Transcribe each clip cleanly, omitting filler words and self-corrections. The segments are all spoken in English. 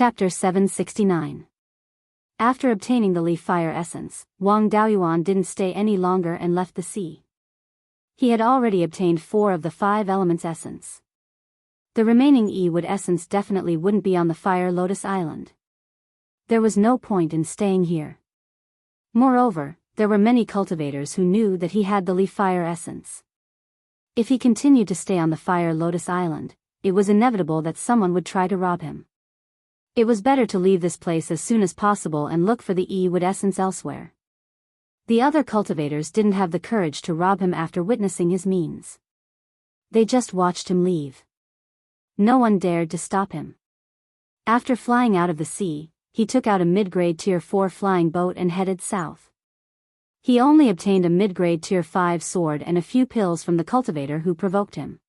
Chapter 769. After obtaining the leaf fire essence, Wang Daoyuan didn't stay any longer and left the sea. He had already obtained 4 of the 5 elements essence. The remaining E-wood essence definitely wouldn't be on the Fire Lotus Island. There was no point in staying here. Moreover, there were many cultivators who knew that he had the leaf fire essence. If he continued to stay on the Fire Lotus Island, it was inevitable that someone would try to rob him. It was better to leave this place as soon as possible and look for the E-wood essence elsewhere. The other cultivators didn't have the courage to rob him after witnessing his means. They just watched him leave. No one dared to stop him. After flying out of the sea, he took out a mid-grade Tier 4 flying boat and headed south. He only obtained a mid-grade Tier 5 sword and a few pills from the cultivator who provoked him.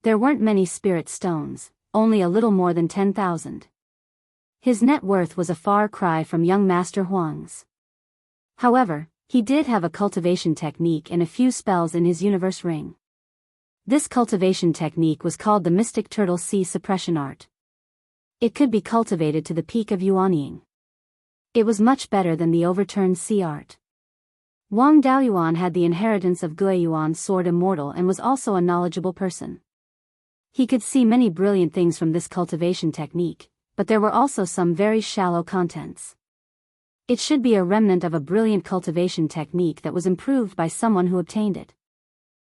There weren't many spirit stones, only a little more than 10,000. His net worth was a far cry from young Master Huang's. However, he did have a cultivation technique and a few spells in his universe ring. This cultivation technique was called the Mystic Turtle Sea Suppression Art. It could be cultivated to the peak of Yuanying. It was much better than the overturned sea art. Wang Daoyuan had the inheritance of Guiyuan's sword Immortal and was also a knowledgeable person. He could see many brilliant things from this cultivation technique, but there were also some very shallow contents. It should be a remnant of a brilliant cultivation technique that was improved by someone who obtained it.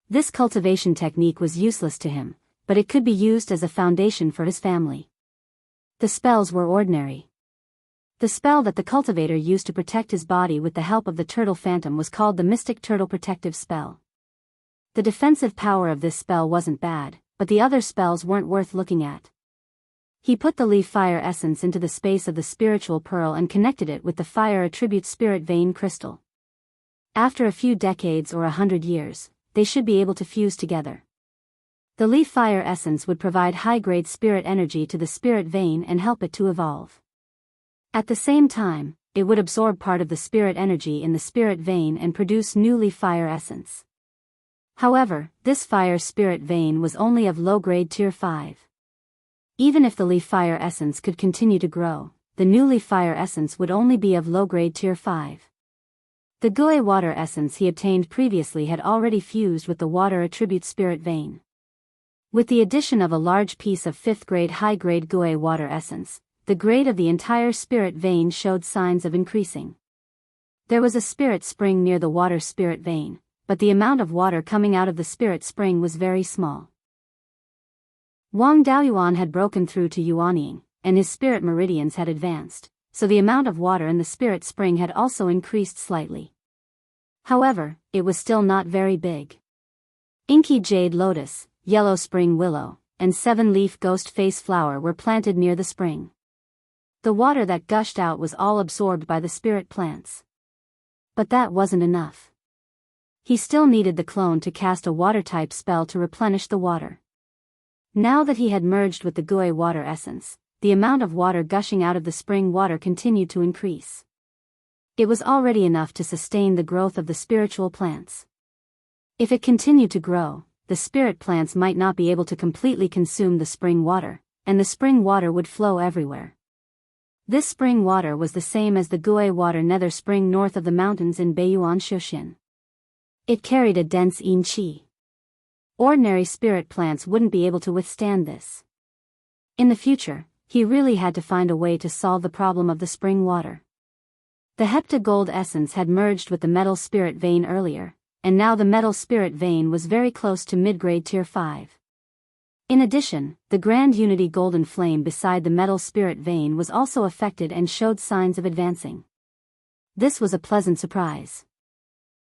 This cultivation technique was useless to him, but it could be used as a foundation for his family. The spells were ordinary. The spell that the cultivator used to protect his body with the help of the turtle phantom was called the Mystic Turtle Protective Spell. The defensive power of this spell wasn't bad, but the other spells weren't worth looking at. He put the leaf fire essence into the space of the spiritual pearl and connected it with the fire attribute spirit vein crystal. After a few decades or 100 years, they should be able to fuse together. The leaf fire essence would provide high-grade spirit energy to the spirit vein and help it to evolve. At the same time, it would absorb part of the spirit energy in the spirit vein and produce new leaf fire essence. However, this fire spirit vein was only of low-grade Tier 5. Even if the leaf fire essence could continue to grow, the new leaf fire essence would only be of low-grade Tier 5. The Gui water essence he obtained previously had already fused with the water attribute spirit vein. With the addition of a large piece of 5th grade high-grade Gui water essence, the grade of the entire spirit vein showed signs of increasing. There was a spirit spring near the water spirit vein, but the amount of water coming out of the spirit spring was very small. Wang Daoyuan had broken through to Yuanying, and his spirit meridians had advanced, so the amount of water in the spirit spring had also increased slightly. However, it was still not very big. Inky jade lotus, yellow spring willow, and 7-leaf ghost face flower were planted near the spring. The water that gushed out was all absorbed by the spirit plants. But that wasn't enough. He still needed the clone to cast a water-type spell to replenish the water. Now that he had merged with the Gui water essence, the amount of water gushing out of the spring water continued to increase. It was already enough to sustain the growth of the spiritual plants. If it continued to grow, the spirit plants might not be able to completely consume the spring water, and the spring water would flow everywhere. This spring water was the same as the Gui water nether spring north of the mountains in Beiyuan Shushin. It carried a dense yin qi. Ordinary spirit plants wouldn't be able to withstand this. In the future, he really had to find a way to solve the problem of the spring water. The hepta gold essence had merged with the metal spirit vein earlier, and now the metal spirit vein was very close to mid-grade Tier 5. In addition, the Grand Unity golden flame beside the metal spirit vein was also affected and showed signs of advancing. This was a pleasant surprise.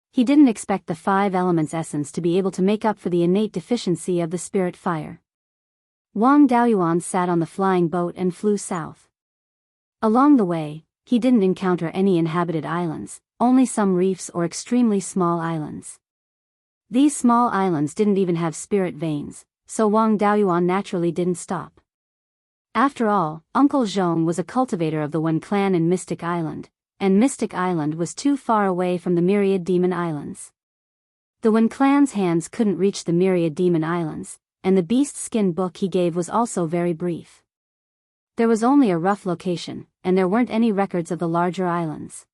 He didn't expect the 5 elements essence to be able to make up for the innate deficiency of the spirit fire. Wang Daoyuan sat on the flying boat and flew south. Along the way, he didn't encounter any inhabited islands, only some reefs or extremely small islands. These small islands didn't even have spirit veins, so Wang Daoyuan naturally didn't stop. After all, Uncle Zhong was a cultivator of the Wen clan in Mystic Island, and Mystic Island was too far away from the myriad demon islands. The Wen clan's hands couldn't reach the myriad demon islands, and the beast skin book he gave was also very brief. There was only a rough location, and there weren't any records of the larger islands.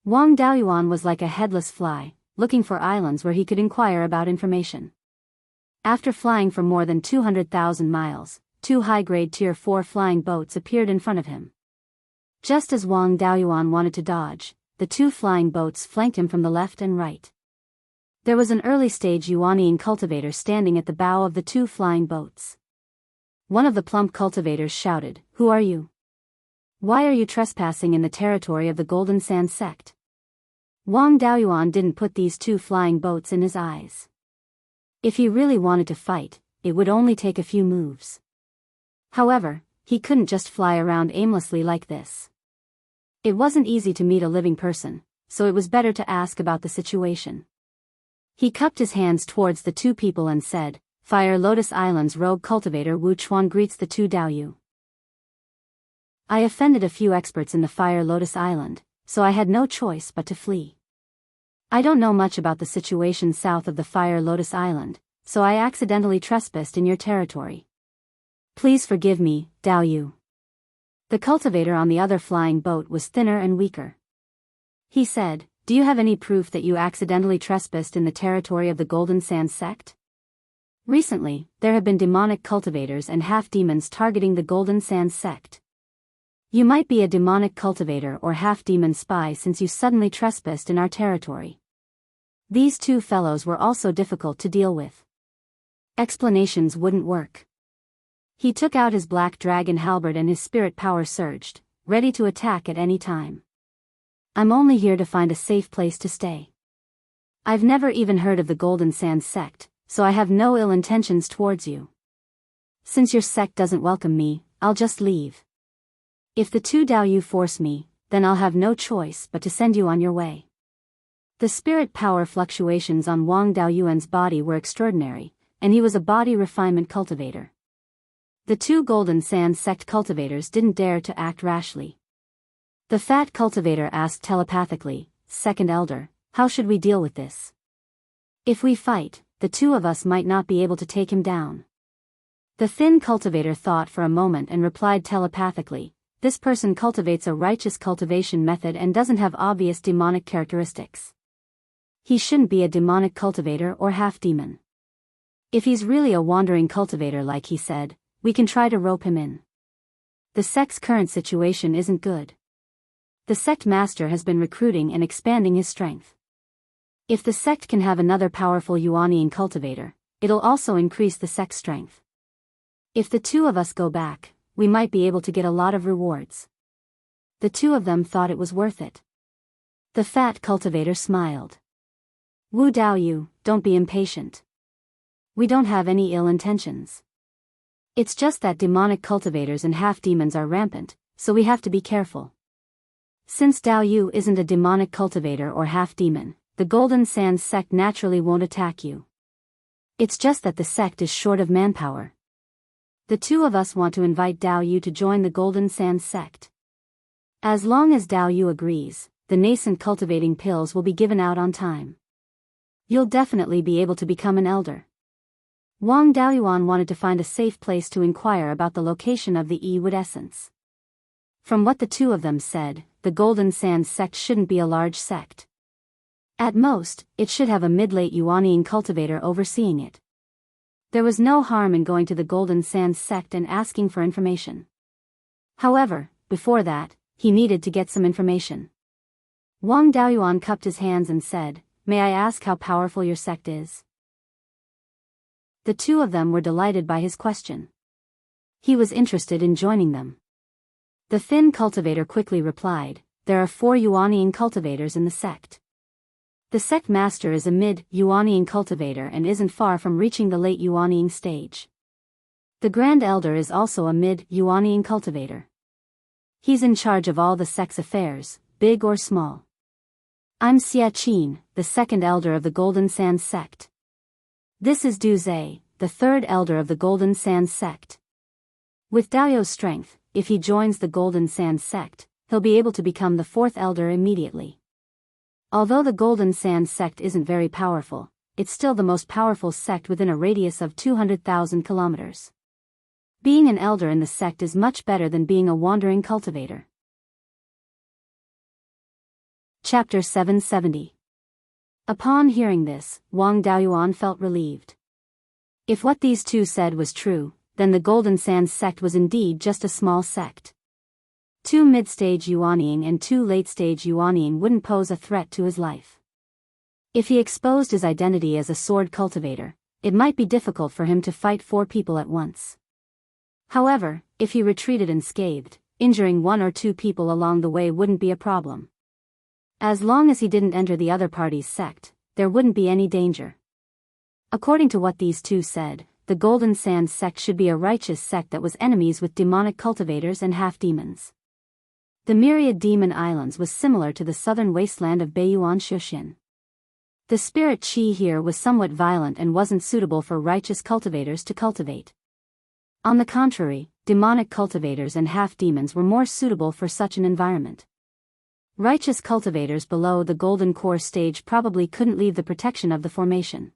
Wang Daoyuan was like a headless fly, looking for islands where he could inquire about information. After flying for more than 200,000 miles, 2 high-grade Tier 4 flying boats appeared in front of him. Just as Wang Daoyuan wanted to dodge, the 2 flying boats flanked him from the left and right. There was an early-stage Yuanian cultivator standing at the bow of the 2 flying boats. One of the plump cultivators shouted, "Who are you? Why are you trespassing in the territory of the Golden Sand sect?" Wang Daoyuan didn't put these 2 flying boats in his eyes. If he really wanted to fight, it would only take a few moves. However, he couldn't just fly around aimlessly like this. It wasn't easy to meet a living person, so it was better to ask about the situation. He cupped his hands towards the 2 people and said, "Fire Lotus Island's rogue cultivator Wu Chuan greets the 2 Daoyu. I offended a few experts in the Fire Lotus Island, so I had no choice but to flee. I don't know much about the situation south of the Fire Lotus Island, so I accidentally trespassed in your territory. Please forgive me, Daoyu." The cultivator on the other flying boat was thinner and weaker. He said, "Do you have any proof that you accidentally trespassed in the territory of the Golden Sand sect? Recently, there have been demonic cultivators and half-demons targeting the Golden Sand sect. You might be a demonic cultivator or half-demon spy since you suddenly trespassed in our territory." These 2 fellows were also difficult to deal with. Explanations wouldn't work. He took out his black dragon halberd and his spirit power surged, ready to attack at any time. "I'm only here to find a safe place to stay. I've never even heard of the Golden Sand sect, so I have no ill intentions towards you. Since your sect doesn't welcome me, I'll just leave. If the 2 Daoyu force me, then I'll have no choice but to send you on your way." The spirit power fluctuations on Wang Daoyuan's body were extraordinary, and he was a body refinement cultivator. The 2 Golden Sand sect cultivators didn't dare to act rashly. The fat cultivator asked telepathically, "Second Elder, how should we deal with this? If we fight, the 2 of us might not be able to take him down." The thin cultivator thought for a moment and replied telepathically, "This person cultivates a righteous cultivation method and doesn't have obvious demonic characteristics. He shouldn't be a demonic cultivator or half-demon. If he's really a wandering cultivator like he said, we can try to rope him in. The sect's current situation isn't good. The sect master has been recruiting and expanding his strength. If the sect can have another powerful Yuanian cultivator, it'll also increase the sect's strength. If the 2 of us go back, we might be able to get a lot of rewards." The 2 of them thought it was worth it. The fat cultivator smiled. "Wu Daoyu, don't be impatient. We don't have any ill intentions. It's just that demonic cultivators and half-demons are rampant, so we have to be careful. Since Daoyu isn't a demonic cultivator or half-demon, the Golden Sand sect naturally won't attack you. It's just that the sect is short of manpower. The 2 of us want to invite Daoyu to join the Golden Sand sect. As long as Daoyu agrees, the nascent cultivating pills will be given out on time. You'll definitely be able to become an elder." Wang Daoyuan wanted to find a safe place to inquire about the location of the E-wood essence. From what the 2 of them said, the Golden Sand sect shouldn't be a large sect. At most, it should have a mid-late Yuanian cultivator overseeing it. There was no harm in going to the Golden Sand sect and asking for information. However, before that, he needed to get some information. Wang Daoyuan cupped his hands and said, "May I ask how powerful your sect is?" The 2 of them were delighted by his question. He was interested in joining them. The thin cultivator quickly replied, "There are 4 Yuanian cultivators in the sect. The sect master is a mid-Yuanian cultivator and isn't far from reaching the late Yuanian stage. The Grand Elder is also a mid-Yuanian cultivator. He's in charge of all the sect's affairs, big or small. I'm Xia Qin, the 2nd Elder of the Golden Sand sect. This is Du Zhe, the 3rd Elder of the Golden Sand sect. With Daoyu's strength, if he joins the Golden Sand sect, he'll be able to become the 4th Elder immediately. Although the Golden Sand sect isn't very powerful, it's still the most powerful sect within a radius of 200,000 kilometers. Being an elder in the sect is much better than being a wandering cultivator. Chapter 770. Upon hearing this, Wang Daoyuan felt relieved. If what these two said was true, then the Golden Sands sect was indeed just a small sect. 2 mid-stage Yuanying and 2 late-stage Yuanying wouldn't pose a threat to his life. If he exposed his identity as a sword cultivator, it might be difficult for him to fight 4 people at once. However, if he retreated unscathed, injuring 1 or 2 people along the way wouldn't be a problem. As long as he didn't enter the other party's sect, there wouldn't be any danger. According to what these two said, the Golden Sands sect should be a righteous sect that was enemies with demonic cultivators and half-demons. The myriad demon islands was similar to the southern wasteland of Beiyuan Shuxian. The spirit qi here was somewhat violent and wasn't suitable for righteous cultivators to cultivate. On the contrary, demonic cultivators and half-demons were more suitable for such an environment. Righteous cultivators below the golden core stage probably couldn't leave the protection of the formation.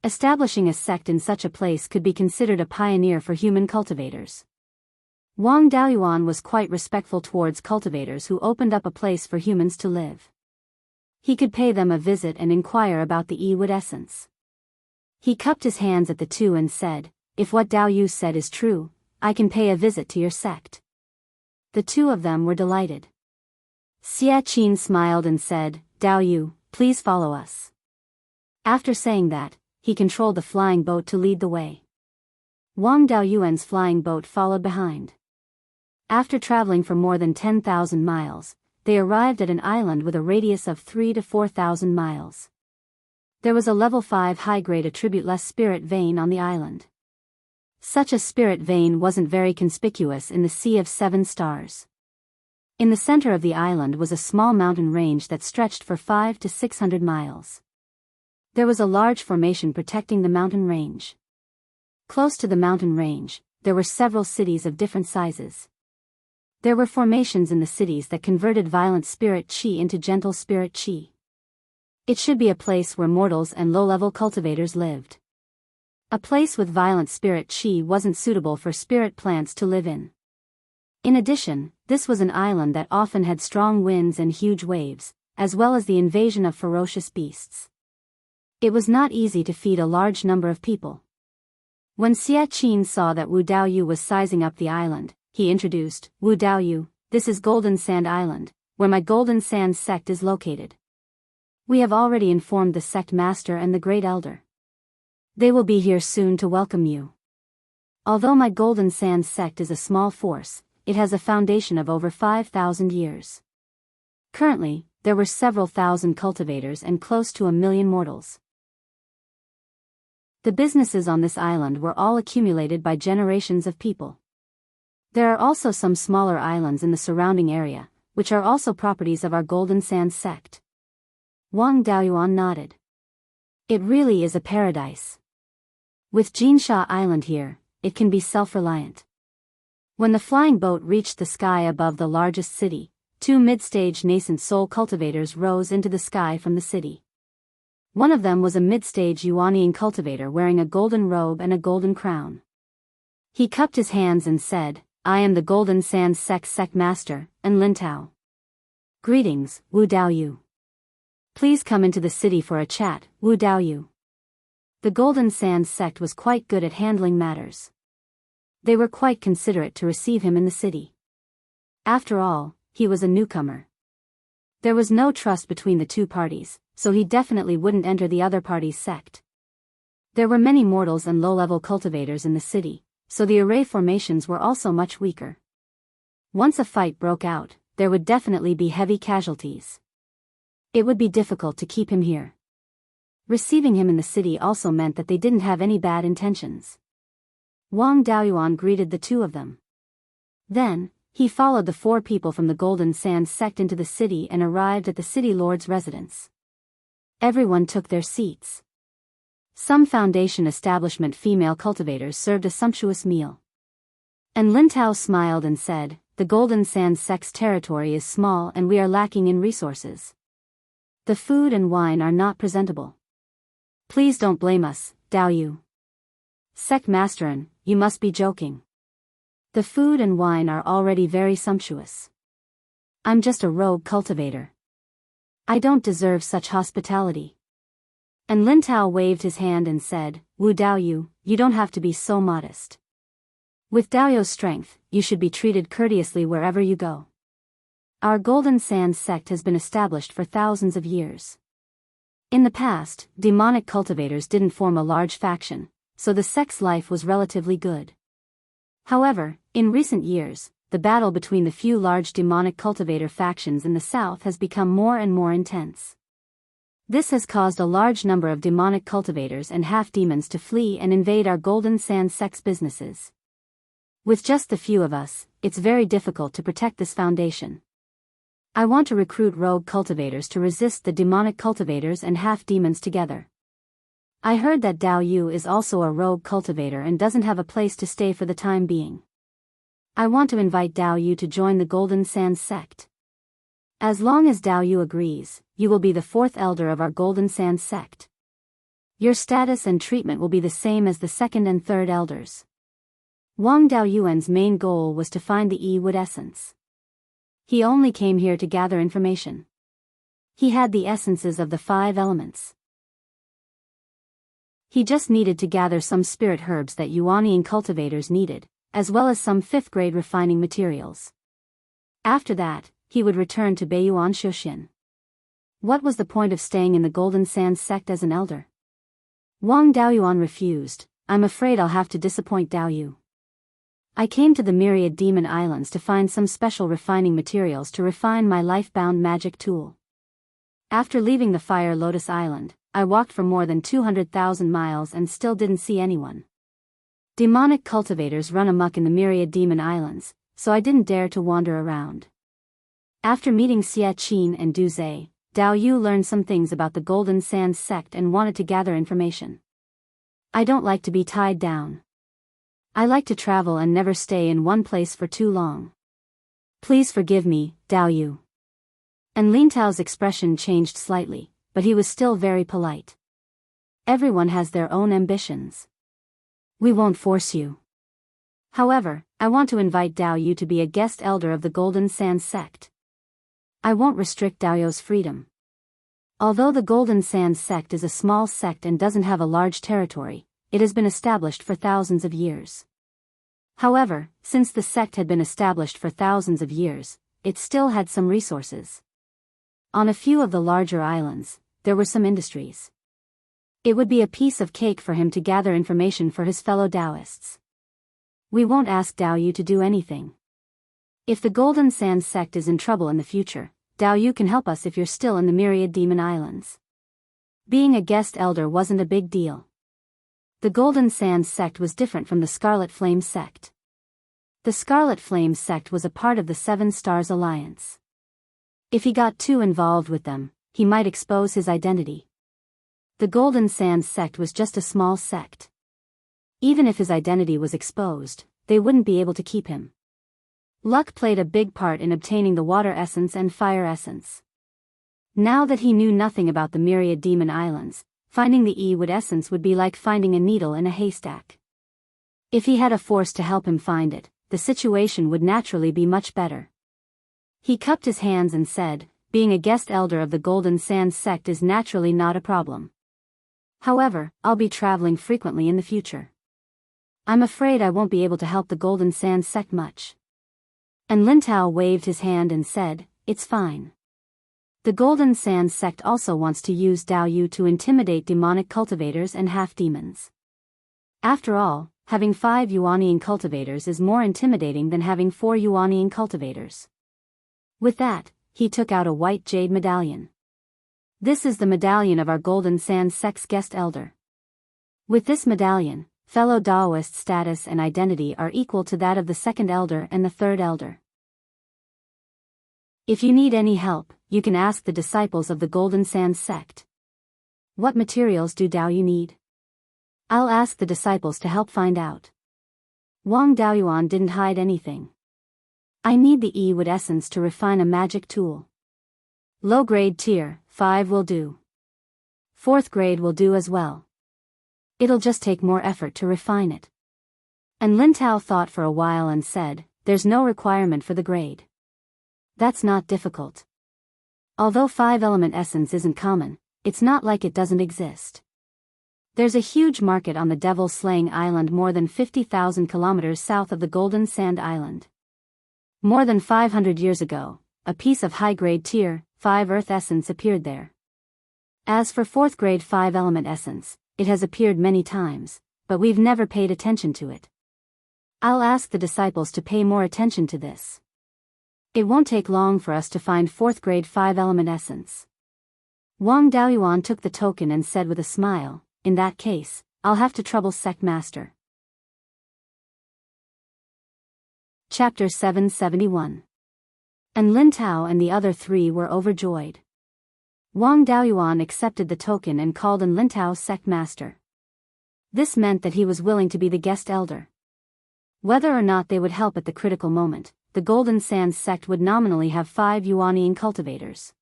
Establishing a sect in such a place could be considered a pioneer for human cultivators. Wang Daoyuan was quite respectful towards cultivators who opened up a place for humans to live. He could pay them a visit and inquire about the E-wood essence. He cupped his hands at the two and said, "If what Dao Yu said is true, I can pay a visit to your sect." The two of them were delighted. Xia Qin smiled and said, "Dao Yu, please follow us." After saying that, he controlled the flying boat to lead the way. Wang Daoyuan's flying boat followed behind. After traveling for more than 10,000 miles, they arrived at an island with a radius of 3,000 to 4,000 miles. There was a level 5 high-grade attributeless spirit vein on the island. Such a spirit vein wasn't very conspicuous in the Sea of 7 Stars. In the center of the island was a small mountain range that stretched for 500 to 600 miles. There was a large formation protecting the mountain range. Close to the mountain range, there were several cities of different sizes. There were formations in the cities that converted violent spirit qi into gentle spirit qi. It should be a place where mortals and low-level cultivators lived. A place with violent spirit qi wasn't suitable for spirit plants to live in. In addition, this was an island that often had strong winds and huge waves, as well as the invasion of ferocious beasts. It was not easy to feed a large number of people. When Xia Qin saw that Wu Daoyu was sizing up the island, he introduced, "Wu Daoyu, this is Golden Sand Island, where my Golden Sand sect is located. We have already informed the sect master and the great elder. They will be here soon to welcome you. Although my Golden Sand sect is a small force, it has a foundation of over 5,000 years. Currently, there were several thousand cultivators and close to 1 million mortals. The businesses on this island were all accumulated by generations of people. There are also some smaller islands in the surrounding area, which are also properties of our Golden Sand sect." Wang Daoyuan nodded. "It really is a paradise. With Jinsha Island here, it can be self-reliant." When the flying boat reached the sky above the largest city, 2 mid-stage nascent soul cultivators rose into the sky from the city. One of them was a mid-stage Yuanying cultivator wearing a golden robe and a golden crown. He cupped his hands and said, "I am the Golden Sands sect master, and Lintao. Greetings, Wu Daoyu. Please come into the city for a chat, Wu Daoyu." The Golden Sands sect was quite good at handling matters. They were quite considerate to receive him in the city. After all, he was a newcomer. There was no trust between the two parties, so he definitely wouldn't enter the other party's sect. There were many mortals and low-level cultivators in the city, so the array formations were also much weaker. Once a fight broke out, there would definitely be heavy casualties. It would be difficult to keep him here. Receiving him in the city also meant that they didn't have any bad intentions. Wang Daoyuan greeted the two of them. Then, he followed the 4 people from the Golden Sands sect into the city and arrived at the city lord's residence. Everyone took their seats. Some Foundation establishment female cultivators served a sumptuous meal. And Lintao smiled and said, "The Golden Sands sect's territory is small and we are lacking in resources. The food and wine are not presentable. Please don't blame us, Daoyu." "Sect Masterin, you must be joking. The food and wine are already very sumptuous. I'm just a rogue cultivator. I don't deserve such hospitality. And Lin Tao waved his hand and said, Wu Daoyu, you don't have to be so modest. With Daoyu's strength, you should be treated courteously wherever you go. Our Golden Sand sect has been established for thousands of years. In the past, demonic cultivators didn't form a large faction, so the sect's life was relatively good. However, in recent years, the battle between the few large demonic cultivator factions in the south has become more and more intense. This has caused a large number of demonic cultivators and half-demons to flee and invade our Golden Sand sect's businesses. With just the few of us, it's very difficult to protect this foundation. I want to recruit rogue cultivators to resist the demonic cultivators and half-demons together. I heard that Dao Yu is also a rogue cultivator and doesn't have a place to stay for the time being. I want to invite Dao Yu to join the Golden Sand sect. As long as Dao Yu agrees, you will be the fourth elder of our Golden Sand sect. Your status and treatment will be the same as the second and third elders. Wang Daoyuan's main goal was to find the E-wood essence. He only came here to gather information. He had the essences of the 5 elements. He just needed to gather some spirit herbs that Yuanian cultivators needed, as well as some 5th-grade refining materials. After that, he would return to Beiyuan Shuxian. What was the point of staying in the Golden Sand sect as an elder? Wang Daoyuan refused. I'm afraid I'll have to disappoint Dao Yu. I came to the Myriad Demon Islands to find some special refining materials to refine my life-bound magic tool. After leaving the Fire Lotus Island, I walked for more than 200,000 miles and still didn't see anyone. Demonic cultivators run amok in the Myriad Demon Islands, so I didn't dare to wander around. After meeting Xia Qin and Du Zhe, Dao Yu learned some things about the Golden Sand sect and wanted to gather information. I don't like to be tied down. I like to travel and never stay in one place for too long. Please forgive me, Dao Yu. And Lin Tao's expression changed slightly, but he was still very polite. Everyone has their own ambitions. We won't force you. However, I want to invite Dao Yu to be a guest elder of the Golden Sand sect. I won't restrict Dao Yu's freedom. Although the Golden Sand sect is a small sect and doesn't have a large territory, it has been established for thousands of years. However, since the sect had been established for thousands of years, it still had some resources. On a few of the larger islands, there were some industries. It would be a piece of cake for him to gather information for his fellow Taoists. We won't ask Dao Yu to do anything. If the Golden Sand sect is in trouble in the future, Dao Yu can help us if you're still in the Myriad Demon Islands. Being a guest elder wasn't a big deal. The Golden Sand sect was different from the Scarlet Flame sect. The Scarlet Flame sect was a part of the Seven Stars Alliance. If he got too involved with them, he might expose his identity. The Golden Sand sect was just a small sect. Even if his identity was exposed, they wouldn't be able to keep him. Luck played a big part in obtaining the water essence and fire essence. Now that he knew nothing about the Myriad Demon Islands, finding the E-wood essence would be like finding a needle in a haystack. If he had a force to help him find it, the situation would naturally be much better. He cupped his hands and said, being a guest elder of the Golden Sand sect is naturally not a problem. However, I'll be traveling frequently in the future. I'm afraid I won't be able to help the Golden Sand sect much. And Lin Tao waved his hand and said, it's fine. The Golden Sand sect also wants to use Dao Yu to intimidate demonic cultivators and half-demons. After all, having 5 Yuanian cultivators is more intimidating than having 4 Yuanian cultivators. With that, he took out a white jade medallion. This is the medallion of our Golden Sand sect's guest elder. With this medallion, fellow Daoist status and identity are equal to that of the second elder and the third elder. If you need any help, you can ask the disciples of the Golden Sand sect. What materials do Dao Yu need? I'll ask the disciples to help find out. Wang Daoyuan didn't hide anything. I need the E-wood essence to refine a magic tool. Low grade tier, 5 will do. 4th grade will do as well. It'll just take more effort to refine it. And Lin Tao thought for a while and said, there's no requirement for the grade. That's not difficult. Although 5-element essence isn't common, it's not like it doesn't exist. There's a huge market on the Devil Slaying Island more than 50,000 kilometers south of the Golden Sand Island. More than 500 years ago, a piece of high-grade Tier 5 Earth essence appeared there. As for 4th grade 5-element essence, it has appeared many times, but we've never paid attention to it. I'll ask the disciples to pay more attention to this. It won't take long for us to find 4th grade 5-element essence. Wang Daoyuan took the token and said with a smile, in that case, I'll have to trouble Sect Master. Chapter 771. And Lin Tao and the other 3 were overjoyed. Wang Daoyuan accepted the token and called in Lin Tao Sect Master. This meant that he was willing to be the guest elder. Whether or not they would help at the critical moment, the Golden Sands sect would nominally have 5 Yuanian cultivators.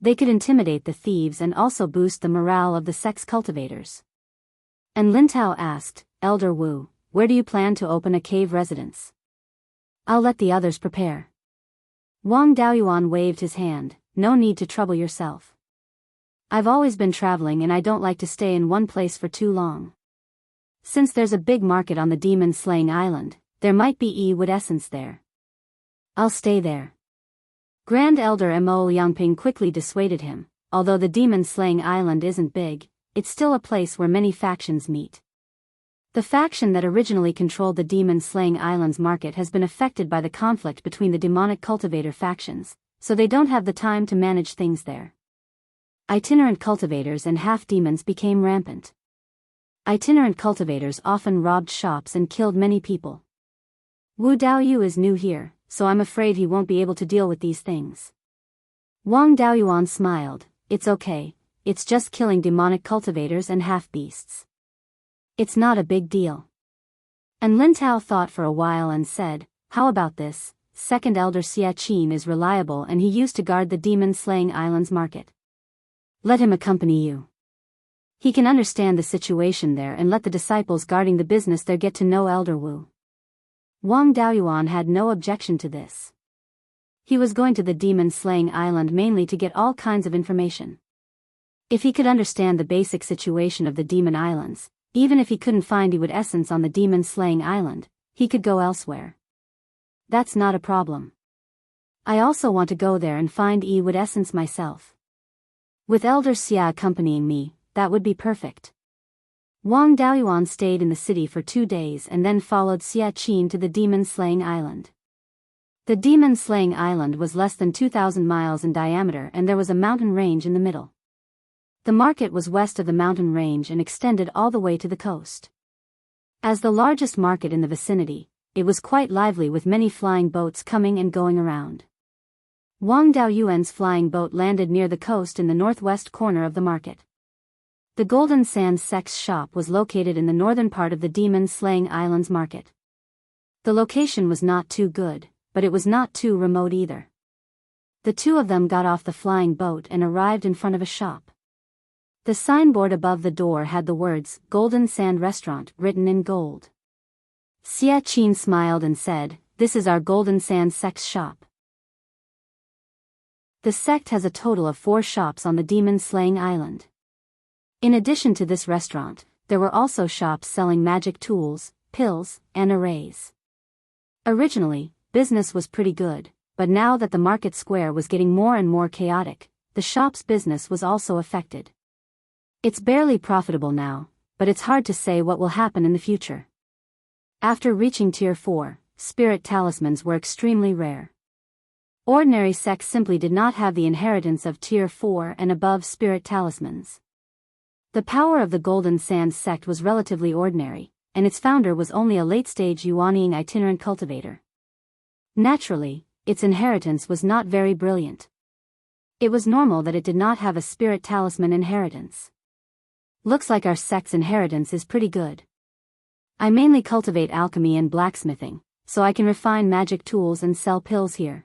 They could intimidate the thieves and also boost the morale of the sect's cultivators. And Lin Tao asked, Elder Wu, where do you plan to open a cave residence? I'll let the others prepare. Wang Daoyuan waved his hand, no need to trouble yourself. I've always been traveling and I don't like to stay in one place for too long. Since there's a big market on the Demon Slaying Island, there might be wood essence there. I'll stay there. Grand Elder Mo Yangping quickly dissuaded him, although the Demon Slaying Island isn't big, it's still a place where many factions meet. The faction that originally controlled the Demon Slaying Island's market has been affected by the conflict between the demonic cultivator factions, so they don't have the time to manage things there. Itinerant cultivators and half-demons became rampant. Itinerant cultivators often robbed shops and killed many people. Wu Daoyu is new here, so I'm afraid he won't be able to deal with these things. Wang Daoyuan smiled, it's okay, it's just killing demonic cultivators and half-beasts. It's not a big deal. And Lin Tao thought for a while and said, how about this, Second Elder Xia Qin is reliable and he used to guard the Demon Slaying Island's market. Let him accompany you. He can understand the situation there and let the disciples guarding the business there get to know Elder Wu. Wang Daoyuan had no objection to this. He was going to the Demon Slaying Island mainly to get all kinds of information. If he could understand the basic situation of the Demon Islands, even if he couldn't find wood essence on the Demon Slaying Island, he could go elsewhere. That's not a problem. I also want to go there and find wood essence myself. With Elder Xia accompanying me, that would be perfect. Wang Daoyuan stayed in the city for 2 days and then followed Xia Qin to the Demon Slaying Island. The Demon Slaying Island was less than 2,000 miles in diameter and there was a mountain range in the middle. The market was west of the mountain range and extended all the way to the coast. As the largest market in the vicinity, it was quite lively with many flying boats coming and going around. Wang Daoyuan's flying boat landed near the coast in the northwest corner of the market. The Golden Sands sect's shop was located in the northern part of the Demon Slaying Island's market. The location was not too good, but it was not too remote either. The two of them got off the flying boat and arrived in front of a shop. The signboard above the door had the words, Golden Sand Restaurant, written in gold. Xia Qin smiled and said, this is our Golden Sand sect's shop. The sect has a total of 4 shops on the Demon Slaying Island. In addition to this restaurant, there were also shops selling magic tools, pills, and arrays. Originally, business was pretty good, but now that the market square was getting more and more chaotic, the shop's business was also affected. It's barely profitable now, but it's hard to say what will happen in the future. After reaching Tier 4, spirit talismans were extremely rare. Ordinary sects simply did not have the inheritance of Tier 4 and above spirit talismans. The power of the Golden Sands sect was relatively ordinary, and its founder was only a late-stage Yuanian itinerant cultivator. Naturally, its inheritance was not very brilliant. It was normal that it did not have a spirit talisman inheritance. Looks like our sect's inheritance is pretty good. I mainly cultivate alchemy and blacksmithing, so I can refine magic tools and sell pills here.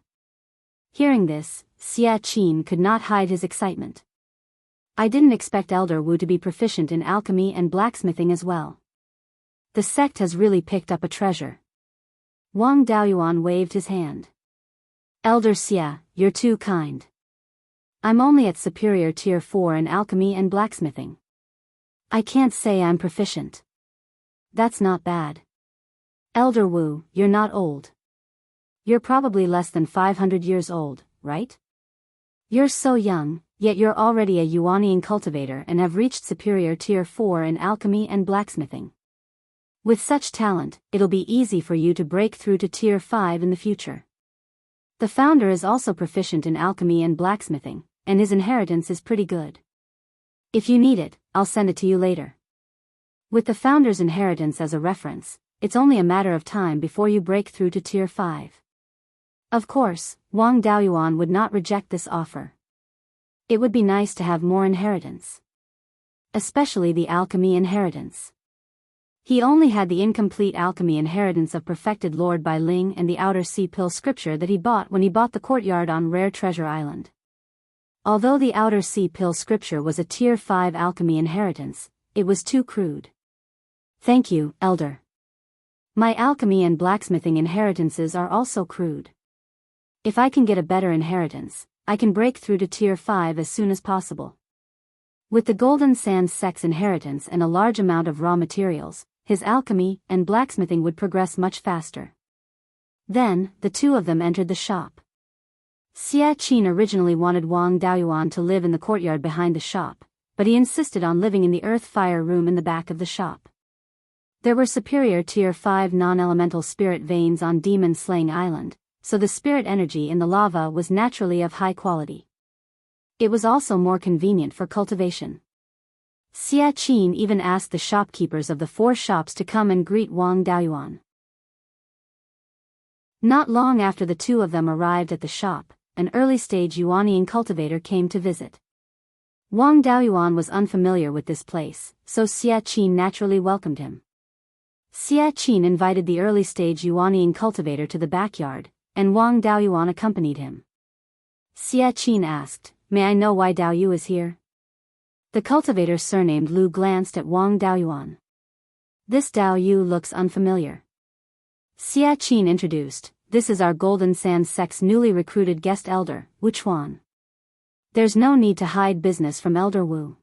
Hearing this, Xia Qin could not hide his excitement. I didn't expect Elder Wu to be proficient in alchemy and blacksmithing as well. The sect has really picked up a treasure. Wang Daoyuan waved his hand. Elder Xia, you're too kind. I'm only at superior tier 4 in alchemy and blacksmithing. I can't say I'm proficient. That's not bad. Elder Wu, you're not old. You're probably less than 500 years old, right? You're so young, yet you're already a Yuanian cultivator and have reached superior tier 4 in alchemy and blacksmithing. With such talent, it'll be easy for you to break through to tier 5 in the future. The founder is also proficient in alchemy and blacksmithing, and his inheritance is pretty good. If you need it, I'll send it to you later. With the founder's inheritance as a reference, it's only a matter of time before you break through to tier 5. Of course, Wang Daoyuan would not reject this offer. It would be nice to have more inheritance. Especially the alchemy inheritance. He only had the incomplete alchemy inheritance of perfected Lord Bai Ling and the Outer Sea Pill scripture that he bought when he bought the courtyard on Rare Treasure Island. Although the Outer Sea Pill scripture was a tier 5 alchemy inheritance, it was too crude. Thank you, Elder. My alchemy and blacksmithing inheritances are also crude. If I can get a better inheritance, I can break through to tier 5 as soon as possible. With the Golden Sands sect's inheritance and a large amount of raw materials, his alchemy and blacksmithing would progress much faster. Then, the two of them entered the shop. Xia Qin originally wanted Wang Daoyuan to live in the courtyard behind the shop, but he insisted on living in the earth-fire room in the back of the shop. There were superior tier 5 non-elemental spirit veins on Demon Slaying Island, so the spirit energy in the lava was naturally of high quality. It was also more convenient for cultivation. Xia Qin even asked the shopkeepers of the 4 shops to come and greet Wang Daoyuan. Not long after the two of them arrived at the shop, an early-stage Yuanian cultivator came to visit. Wang Daoyuan was unfamiliar with this place, so Xia Qin naturally welcomed him. Xia Qin invited the early-stage Yuanian cultivator to the backyard, and Wang Daoyuan accompanied him. Xia Qin asked, "May I know why Daoyu is here?" The cultivator surnamed Lu glanced at Wang Daoyuan. This Daoyu looks unfamiliar. Xia Qin introduced, "This is our Golden Sands sect's newly recruited guest elder, Wuchuan. There's no need to hide business from Elder Wu."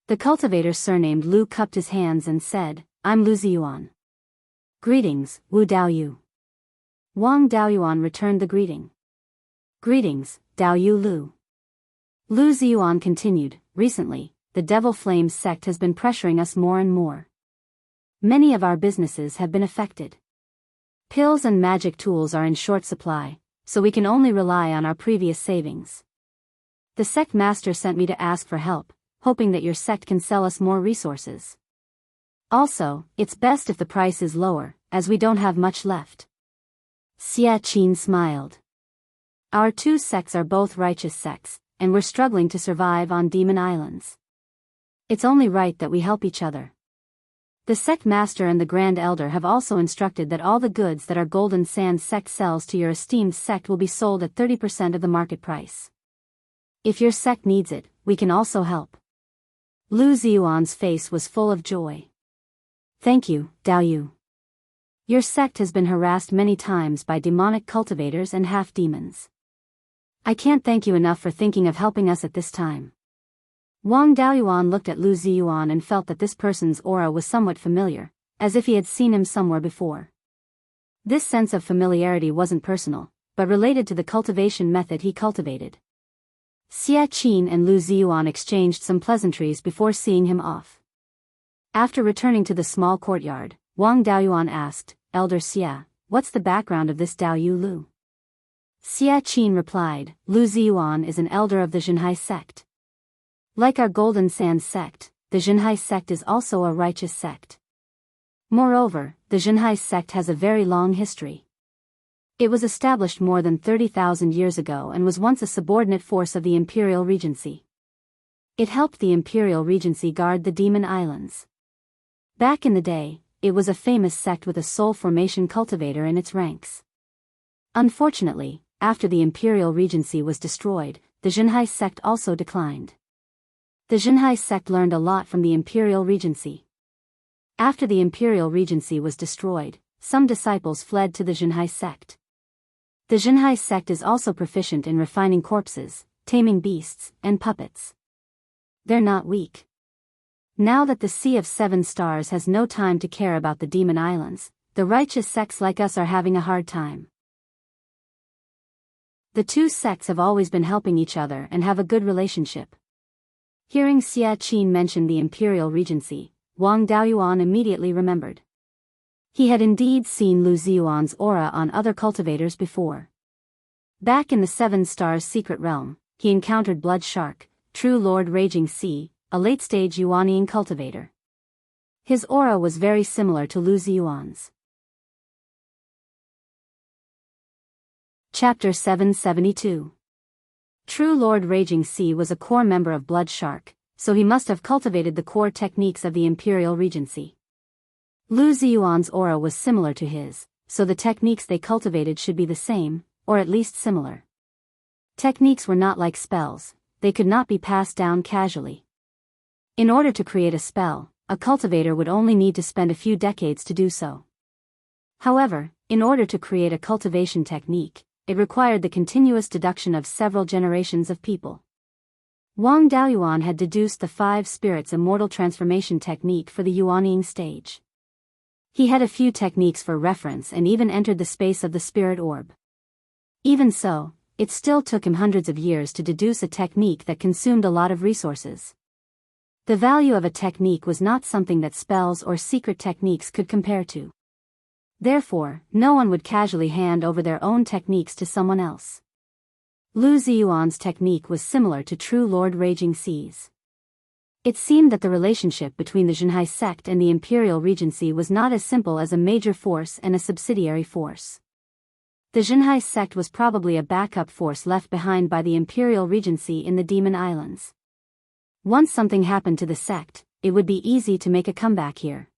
The cultivator surnamed Lu cupped his hands and said, "I'm Lu Ziyuan." "Greetings, Wu Daoyu." Wang Daoyuan returned the greeting. "Greetings, Daoyu Lu." Lu Ziyuan continued, "Recently, the Devil Flames sect has been pressuring us more and more. Many of our businesses have been affected. Pills and magic tools are in short supply, so we can only rely on our previous savings. The sect master sent me to ask for help, hoping that your sect can sell us more resources. Also, it's best if the price is lower, as we don't have much left." Xia Qin smiled. "Our 2 sects are both righteous sects, and we're struggling to survive on Demon Islands. It's only right that we help each other. The sect master and the Grand Elder have also instructed that all the goods that our Golden Sands sect sells to your esteemed sect will be sold at 30% of the market price. If your sect needs it, we can also help." Lu Ziyuan's face was full of joy. "Thank you, Daoyu. Your sect has been harassed many times by demonic cultivators and half-demons. I can't thank you enough for thinking of helping us at this time." Wang Daoyuan looked at Lu Ziyuan and felt that this person's aura was somewhat familiar, as if he had seen him somewhere before. This sense of familiarity wasn't personal, but related to the cultivation method he cultivated. Xia Qin and Lu Ziyuan exchanged some pleasantries before seeing him off. After returning to the small courtyard, Wang Daoyuan asked, "Elder Xia, what's the background of this Daoyu Lu?" Xia Qin replied, "Lu Ziyuan is an elder of the Zhenhai sect. Like our Golden Sands sect, the Zhenhai sect is also a righteous sect. Moreover, the Zhenhai sect has a very long history. It was established more than 30,000 years ago and was once a subordinate force of the Imperial Regency. It helped the Imperial Regency guard the Demon Islands. Back in the day, it was a famous sect with a soul formation cultivator in its ranks. Unfortunately, after the Imperial Regency was destroyed, the Zhenhai sect also declined. The Zhenhai sect learned a lot from the Imperial Regency. After the imperial regency was destroyed, some disciples fled to the Zhenhai sect. The Zhenhai sect is also proficient in refining corpses, taming beasts, and puppets. They're not weak. Now that the Sea of Seven Stars has no time to care about the demon islands, the righteous sects like us are having a hard time. The two sects have always been helping each other and have a good relationship. Hearing Xia Qin mention the imperial regency, Wang Daoyuan immediately remembered. He had indeed seen Lu Ziyuan's aura on other cultivators before. Back in the Seven Stars secret realm, he encountered Blood Shark, True Lord Raging Sea, a late-stage Yuanian cultivator. His aura was very similar to Lu Ziyuan's. Chapter 772. True Lord Raging Sea was a core member of Blood Shark, so he must have cultivated the core techniques of the Imperial Regency. Lu Ziyuan's aura was similar to his, so the techniques they cultivated should be the same, or at least similar. Techniques were not like spells, they could not be passed down casually. In order to create a spell, a cultivator would only need to spend a few decades to do so. However, in order to create a cultivation technique, it required the continuous deduction of several generations of people. Wang Daoyuan had deduced the 5 spirits immortal transformation technique for the Yuanying stage. He had a few techniques for reference and even entered the space of the spirit orb. Even so, it still took him hundreds of years to deduce a technique that consumed a lot of resources. The value of a technique was not something that spells or secret techniques could compare to. Therefore, no one would casually hand over their own techniques to someone else. Lu Ziyuan's technique was similar to True Lord Raging Sea's. It seemed that the relationship between the Zhenhai sect and the Imperial Regency was not as simple as a major force and a subsidiary force. The Zhenhai sect was probably a backup force left behind by the Imperial Regency in the Demon Islands. Once something happened to the sect, it would be easy to make a comeback here.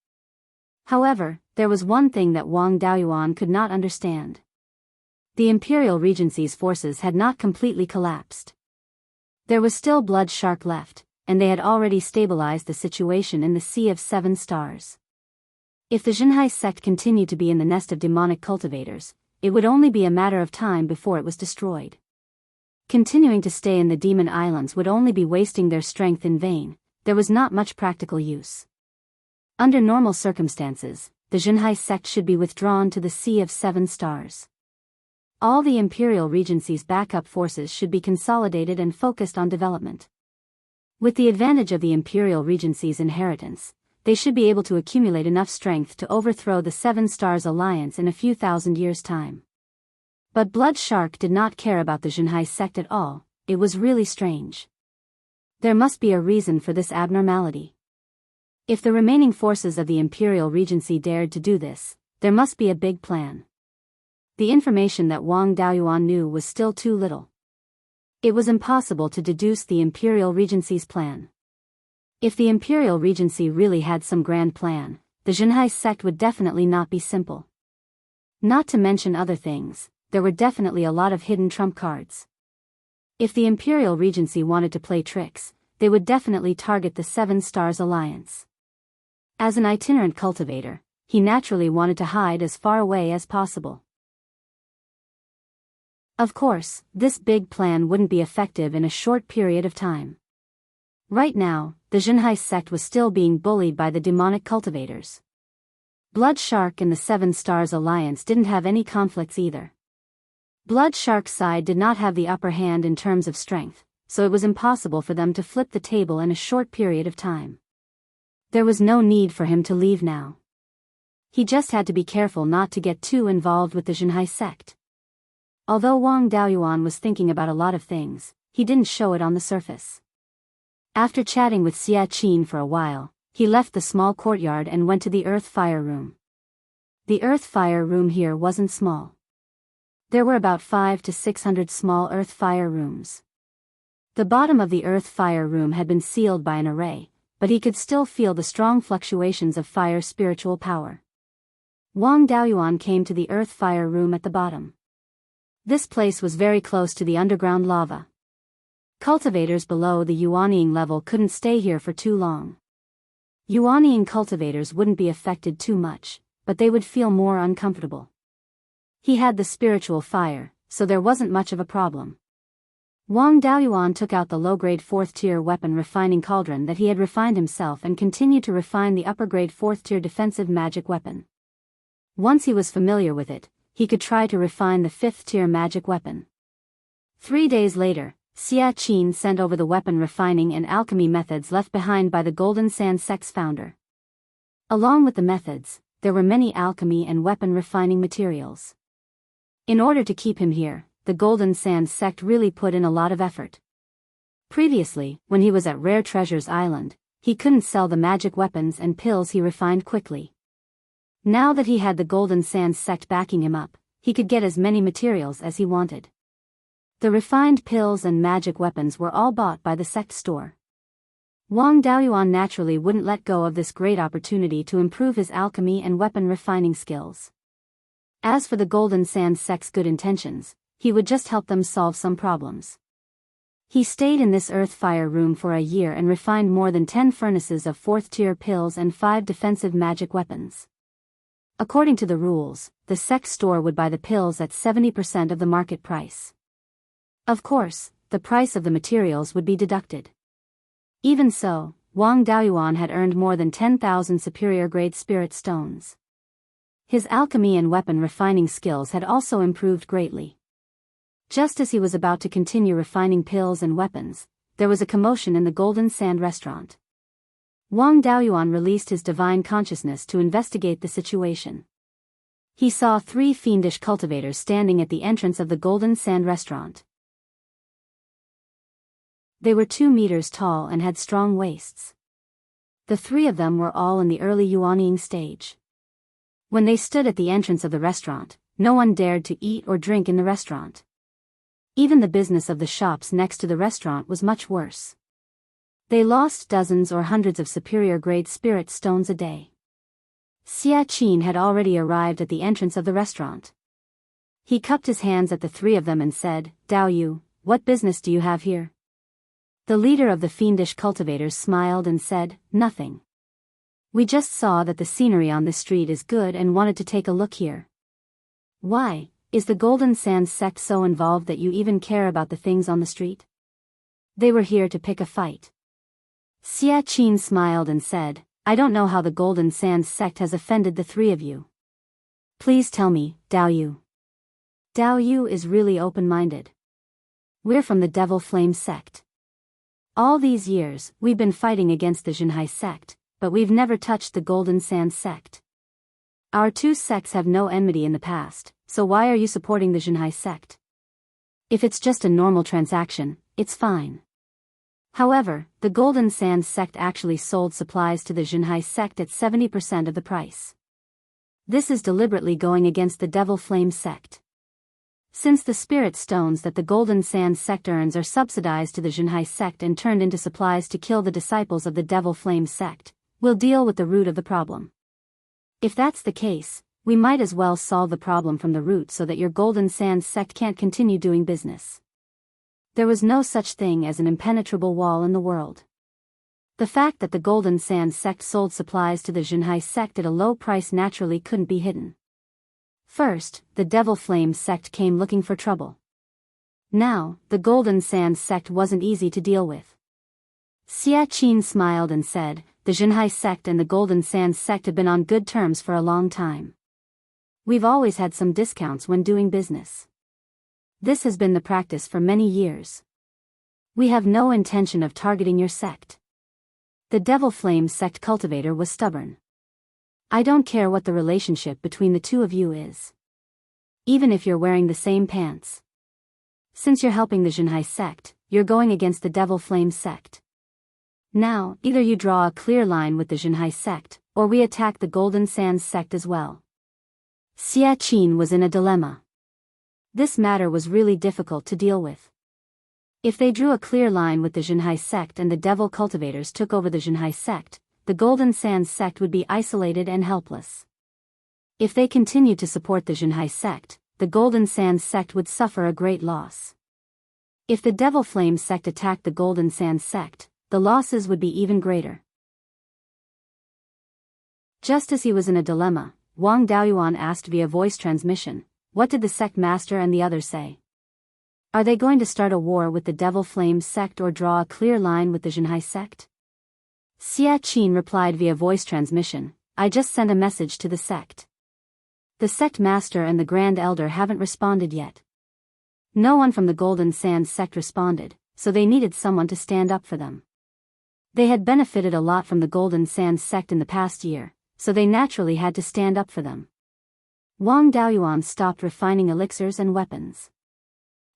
However, there was one thing that Wang Daoyuan could not understand. The Imperial Regency's forces had not completely collapsed. There was still Blood Shark left, and they had already stabilized the situation in the Sea of Seven Stars. If the Zhenhai sect continued to be in the nest of demonic cultivators, it would only be a matter of time before it was destroyed. Continuing to stay in the Demon Islands would only be wasting their strength in vain, there was not much practical use. Under normal circumstances, the Zhenhai sect should be withdrawn to the Sea of Seven Stars. All the Imperial Regency's backup forces should be consolidated and focused on development. With the advantage of the Imperial Regency's inheritance, they should be able to accumulate enough strength to overthrow the Seven Stars Alliance in a few thousand years' time. But Blood Shark did not care about the Zhenhai sect at all, it was really strange. There must be a reason for this abnormality. If the remaining forces of the Imperial Regency dared to do this, there must be a big plan. The information that Wang Daoyuan knew was still too little. It was impossible to deduce the Imperial Regency's plan. If the Imperial Regency really had some grand plan, the Zhenhai sect would definitely not be simple. Not to mention other things, there were definitely a lot of hidden trump cards. If the Imperial Regency wanted to play tricks, they would definitely target the Seven Stars Alliance. As an itinerant cultivator, he naturally wanted to hide as far away as possible. Of course, this big plan wouldn't be effective in a short period of time. Right now, the Zhenhai sect was still being bullied by the demonic cultivators. Blood Shark and the Seven Stars Alliance didn't have any conflicts either. Blood Shark's side did not have the upper hand in terms of strength, so it was impossible for them to flip the table in a short period of time. There was no need for him to leave now. He just had to be careful not to get too involved with the Zhenhai sect. Although Wang Daoyuan was thinking about a lot of things, he didn't show it on the surface. After chatting with Xia Qin for a while, he left the small courtyard and went to the Earth Fire Room. The Earth Fire Room here wasn't small. There were about 500 to 600 small Earth Fire Rooms. The bottom of the Earth Fire Room had been sealed by an array, but he could still feel the strong fluctuations of fire spiritual power. Wang Daoyuan came to the Earth Fire Room at the bottom. This place was very close to the underground lava. Cultivators below the Yuanying level couldn't stay here for too long. Yuanying cultivators wouldn't be affected too much, but they would feel more uncomfortable. He had the spiritual fire, so there wasn't much of a problem. Wang Daoyuan took out the low-grade 4th-tier weapon refining cauldron that he had refined himself and continued to refine the upper-grade 4th-tier defensive magic weapon. Once he was familiar with it, he could try to refine the 5th-tier magic weapon. 3 days later, Xia Qin sent over the weapon refining and alchemy methods left behind by the Golden Sand Sect's founder. Along with the methods, there were many alchemy and weapon refining materials. In order to keep him here, the Golden Sand Sect really put in a lot of effort. Previously, when he was at Rare Treasures Island, he couldn't sell the magic weapons and pills he refined quickly. Now that he had the Golden Sand Sect backing him up, he could get as many materials as he wanted. The refined pills and magic weapons were all bought by the sect store. Wang Daoyuan naturally wouldn't let go of this great opportunity to improve his alchemy and weapon refining skills. As for the Golden Sand Sect's good intentions, he would just help them solve some problems. He stayed in this earth fire room for a year and refined more than 10 furnaces of 4th-tier pills and 5 defensive magic weapons. According to the rules, the sect store would buy the pills at 70% of the market price. Of course, the price of the materials would be deducted. Even so, Wang Daoyuan had earned more than 10,000 superior-grade spirit stones. His alchemy and weapon refining skills had also improved greatly. Just as he was about to continue refining pills and weapons, there was a commotion in the Golden Sand restaurant. Wang Daoyuan released his divine consciousness to investigate the situation. He saw 3 fiendish cultivators standing at the entrance of the Golden Sand restaurant. They were 2 meters tall and had strong waists. The 3 of them were all in the early yuanying stage. When they stood at the entrance of the restaurant, no one dared to eat or drink in the restaurant. Even the business of the shops next to the restaurant was much worse. They lost dozens or hundreds of superior-grade spirit stones a day. Xia Qin had already arrived at the entrance of the restaurant. He cupped his hands at the 3 of them and said, "Dao Yu, what business do you have here?" The leader of the fiendish cultivators smiled and said, "Nothing. We just saw that the scenery on this street is good and wanted to take a look here." "Why, is the Golden Sand Sect so involved that you even care about the things on the street?" "They were here to pick a fight." Xia Qin smiled and said, "I don't know how the Golden Sand Sect has offended the 3 of you. Please tell me, Dao Yu." Dao Yu is really open-minded. "We're from the Devil Flame Sect. All these years, we've been fighting against the Jinhai sect, but we've never touched the Golden Sand sect. Our 2 sects have no enmity in the past, so why are you supporting the Jinhai sect? If it's just a normal transaction, it's fine." However, the Golden Sand sect actually sold supplies to the Jinhai sect at 70% of the price. This is deliberately going against the Devil Flame sect. Since the spirit stones that the Golden Sand sect earns are subsidized to the Jinhai sect and turned into supplies to kill the disciples of the Devil Flame sect, we'll deal with the root of the problem. If that's the case, we might as well solve the problem from the root so that your Golden Sand sect can't continue doing business. There was no such thing as an impenetrable wall in the world. The fact that the Golden Sand sect sold supplies to the Jinhai sect at a low price naturally couldn't be hidden. First, the Devil Flame sect came looking for trouble. Now, the Golden Sand sect wasn't easy to deal with. Xia Qin smiled and said, "The Jinhai sect and the Golden Sand sect have been on good terms for a long time. We've always had some discounts when doing business. This has been the practice for many years. We have no intention of targeting your sect." The Devil Flame sect cultivator was stubborn. "I don't care what the relationship between the 2 of you is. Even if you're wearing the same pants. Since you're helping the Jinhai sect, you're going against the Devil Flame sect. Now, either you draw a clear line with the Jinhai sect, or we attack the Golden Sands sect as well." Xia Qin was in a dilemma. This matter was really difficult to deal with. If they drew a clear line with the Jinhai sect and the Devil cultivators took over the Jinhai sect, the Golden Sands sect would be isolated and helpless. If they continued to support the Jinhai sect, the Golden Sands sect would suffer a great loss. If the Devil Flame sect attacked the Golden Sands sect, the losses would be even greater. Just as he was in a dilemma, Wang Daoyuan asked via voice transmission, "What did the sect master and the others say? Are they going to start a war with the Devil Flames sect or draw a clear line with the Jinhai sect?" Xia Qin replied via voice transmission, "I just sent a message to the sect. The sect master and the Grand Elder haven't responded yet. No one from the Golden Sands sect responded, so they needed someone to stand up for them. They had benefited a lot from the Golden Sands sect in the past year, so they naturally had to stand up for them." Wang Daoyuan stopped refining elixirs and weapons.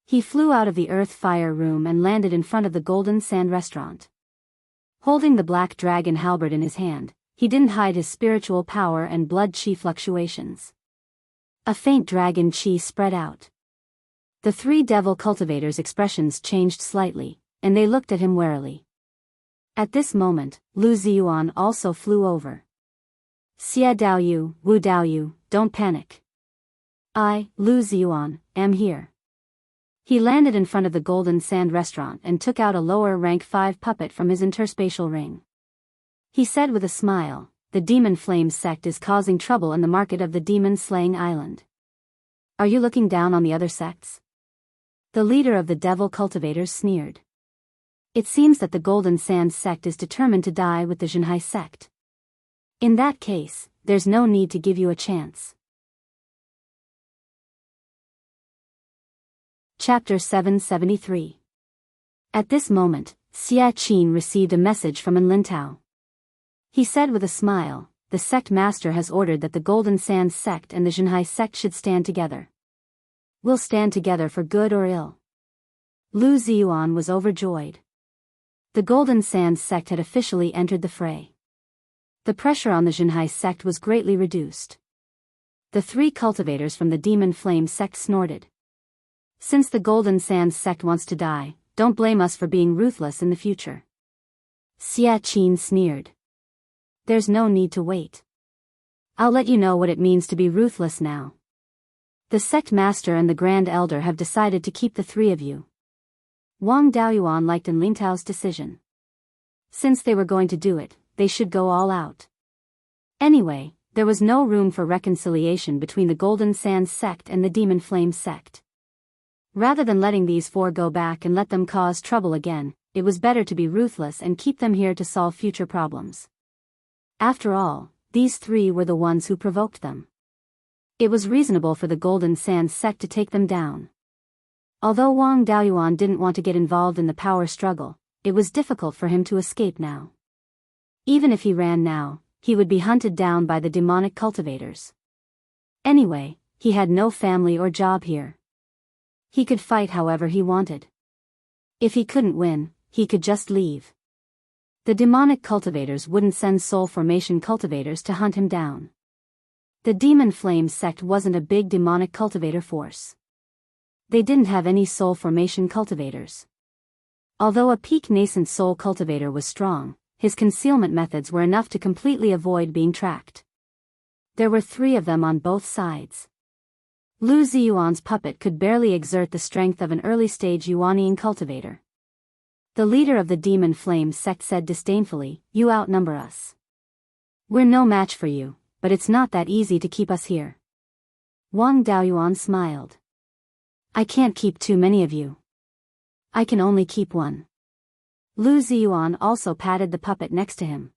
He flew out of the earth fire room and landed in front of the Golden Sand restaurant. Holding the black dragon halberd in his hand, he didn't hide his spiritual power and blood chi fluctuations. A faint dragon chi spread out. The three devil cultivators' expressions changed slightly, and they looked at him warily. At this moment, Lu Ziyuan also flew over. "Xia Daoyu, Wu Daoyu, don't panic. I, Lu Ziyuan, am here." He landed in front of the Golden Sand restaurant and took out a lower rank 5 puppet from his interspatial ring. He said with a smile, "The Demon Flame sect is causing trouble in the market of the Demon Slaying Island. Are you looking down on the other sects?" The leader of the devil cultivators sneered. "It seems that the Golden Sand sect is determined to die with the Jinhai sect. In that case, there's no need to give you a chance." Chapter 773. At this moment, Xia Qin received a message from An Lintao. He said with a smile, "The sect master has ordered that the Golden Sands sect and the Jinhai sect should stand together. We'll stand together for good or ill." Lu Ziyuan was overjoyed. The Golden Sands sect had officially entered the fray. The pressure on the Jinhai sect was greatly reduced. The three cultivators from the Demon Flame sect snorted. "Since the Golden Sands sect wants to die, don't blame us for being ruthless in the future." Xia Qin sneered. "There's no need to wait. I'll let you know what it means to be ruthless now. The sect master and the Grand Elder have decided to keep the three of you." Wang Daoyuan liked An Lintao's decision. Since they were going to do it, they should go all out. Anyway, there was no room for reconciliation between the Golden Sands sect and the Demon Flame sect. Rather than letting these four go back and let them cause trouble again, it was better to be ruthless and keep them here to solve future problems. After all, these three were the ones who provoked them. It was reasonable for the Golden Sands sect to take them down. Although Wang Daoyuan didn't want to get involved in the power struggle, it was difficult for him to escape now. Even if he ran now, he would be hunted down by the demonic cultivators. Anyway, he had no family or job here. He could fight however he wanted. If he couldn't win, he could just leave. The demonic cultivators wouldn't send soul formation cultivators to hunt him down. The Demon Flame sect wasn't a big demonic cultivator force. They didn't have any soul formation cultivators. Although a peak nascent soul cultivator was strong, his concealment methods were enough to completely avoid being tracked. There were 3 of them on both sides. Lu Ziyuan's puppet could barely exert the strength of an early-stage Yuanian cultivator. The leader of the Demon Flame sect said disdainfully, "You outnumber us. We're no match for you, but it's not that easy to keep us here." Wang Daoyuan smiled. "I can't keep too many of you. I can only keep one." Lu Ziyuan also patted the puppet next to him.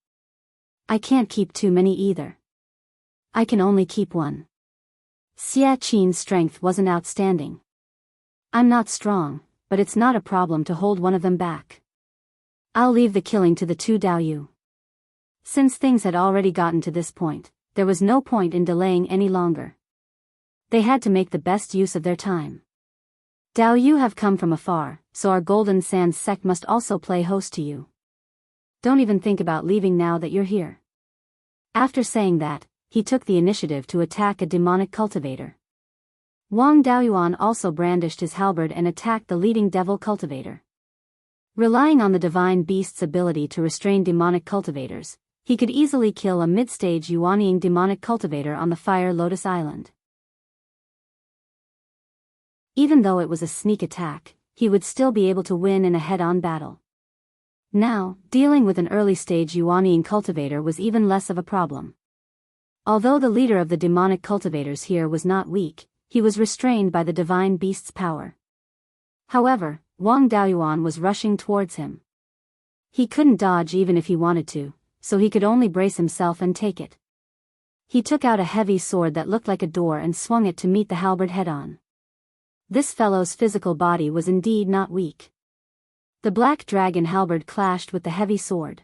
"I can't keep too many either. I can only keep one." Xia Qin's strength wasn't outstanding. "I'm not strong, but it's not a problem to hold one of them back. I'll leave the killing to the 2 Daoyu." Since things had already gotten to this point, there was no point in delaying any longer. They had to make the best use of their time. "Daoyu have come from afar, so our Golden Sands sect must also play host to you. Don't even think about leaving now that you're here." After saying that, he took the initiative to attack a demonic cultivator. Wang Daoyuan also brandished his halberd and attacked the leading devil cultivator. Relying on the divine beast's ability to restrain demonic cultivators, he could easily kill a mid-stage Yuanian demonic cultivator on the Fire Lotus Island. Even though it was a sneak attack, he would still be able to win in a head-on battle. Now, dealing with an early-stage Yuanian cultivator was even less of a problem. Although the leader of the demonic cultivators here was not weak, he was restrained by the divine beast's power. However, Wang Daoyuan was rushing towards him. He couldn't dodge even if he wanted to, so he could only brace himself and take it. He took out a heavy sword that looked like a door and swung it to meet the halberd head-on. This fellow's physical body was indeed not weak. The black dragon halberd clashed with the heavy sword.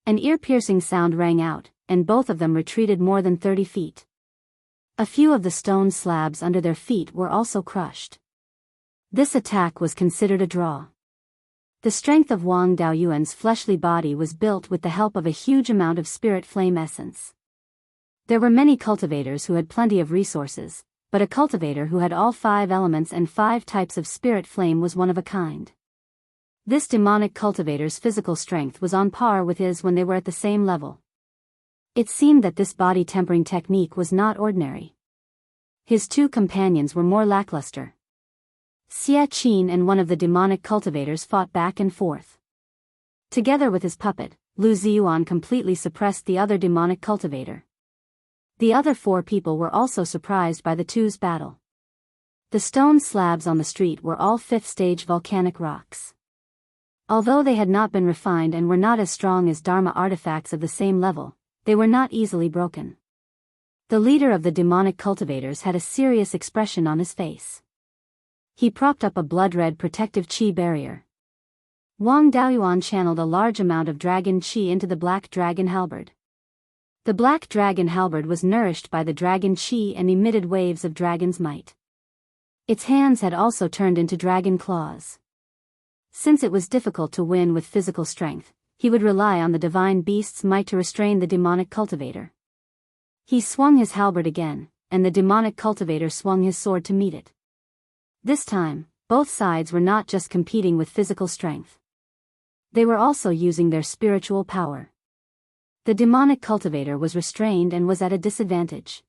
An ear-piercing sound rang out, and both of them retreated more than 30 feet. A few of the stone slabs under their feet were also crushed. This attack was considered a draw. The strength of Wang Daoyuan's fleshly body was built with the help of a huge amount of spirit flame essence. There were many cultivators who had plenty of resources, but a cultivator who had all 5 elements and 5 types of spirit flame was one of a kind. This demonic cultivator's physical strength was on par with his when they were at the same level. It seemed that this body tempering technique was not ordinary. His 2 companions were more lackluster. Xie Qin and one of the demonic cultivators fought back and forth. Together with his puppet, Lu Ziyuan completely suppressed the other demonic cultivator. The other 4 people were also surprised by the two's battle. The stone slabs on the street were all 5th-stage volcanic rocks. Although they had not been refined and were not as strong as Dharma artifacts of the same level, they were not easily broken. The leader of the demonic cultivators had a serious expression on his face. He propped up a blood-red protective qi barrier. Wang Daoyuan channeled a large amount of dragon qi into the black dragon halberd. The black dragon halberd was nourished by the dragon qi and emitted waves of dragon's might. Its hands had also turned into dragon claws. Since it was difficult to win with physical strength, he would rely on the divine beast's might to restrain the demonic cultivator. He swung his halberd again, and the demonic cultivator swung his sword to meet it. This time, both sides were not just competing with physical strength. They were also using their spiritual power. The demonic cultivator was restrained and was at a disadvantage.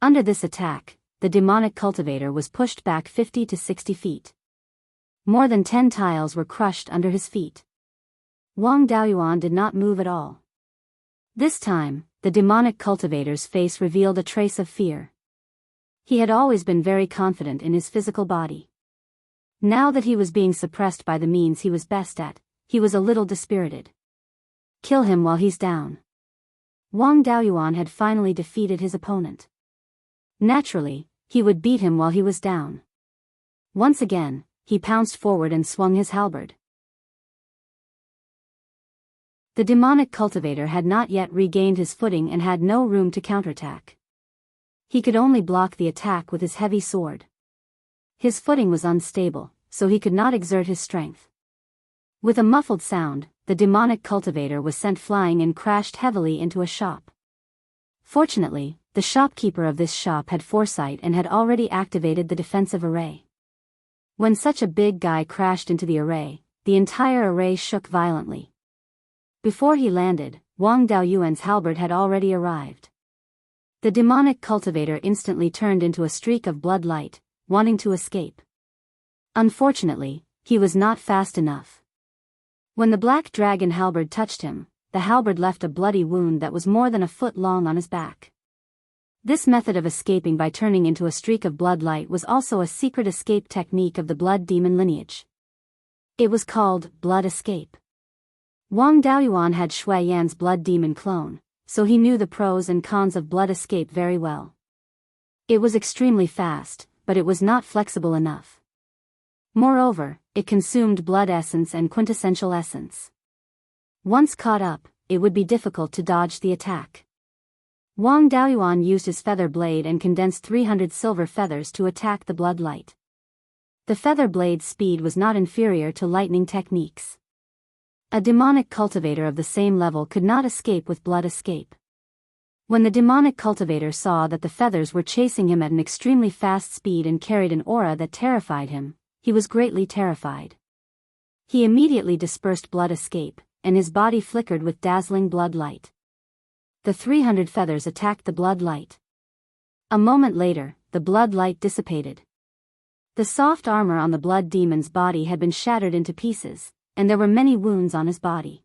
Under this attack, the demonic cultivator was pushed back 50 to 60 feet. More than 10 tiles were crushed under his feet. Wang Daoyuan did not move at all. This time, the demonic cultivator's face revealed a trace of fear. He had always been very confident in his physical body. Now that he was being suppressed by the means he was best at, he was a little dispirited. Kill him while he's down. Wang Daoyuan had finally defeated his opponent. Naturally, he would beat him while he was down. Once again, he pounced forward and swung his halberd. The demonic cultivator had not yet regained his footing and had no room to counterattack. He could only block the attack with his heavy sword. His footing was unstable, so he could not exert his strength. With a muffled sound, the demonic cultivator was sent flying and crashed heavily into a shop. Fortunately, the shopkeeper of this shop had foresight and had already activated the defensive array. When such a big guy crashed into the array, the entire array shook violently. Before he landed, Wang Daoyuan's halberd had already arrived. The demonic cultivator instantly turned into a streak of blood light, wanting to escape. Unfortunately, he was not fast enough. When the black dragon halberd touched him, the halberd left a bloody wound that was more than a foot long on his back. This method of escaping by turning into a streak of blood light was also a secret escape technique of the blood demon lineage. It was called blood escape. Wang Daoyuan had Shui Yan's blood demon clone, so he knew the pros and cons of blood escape very well. It was extremely fast, but it was not flexible enough. Moreover, it consumed blood essence and quintessential essence. Once caught up, it would be difficult to dodge the attack. Wang Daoyuan used his feather blade and condensed 300 silver feathers to attack the blood light. The feather blade's speed was not inferior to lightning techniques. A demonic cultivator of the same level could not escape with blood escape. When the demonic cultivator saw that the feathers were chasing him at an extremely fast speed and carried an aura that terrified him, he was greatly terrified. He immediately dispersed blood escape, and his body flickered with dazzling blood light. The 300 feathers attacked the blood light. A moment later, the blood light dissipated. The soft armor on the blood demon's body had been shattered into pieces, and there were many wounds on his body.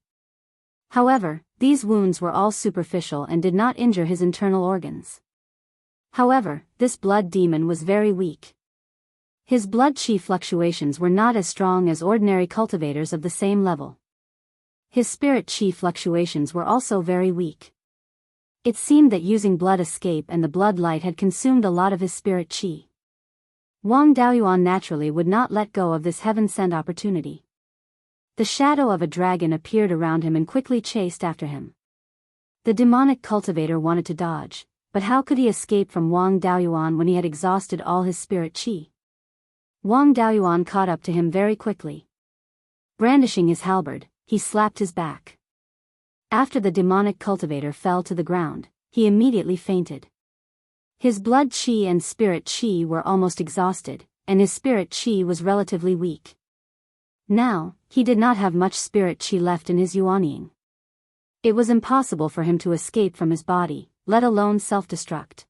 However, these wounds were all superficial and did not injure his internal organs. However, this blood demon was very weak. His blood chi fluctuations were not as strong as ordinary cultivators of the same level. His spirit chi fluctuations were also very weak. It seemed that using blood escape and the blood light had consumed a lot of his spirit chi. Wang Daoyuan naturally would not let go of this heaven-sent opportunity. The shadow of a dragon appeared around him and quickly chased after him. The demonic cultivator wanted to dodge, but how could he escape from Wang Daoyuan when he had exhausted all his spirit chi? Wang Daoyuan caught up to him very quickly. Brandishing his halberd, he slapped his back. After the demonic cultivator fell to the ground, he immediately fainted. His blood chi and spirit chi were almost exhausted, and his spirit chi was relatively weak. Now, he did not have much spirit chi left in his yuanying. It was impossible for him to escape from his body, let alone self-destruct.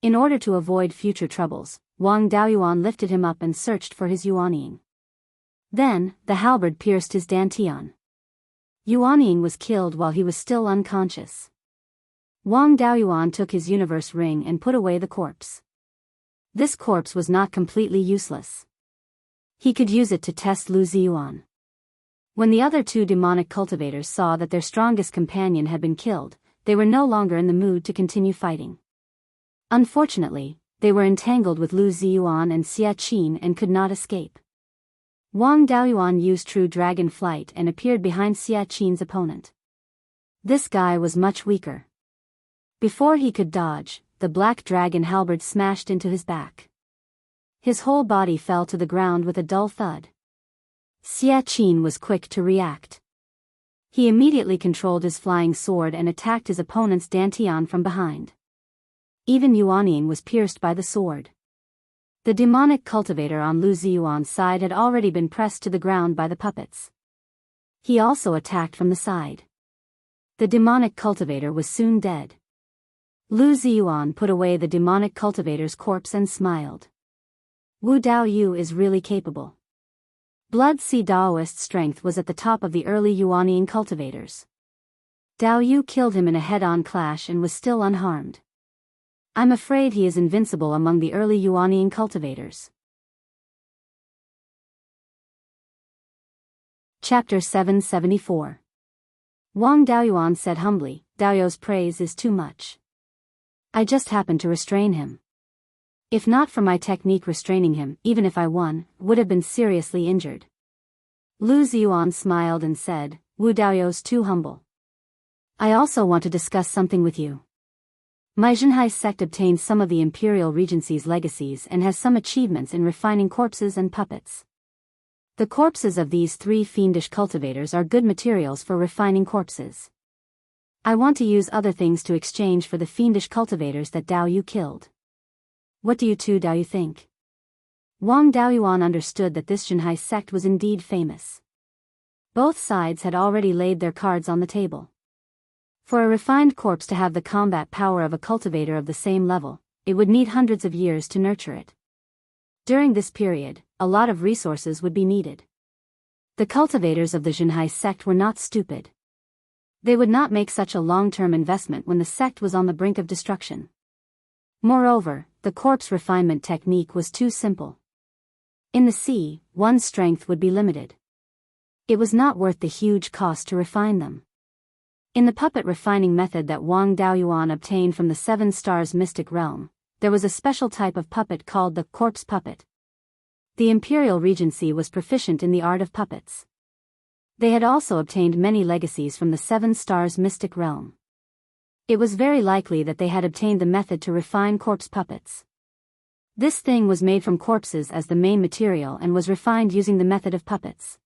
In order to avoid future troubles, Wang Daoyuan lifted him up and searched for his yuanying. Then, the halberd pierced his dantian. Yuanying was killed while he was still unconscious. Wang Daoyuan took his universe ring and put away the corpse. This corpse was not completely useless. He could use it to test Lu Ziyuan. When the other two demonic cultivators saw that their strongest companion had been killed, they were no longer in the mood to continue fighting. Unfortunately, they were entangled with Lu Ziyuan and Xia Qin and could not escape. Wang Daoyuan used true dragon flight and appeared behind Xia Qin's opponent. This guy was much weaker. Before he could dodge, the black dragon halberd smashed into his back. His whole body fell to the ground with a dull thud. Xia Qin was quick to react. He immediately controlled his flying sword and attacked his opponent's dantian from behind. Even Yuanying was pierced by the sword. The demonic cultivator on Lu Ziyuan's side had already been pressed to the ground by the puppets. He also attacked from the side. The demonic cultivator was soon dead. Lu Ziyuan put away the demonic cultivator's corpse and smiled. Wu Dao Yu is really capable. Blood Sea Daoist strength was at the top of the early Yuanying cultivators. Dao Yu killed him in a head-on clash and was still unharmed. I'm afraid he is invincible among the early Yuanying cultivators. Chapter 774. Wang Daoyuan said humbly, Daoyu's praise is too much. I just happened to restrain him. If not for my technique restraining him, even if I won, would have been seriously injured. Lu Ziyuan smiled and said, Wu Daoyu's too humble. I also want to discuss something with you. My Zhenhai sect obtained some of the Imperial Regency's legacies and has some achievements in refining corpses and puppets. The corpses of these three fiendish cultivators are good materials for refining corpses. I want to use other things to exchange for the fiendish cultivators that Dao Yu killed. What do you two Dao Yu think? Wang Daoyuan understood that this Zhenhai sect was indeed famous. Both sides had already laid their cards on the table. For a refined corpse to have the combat power of a cultivator of the same level, it would need hundreds of years to nurture it. During this period, a lot of resources would be needed. The cultivators of the Zhenhai sect were not stupid. They would not make such a long-term investment when the sect was on the brink of destruction. Moreover, the corpse refinement technique was too simple. In the sea, one's strength would be limited. It was not worth the huge cost to refine them. In the puppet refining method that Wang Daoyuan obtained from the Seven Stars mystic realm, there was a special type of puppet called the corpse puppet. The Imperial Regency was proficient in the art of puppets. They had also obtained many legacies from the Seven Stars mystic realm. It was very likely that they had obtained the method to refine corpse puppets. This thing was made from corpses as the main material and was refined using the method of puppets.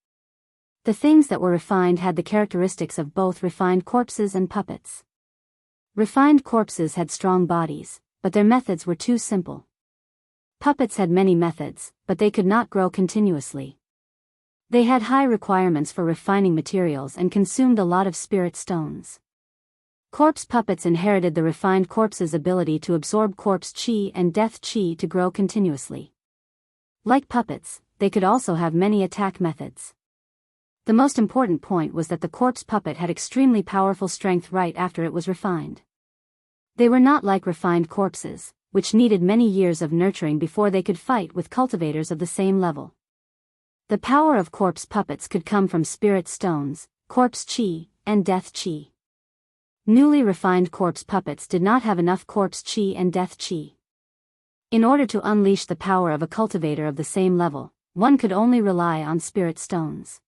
The things that were refined had the characteristics of both refined corpses and puppets. Refined corpses had strong bodies, but their methods were too simple. Puppets had many methods, but they could not grow continuously. They had high requirements for refining materials and consumed a lot of spirit stones. Corpse puppets inherited the refined corpse's ability to absorb corpse chi and death chi to grow continuously. Like puppets, they could also have many attack methods. The most important point was that the corpse puppet had extremely powerful strength right after it was refined. They were not like refined corpses, which needed many years of nurturing before they could fight with cultivators of the same level. The power of corpse puppets could come from spirit stones, corpse chi, and death chi. Newly refined corpse puppets did not have enough corpse chi and death chi. In order to unleash the power of a cultivator of the same level, one could only rely on spirit stones.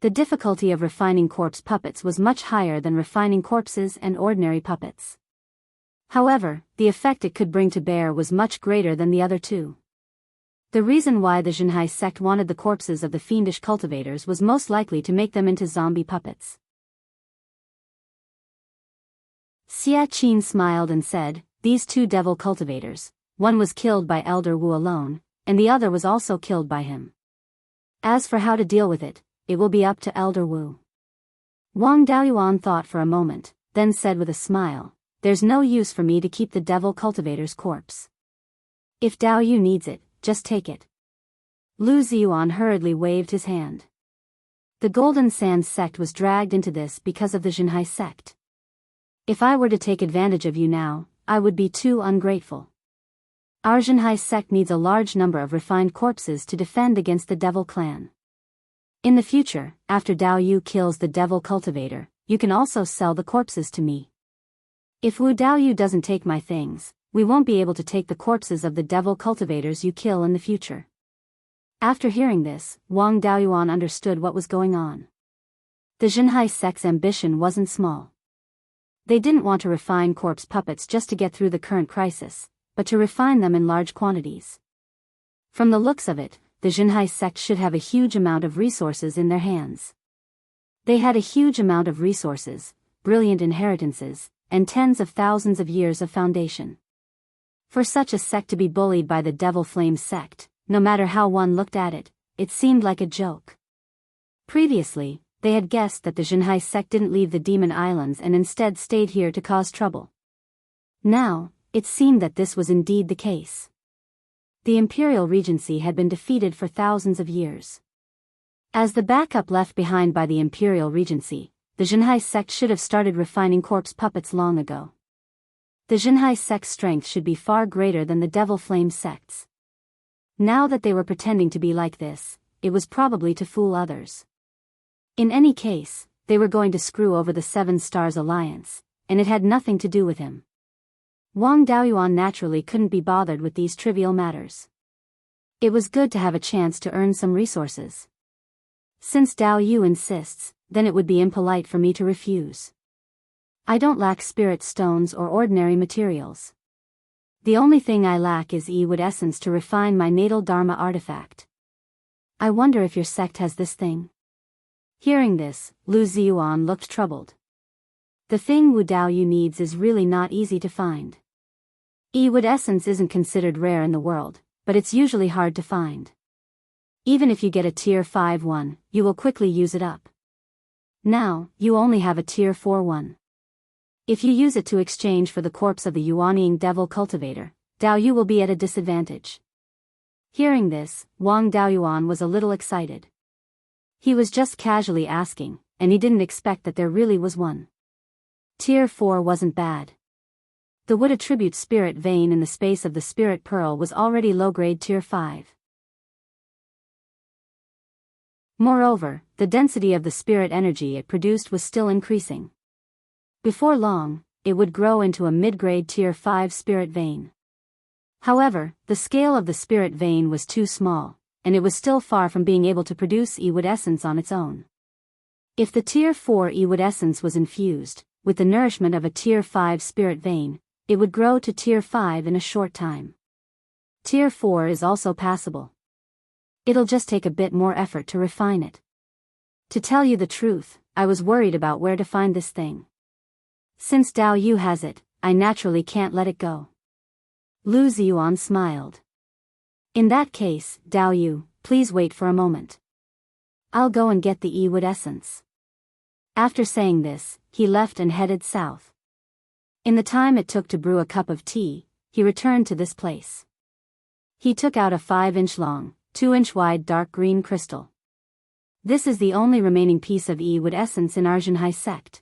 The difficulty of refining corpse puppets was much higher than refining corpses and ordinary puppets. However, the effect it could bring to bear was much greater than the other two. The reason why the Jianghu sect wanted the corpses of the fiendish cultivators was most likely to make them into zombie puppets. Xia Qin smiled and said, "These two devil cultivators, one was killed by Elder Wu alone, and the other was also killed by him. As for how to deal with it, it will be up to Elder Wu." Wang Daoyuan thought for a moment, then said with a smile, "There's no use for me to keep the devil cultivator's corpse. If Dao Yu needs it, just take it." Lu Ziyuan hurriedly waved his hand. The Golden Sands sect was dragged into this because of the Jianghu sect. If I were to take advantage of you now, I would be too ungrateful. Our Jianghu sect needs a large number of refined corpses to defend against the devil clan. In the future, after Dao Yu kills the devil cultivator, you can also sell the corpses to me. If Wu Dao Yu doesn't take my things, we won't be able to take the corpses of the devil cultivators you kill in the future. After hearing this, Wang Daoyuan understood what was going on. The Jianghu sect's ambition wasn't small. They didn't want to refine corpse puppets just to get through the current crisis, but to refine them in large quantities. From the looks of it, the Jianghu sect should have a huge amount of resources in their hands. They had a huge amount of resources, brilliant inheritances, and tens of thousands of years of foundation. For such a sect to be bullied by the Devil Flame sect, no matter how one looked at it, it seemed like a joke. Previously, they had guessed that the Jianghu sect didn't leave the Demon Islands and instead stayed here to cause trouble. Now, it seemed that this was indeed the case. The Imperial Regency had been defeated for thousands of years. As the backup left behind by the Imperial Regency, the Jianghu sect should have started refining corpse puppets long ago. The Jianghu sect's strength should be far greater than the Devil Flame sect's. Now that they were pretending to be like this, it was probably to fool others. In any case, they were going to screw over the Seven Stars Alliance, and it had nothing to do with him. Wang Daoyuan naturally couldn't be bothered with these trivial matters. It was good to have a chance to earn some resources. Since Dao Yu insists, then it would be impolite for me to refuse. I don't lack spirit stones or ordinary materials. The only thing I lack is Yi Wood essence to refine my natal Dharma artifact. I wonder if your sect has this thing. Hearing this, Lu Ziyuan looked troubled. The thing Wu Dao Yu needs is really not easy to find. Yi Wood essence isn't considered rare in the world, but it's usually hard to find. Even if you get a tier 5 one, you will quickly use it up. Now, you only have a tier 4 one. If you use it to exchange for the corpse of the Yuanying devil cultivator, Dao Yu will be at a disadvantage. Hearing this, Wang Daoyuan was a little excited. He was just casually asking, and he didn't expect that there really was one. Tier 4 wasn't bad. The wood attribute spirit vein in the space of the spirit pearl was already low-grade tier 5. Moreover, the density of the spirit energy it produced was still increasing. Before long, it would grow into a mid-grade tier 5 spirit vein. However, the scale of the spirit vein was too small, and it was still far from being able to produce Yi Wood essence on its own. If the tier 4 Yi Wood essence was infused, with the nourishment of a tier 5 spirit vein, it would grow to tier 5 in a short time. Tier 4 is also passable. It'll just take a bit more effort to refine it. To tell you the truth, I was worried about where to find this thing. Since Dao Yu has it, I naturally can't let it go. Lu Ziyuan smiled. In that case, Dao Yu, please wait for a moment. I'll go and get the Yi Wood essence. After saying this, he left and headed south. In the time it took to brew a cup of tea, he returned to this place. He took out a 5-inch long, 2-inch wide dark green crystal. This is the only remaining piece of Yi-wood essence in our Jianghu sect.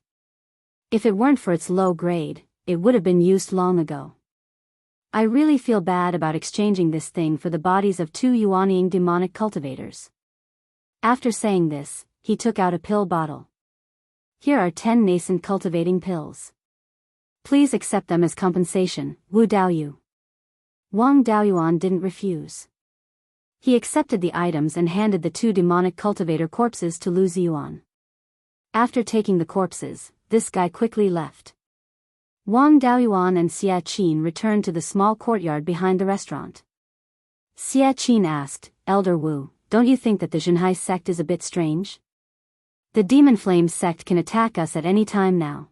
If it weren't for its low grade, it would have been used long ago. I really feel bad about exchanging this thing for the bodies of 2 Yuanying demonic cultivators. After saying this, he took out a pill bottle. Here are 10 nascent cultivating pills. Please accept them as compensation, Wu Daoyu. Wang Daoyuan didn't refuse. He accepted the items and handed the 2 demonic cultivator corpses to Lu Ziyuan. After taking the corpses, this guy quickly left. Wang Daoyuan and Xia Qin returned to the small courtyard behind the restaurant. Xia Qin asked, Elder Wu, don't you think that the Jianghu sect is a bit strange? The Demon Flame sect can attack us at any time now.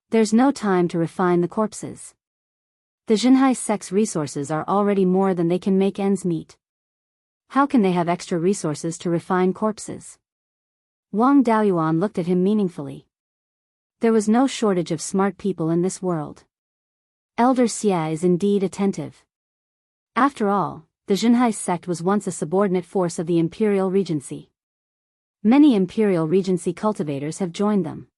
There's no time to refine the corpses. The Jianghu sect's resources are already more than they can make ends meet. How can they have extra resources to refine corpses? Wang Daoyuan looked at him meaningfully. There was no shortage of smart people in this world. Elder Xia is indeed attentive. After all, the Jianghu sect was once a subordinate force of the Imperial Regency. Many Imperial Regency cultivators have joined them.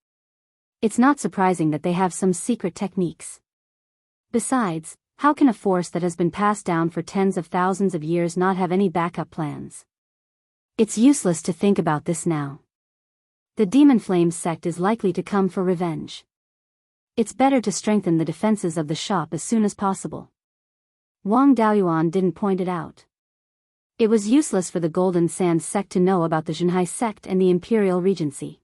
It's not surprising that they have some secret techniques. Besides, how can a force that has been passed down for tens of thousands of years not have any backup plans? It's useless to think about this now. The Demon Flame sect is likely to come for revenge. It's better to strengthen the defenses of the shop as soon as possible. Wang Daoyuan didn't point it out. It was useless for the Golden Sand sect to know about the Jianghu sect and the Imperial Regency.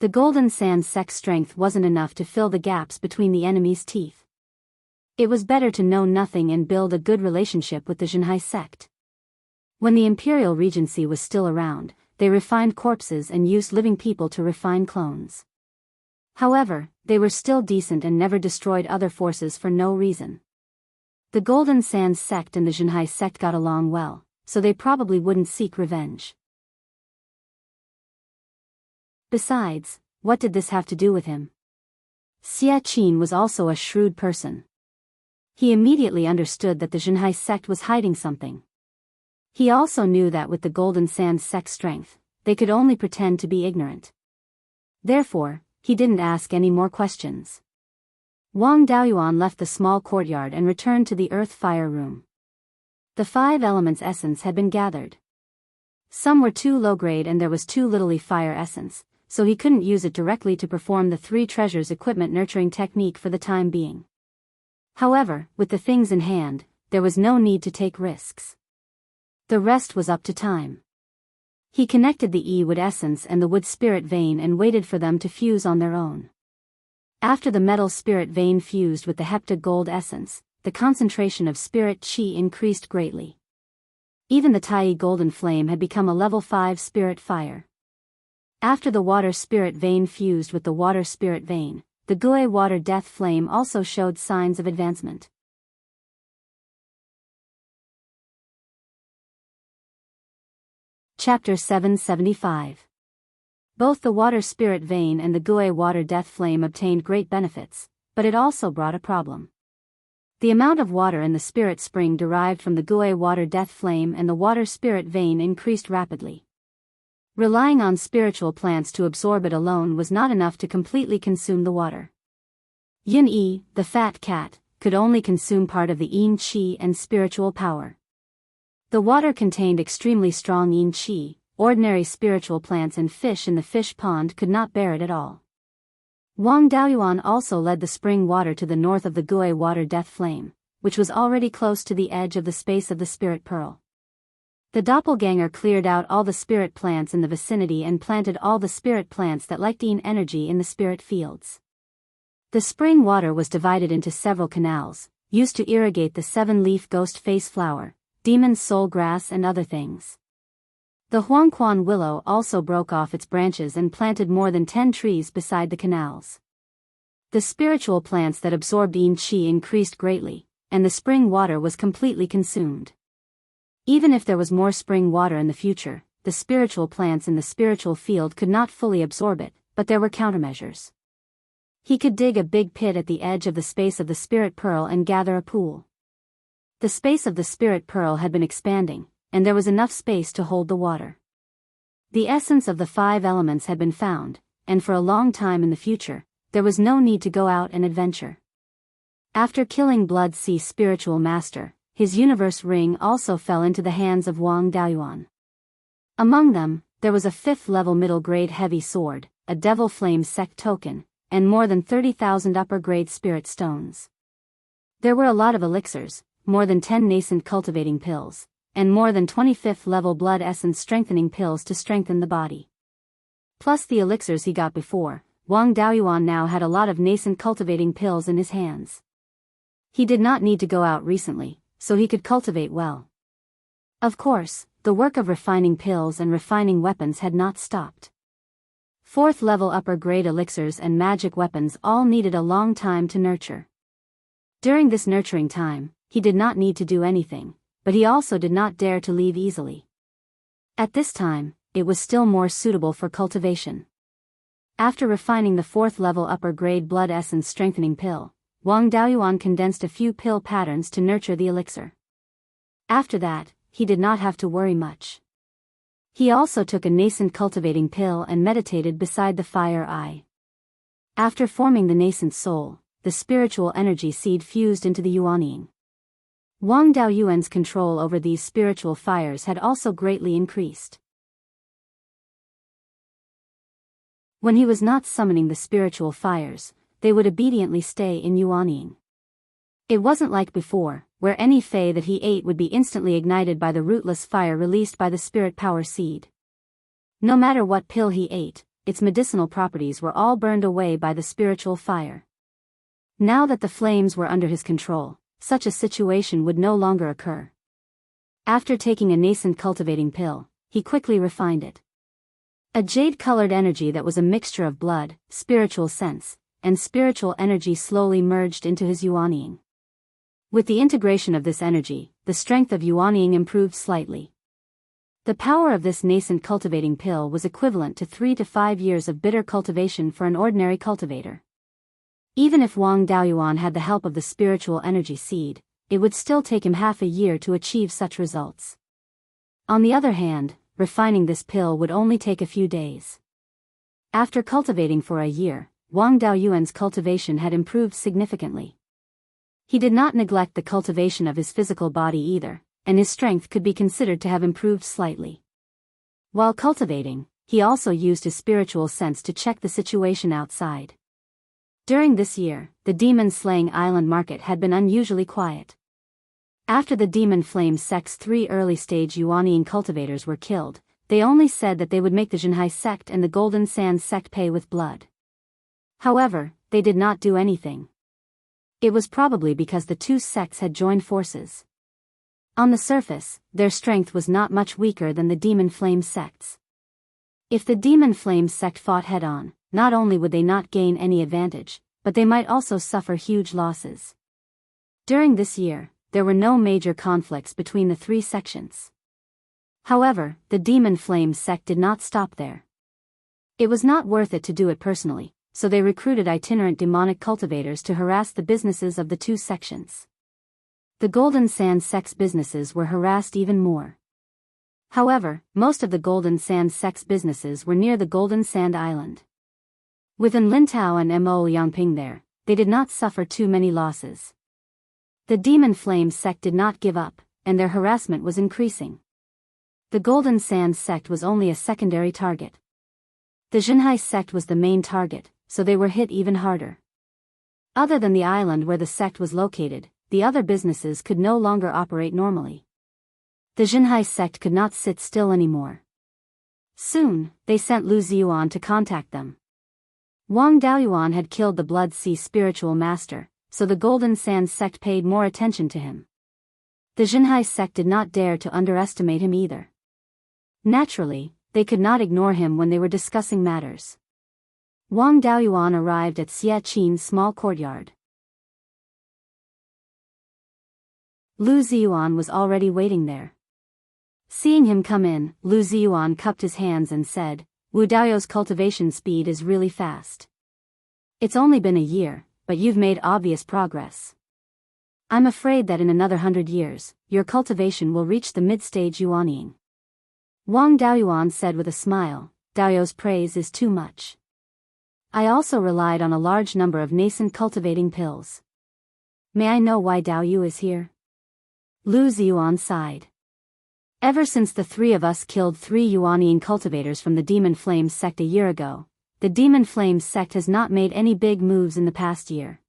The Golden Sand sect's strength wasn't enough to fill the gaps between the enemy's teeth. It was better to know nothing and build a good relationship with the Jianghu sect. When the Imperial Regency was still around, they refined corpses and used living people to refine clones. However, they were still decent and never destroyed other forces for no reason. The Golden Sand sect and the Jianghu sect got along well, so they probably wouldn't seek revenge. Besides, what did this have to do with him? Xia Qin was also a shrewd person. He immediately understood that the Jianghu sect was hiding something. He also knew that with the Golden Sand sect's strength, they could only pretend to be ignorant. Therefore, he didn't ask any more questions. Wang Daoyuan left the small courtyard and returned to the earth fire room. The 5 elements essence had been gathered. Some were too low grade and there was too little fire essence, so he couldn't use it directly to perform the 3 treasures equipment nurturing technique for the time being. However, with the things in hand, there was no need to take risks. The rest was up to time. He connected the Yi-wood essence and the wood spirit vein and waited for them to fuse on their own. After the metal spirit vein fused with the hepta gold essence, the concentration of spirit qi increased greatly. Even the Tai golden flame had become a level 5 spirit fire. After the water spirit vein fused with the water spirit vein, the Gui water death flame also showed signs of advancement. Chapter 775. Both the water spirit vein and the Gui water death flame obtained great benefits, but it also brought a problem. The amount of water in the spirit spring derived from the Gui water death flame and the water spirit vein increased rapidly. Relying on spiritual plants to absorb it alone was not enough to completely consume the water. Yin Yi, the fat cat, could only consume part of the yin qi and spiritual power. The water contained extremely strong yin qi. Ordinary spiritual plants and fish in the fish pond could not bear it at all. Wang Daoyuan also led the spring water to the north of the Gui water death flame, which was already close to the edge of the space of the spirit pearl. The doppelganger cleared out all the spirit plants in the vicinity and planted all the spirit plants that lacked yin energy in the spirit fields. The spring water was divided into several canals, used to irrigate the 7-leaf ghost face flower, demon soul grass and other things. The Huangquan willow also broke off its branches and planted more than 10 trees beside the canals. The spiritual plants that absorbed yin qi increased greatly, and the spring water was completely consumed. Even if there was more spring water in the future, the spiritual plants in the spiritual field could not fully absorb it, but there were countermeasures. He could dig a big pit at the edge of the space of the spirit pearl and gather a pool. The space of the spirit pearl had been expanding, and there was enough space to hold the water. The essence of the 5 elements had been found, and for a long time in the future, there was no need to go out and adventure. After killing Blood Sea spiritual master, his universe ring also fell into the hands of Wang Daoyuan. Among them, there was a 5th level middle grade heavy sword, a devil flame sect token, and more than 30,000 upper grade spirit stones. There were a lot of elixirs, more than 10 nascent cultivating pills, and more than 25th level blood essence strengthening pills to strengthen the body. Plus the elixirs he got before, Wang Daoyuan now had a lot of nascent cultivating pills in his hands. He did not need to go out recently, so he could cultivate well. Of course, the work of refining pills and refining weapons had not stopped. 4th level upper grade elixirs and magic weapons all needed a long time to nurture. During this nurturing time, he did not need to do anything, but he also did not dare to leave easily. At this time, it was still more suitable for cultivation. After refining the 4th level upper grade blood essence strengthening pill, Wang Daoyuan condensed a few pill patterns to nurture the elixir. After that, he did not have to worry much. He also took a nascent cultivating pill and meditated beside the fire eye. After forming the nascent soul, the spiritual energy seed fused into the Yuanying. Wang Daoyuan's control over these spiritual fires had also greatly increased. When he was not summoning the spiritual fires, they would obediently stay in Yuanying. It wasn't like before, where any fei that he ate would be instantly ignited by the rootless fire released by the spirit power seed. No matter what pill he ate, its medicinal properties were all burned away by the spiritual fire. Now that the flames were under his control, such a situation would no longer occur. After taking a nascent cultivating pill, he quickly refined it. A jade-colored energy that was a mixture of blood, spiritual sense, and spiritual energy slowly merged into his Yuanying. With the integration of this energy, the strength of Yuanying improved slightly. The power of this nascent cultivating pill was equivalent to 3 to 5 years of bitter cultivation for an ordinary cultivator. Even if Wang Daoyuan had the help of the spiritual energy seed, it would still take him half a year to achieve such results. On the other hand, refining this pill would only take a few days. After cultivating for a year, Wang Daoyuan's cultivation had improved significantly. He did not neglect the cultivation of his physical body either, and his strength could be considered to have improved slightly. While cultivating, he also used his spiritual sense to check the situation outside. During this year, the demon-slaying island market had been unusually quiet. After the Demon Flame sect's 3 early-stage Yuanying cultivators were killed, they only said that they would make the Jianghu sect and the Golden Sand sect pay with blood. However, they did not do anything. It was probably because the 2 sects had joined forces. On the surface, their strength was not much weaker than the Demon Flame sects. If the Demon Flame sect fought head-on, not only would they not gain any advantage, but they might also suffer huge losses. During this year, there were no major conflicts between the 3 sections. However, the Demon Flame sect did not stop there. It was not worth it to do it personally, so they recruited itinerant demonic cultivators to harass the businesses of the 2 sections. The Golden Sand sect's businesses were harassed even more. However, most of the Golden Sand sect's businesses were near the Golden Sand Island. Within Lintao and Mo Yangping there, they did not suffer too many losses. The Demon Flame sect did not give up, and their harassment was increasing. The Golden Sand sect was only a secondary target. The Jianghu sect was the main target, so they were hit even harder. Other than the island where the sect was located, the other businesses could no longer operate normally. The Jianghu sect could not sit still anymore. Soon, they sent Lu Ziyuan to contact them. Wang Daoyuan had killed the Blood Sea spiritual master, so the Golden Sand sect paid more attention to him. The Jianghu sect did not dare to underestimate him either. Naturally, they could not ignore him when they were discussing matters. Wang Daoyuan arrived at Xie Qin's small courtyard. Lu Ziyuan was already waiting there. Seeing him come in, Lu Ziyuan cupped his hands and said, "Wu Dao's cultivation speed is really fast. It's only been a year, but you've made obvious progress. I'm afraid that in another 100 years, your cultivation will reach the mid-stage Yuanying." Wang Daoyuan said with a smile, Daoyu's praise is too much. I also relied on a large number of nascent cultivating pills. May I know why Daoyu is here? Lu Ziyuan sighed. Ever since the three of us killed 3 Yuanian cultivators from the Demon Flames sect a year ago, the Demon Flames sect has not made any big moves in the past year.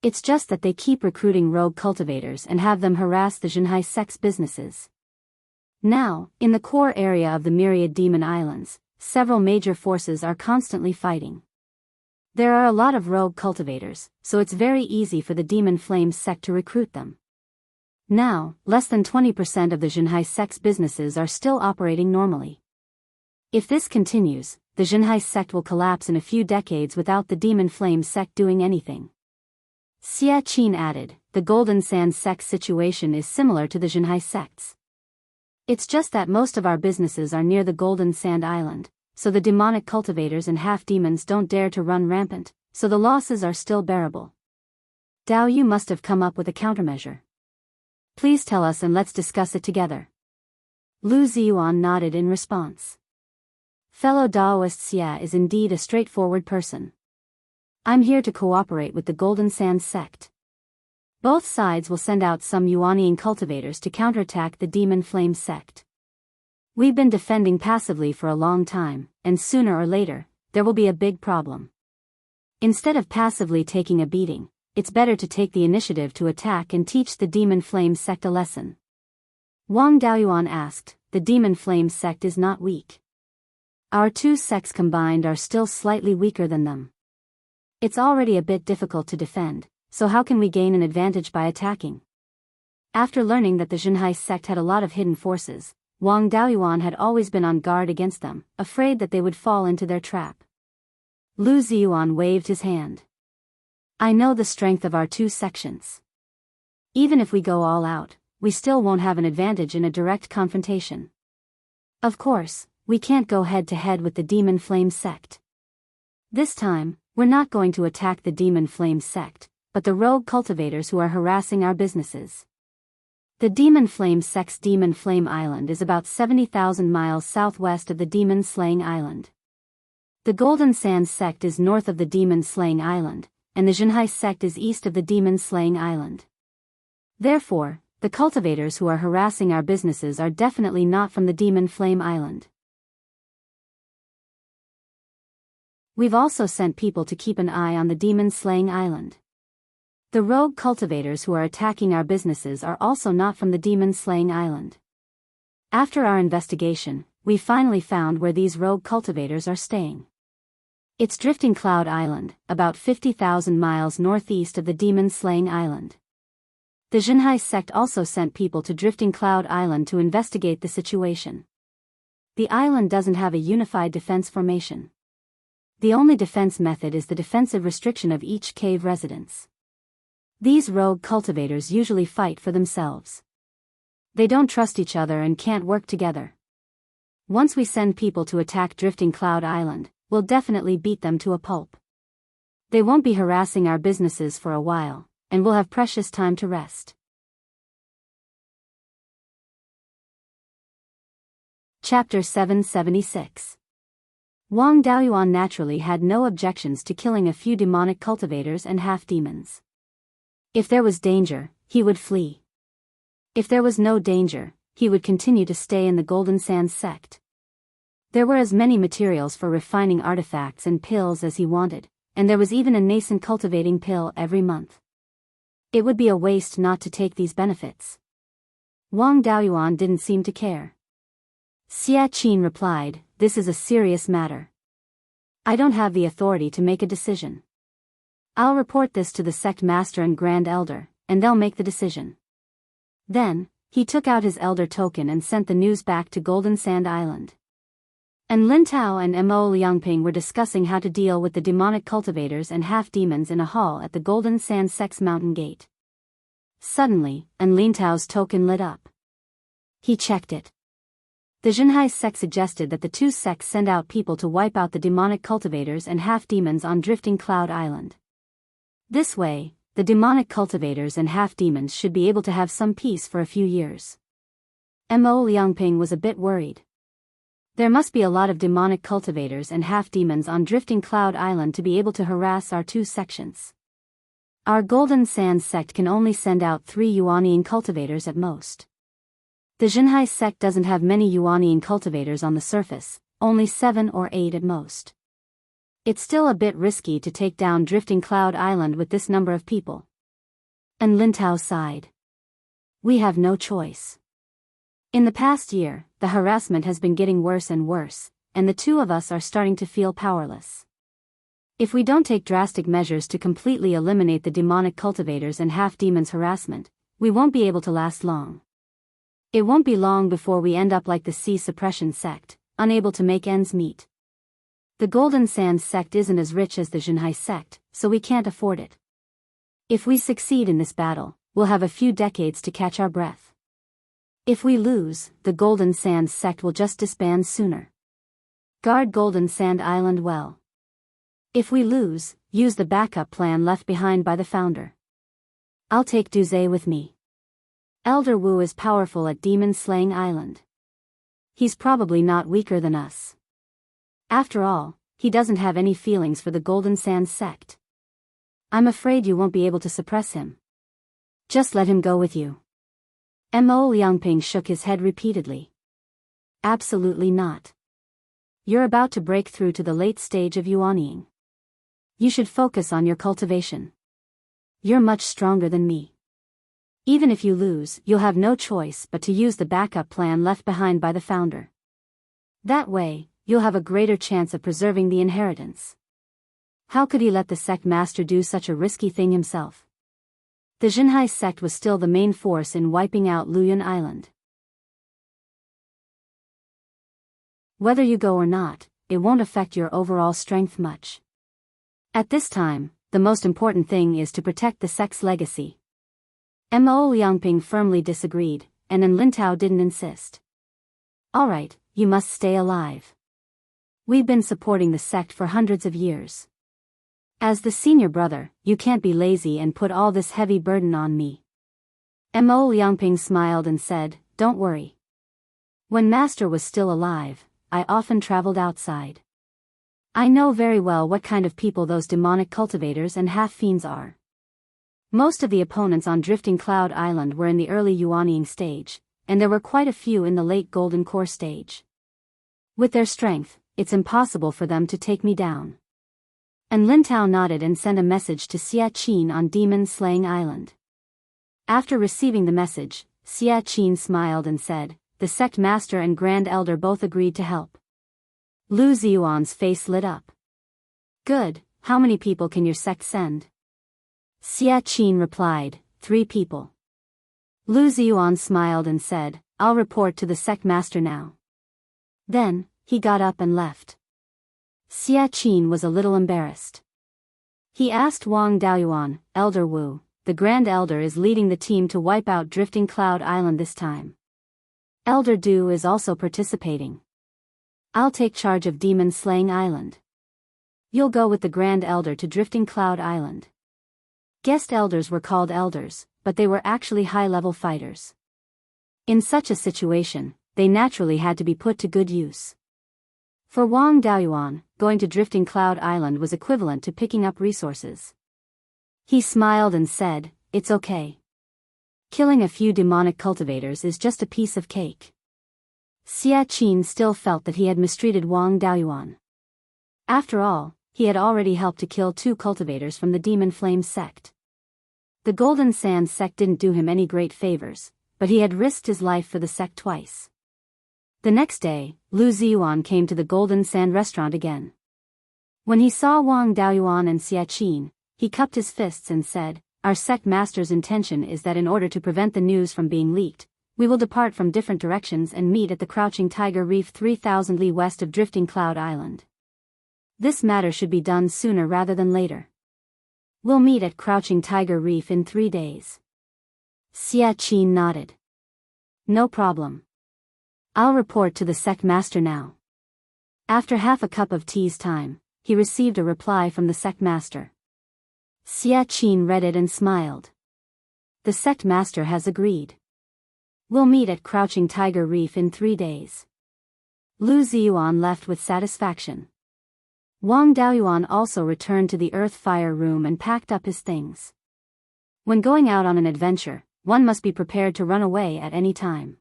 It's just that they keep recruiting rogue cultivators and have them harass the Jinhai sect's businesses. Now, in the core area of the myriad demon islands, several major forces are constantly fighting. There are a lot of rogue cultivators, so it's very easy for the Demon Flames sect to recruit them. Now, less than 20% of the Jinhai sect's businesses are still operating normally. If this continues, the Jinhai sect will collapse in a few decades without the Demon Flame sect doing anything. Xia Qin added, the Golden Sand sect's situation is similar to the Jinhai sect's. It's just that most of our businesses are near the Golden Sand Island, so the demonic cultivators and half-demons don't dare to run rampant, so the losses are still bearable. Dao Yu must have come up with a countermeasure. Please tell us and let's discuss it together. Lu Ziyuan nodded in response. Fellow Daoist Xia is indeed a straightforward person. I'm here to cooperate with the Golden Sand sect. Both sides will send out some Yuanian cultivators to counterattack the Demon Flame sect. We've been defending passively for a long time, and sooner or later, there will be a big problem. Instead of passively taking a beating, it's better to take the initiative to attack and teach the Demon Flame sect a lesson. Wang Daoyuan asked, the Demon Flame sect is not weak. Our two sects combined are still slightly weaker than them. It's already a bit difficult to defend, so how can we gain an advantage by attacking? After learning that the Jinhai sect had a lot of hidden forces, Wang Daoyuan had always been on guard against them, afraid that they would fall into their trap. Lu Ziyuan waved his hand. I know the strength of our two sections. Even if we go all out, we still won't have an advantage in a direct confrontation. Of course, we can't go head-to-head with the Demon Flame sect. This time, we're not going to attack the Demon Flame sect, but the rogue cultivators who are harassing our businesses. The Demon Flame sect's Demon Flame Island is about 70,000 miles southwest of the Demon Slaying Island. The Golden Sand sect is north of the Demon Slaying Island, and the Jinhai sect is east of the Demon Slaying Island. Therefore, the cultivators who are harassing our businesses are definitely not from the Demon Flame Island. We've also sent people to keep an eye on the Demon Slaying Island. The rogue cultivators who are attacking our businesses are also not from the Demon Slaying Island. After our investigation, we finally found where these rogue cultivators are staying. It's Drifting Cloud Island, about 50,000 miles northeast of the Demon Slaying Island. The Jinhai sect also sent people to Drifting Cloud Island to investigate the situation. The island doesn't have a unified defense formation. The only defense method is the defensive restriction of each cave residence. These rogue cultivators usually fight for themselves. They don't trust each other and can't work together. Once we send people to attack Drifting Cloud Island, we'll definitely beat them to a pulp. They won't be harassing our businesses for a while, and we'll have precious time to rest. Chapter 776. Wang Daoyuan naturally had no objections to killing a few demonic cultivators and half-demons. If there was danger, he would flee. If there was no danger, he would continue to stay in the Golden Sand sect. There were as many materials for refining artifacts and pills as he wanted, and there was even a nascent cultivating pill every month. It would be a waste not to take these benefits. Wang Daoyuan didn't seem to care. Xia Qin replied, this is a serious matter. I don't have the authority to make a decision. I'll report this to the sect master and grand elder, and they'll make the decision. Then, he took out his elder token and sent the news back to Golden Sand Island. And Lin Tao and Mo Liangping were discussing how to deal with the demonic cultivators and half-demons in a hall at the Golden Sand sect's mountain gate. Suddenly, Lin Tao's token lit up. He checked it. The Jinhai sect suggested that the two sects send out people to wipe out the demonic cultivators and half-demons on Drifting Cloud Island. This way, the demonic cultivators and half-demons should be able to have some peace for a few years. Mo Liangping was a bit worried. There must be a lot of demonic cultivators and half-demons on Drifting Cloud Island to be able to harass our two sections. Our Golden Sands sect can only send out 3 Yuanian cultivators at most. The Jinhai sect doesn't have many Yuanian cultivators on the surface, only 7 or 8 at most. It's still a bit risky to take down Drifting Cloud Island with this number of people. And Lintao sighed. We have no choice. In the past year, the harassment has been getting worse and worse, and the two of us are starting to feel powerless. If we don't take drastic measures to completely eliminate the demonic cultivators and half-demons harassment, we won't be able to last long. It won't be long before we end up like the Sea Suppression sect, unable to make ends meet. The Golden Sands sect isn't as rich as the Jinhai sect, so we can't afford it. If we succeed in this battle, we'll have a few decades to catch our breath. If we lose, the Golden Sands sect will just disband sooner. Guard Golden Sand Island well. If we lose, use the backup plan left behind by the founder. I'll take Duze with me. Elder Wu is powerful at Demon Slaying Island. He's probably not weaker than us. After all, he doesn't have any feelings for the Golden Sands sect. I'm afraid you won't be able to suppress him. Just let him go with you. Mo Liangping shook his head repeatedly. Absolutely not. You're about to break through to the late stage of Yuanying. You should focus on your cultivation. You're much stronger than me. Even if you lose, you'll have no choice but to use the backup plan left behind by the founder. That way, you'll have a greater chance of preserving the inheritance. How could he let the sect master do such a risky thing himself? The Jinhai sect was still the main force in wiping out Luoyuan Island. Whether you go or not, it won't affect your overall strength much. At this time, the most important thing is to protect the sect's legacy. Mo Liangping firmly disagreed, and Lintao didn't insist. Alright, you must stay alive. We've been supporting the sect for hundreds of years. As the senior brother, you can't be lazy and put all this heavy burden on me. Mo Liangping smiled and said, Don't worry. When Master was still alive, I often traveled outside. I know very well what kind of people those demonic cultivators and half-fiends are. Most of the opponents on Drifting Cloud Island were in the early Yuanying stage, and there were quite a few in the late Golden Core stage. With their strength, it's impossible for them to take me down. And Lintao nodded and sent a message to Xia Qin on Demon Slaying Island. After receiving the message, Xia Qin smiled and said, The sect master and grand elder both agreed to help. Lu Ziyuan's face lit up. Good, how many people can your sect send? Xia Qin replied, 3 people. Lu Ziyuan smiled and said, I'll report to the sect master now. Then, he got up and left. Xia Qin was a little embarrassed. He asked Wang Daoyuan, Elder Wu, the Grand Elder is leading the team to wipe out Drifting Cloud Island this time. Elder Du is also participating. I'll take charge of Demon Slaying Island. You'll go with the Grand Elder to Drifting Cloud Island. Guest elders were called elders, but they were actually high-level fighters. In such a situation, they naturally had to be put to good use. For Wang Daoyuan, going to Drifting Cloud Island was equivalent to picking up resources. He smiled and said, It's okay. Killing a few demonic cultivators is just a piece of cake. Xia Qin still felt that he had mistreated Wang Daoyuan. After all, he had already helped to kill 2 cultivators from the Demon Flame sect. The Golden Sand sect didn't do him any great favors, but he had risked his life for the sect twice. The next day, Lu Ziyuan came to the Golden Sand restaurant again. When he saw Wang Daoyuan and Xia Qin, he cupped his fists and said, Our sect master's intention is that in order to prevent the news from being leaked, we will depart from different directions and meet at the Crouching Tiger Reef 3,000 li west of Drifting Cloud Island. This matter should be done sooner rather than later. We'll meet at Crouching Tiger Reef in 3 days. Xia Qin nodded. No problem. I'll report to the sect master now. After half a cup of tea's time, he received a reply from the sect master. Xia Qin read it and smiled. The sect master has agreed. We'll meet at Crouching Tiger Reef in 3 days. Lu Ziyuan left with satisfaction. Wang Daoyuan also returned to the earth fire room and packed up his things. When going out on an adventure, one must be prepared to run away at any time.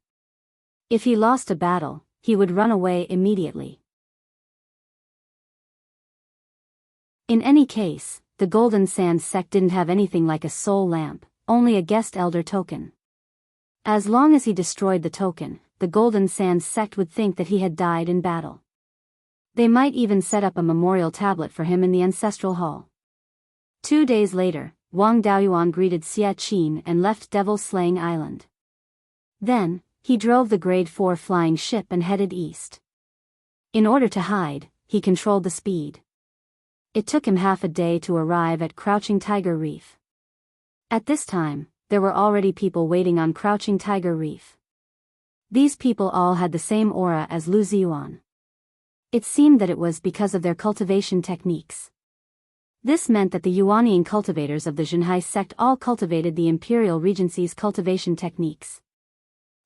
If he lost a battle, he would run away immediately. In any case, the Golden Sand sect didn't have anything like a soul lamp, only a guest elder token. As long as he destroyed the token, the Golden Sand sect would think that he had died in battle. They might even set up a memorial tablet for him in the ancestral hall. 2 days later, Wang Daoyuan greeted Xie Qin and left Devil Slaying Island. Then, he drove the Grade 4 flying ship and headed east. In order to hide, he controlled the speed. It took him half a day to arrive at Crouching Tiger Reef. At this time, there were already people waiting on Crouching Tiger Reef. These people all had the same aura as Lu Ziyuan. It seemed that it was because of their cultivation techniques. This meant that the Yuanian cultivators of the Zhenhai sect all cultivated the Imperial Regency's cultivation techniques.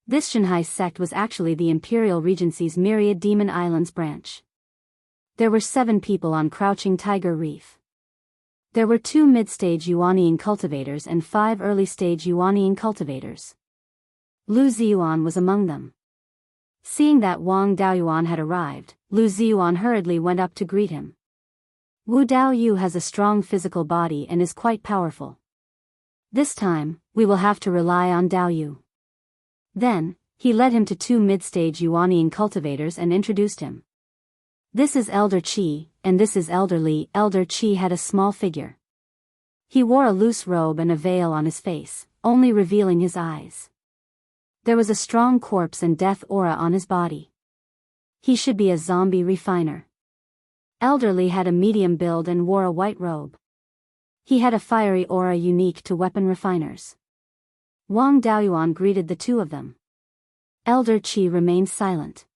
This Zhenhai sect was actually the Imperial Regency's Myriad Demon Islands branch. There were 7 people on Crouching Tiger Reef. There were 2 mid-stage Yuanian cultivators and 5 early-stage Yuanian cultivators. Lu Ziyuan was among them. Seeing that Wang Daoyuan had arrived, Lu Ziyuan hurriedly went up to greet him. Wu Daoyu has a strong physical body and is quite powerful. This time, we will have to rely on Daoyu. Then, he led him to 2 mid-stage Yuanian cultivators and introduced him. This is Elder Qi, and this is Elder Li. Elder Qi had a small figure. He wore a loose robe and a veil on his face, only revealing his eyes. There was a strong corpse and death aura on his body. He should be a zombie refiner. Elder Li had a medium build and wore a white robe. He had a fiery aura unique to weapon refiners. Wang Daoyuan greeted the 2 of them. Elder Qi remained silent.